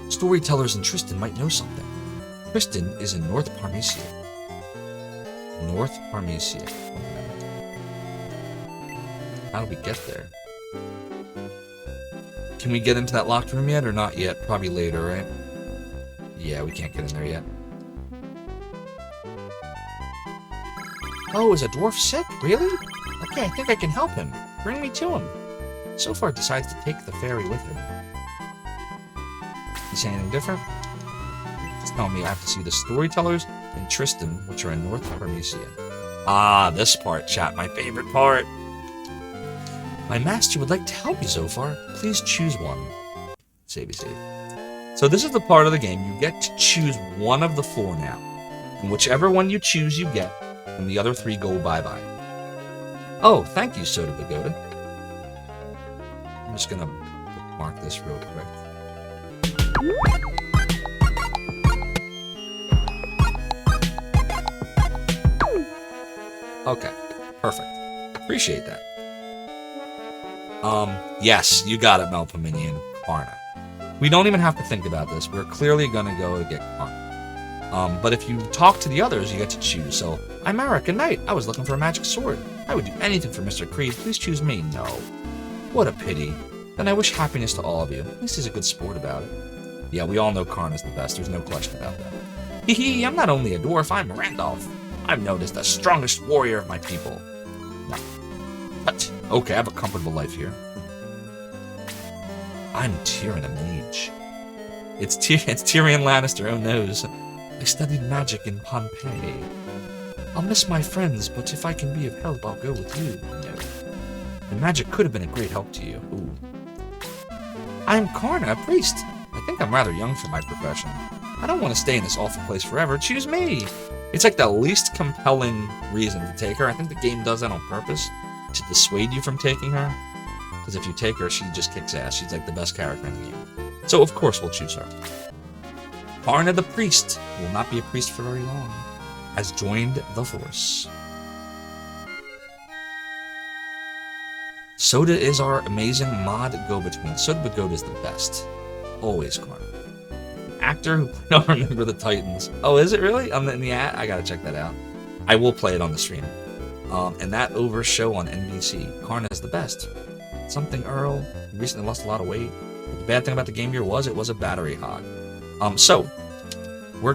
Storytellers and Tristan might know something. Tristan is in North Parmesia. North Parmesia. How do we get there? Can we get into that locked room yet or not yet? Probably later, right? Yeah, we can't get in there yet. Oh, is a dwarf sick? Really? Okay, I think I can help him. Bring me to him. Zophar decides to take the ferry with him. You say anything different? Just tell me I have to see the Storytellers and Tristan, which are in North Parmesia. Ah, this part, chat. My favorite part. My master would like to help you, Zophar. Please choose one. Savey save. So this is the part of the game. You get to choose one of the four now. And whichever one you choose, you get. And the other three go bye-bye. Oh, thank you, Soda Pagoda. I'm just gonna mark this real quick. Okay, perfect. Appreciate that. Yes, you got it, Melpominion. Karna. We don't even have to think about this. We're clearly gonna go get Karna. But if you talk to the others, you get to choose. So, I'm Eric, a knight. I was looking for a magic sword. I would do anything for Mr. Creed. Please choose me. No. What a pity. Then I wish happiness to all of you. At least he's a good sport about it. Yeah, we all know Karna's the best. There's no question about that. Hee, I'm not only a dwarf, I'm Randolph. I'm known as the strongest warrior of my people. No. But, okay, I have a comfortable life here. I'm Tyrion, a mage. It's Tyrion Lannister, who knows? I studied magic in Pompeii. I'll miss my friends, but if I can be of help, I'll go with you. No. And magic could have been a great help to you. Ooh. I'm Karna, a priest. I think I'm rather young for my profession. I don't want to stay in this awful place forever. Choose me! It's like the least compelling reason to take her. I think the game does that on purpose to dissuade you from taking her. Because if you take her, she just kicks ass. She's like the best character in the game. So of course we'll choose her. Karna the priest, who will not be a priest for very long, has joined the force. Soda is our amazing mod go-between. Soda Pagoda is the best. Always Karna. Actor who I don't remember the Titans. Oh, is it really? I'm in the ad? I gotta check that out. I will play it on the stream. And that over show on NBC. Karna is the best. Something Earl. He recently lost a lot of weight. But the bad thing about the Game Gear was it was a battery hog. So we're gonna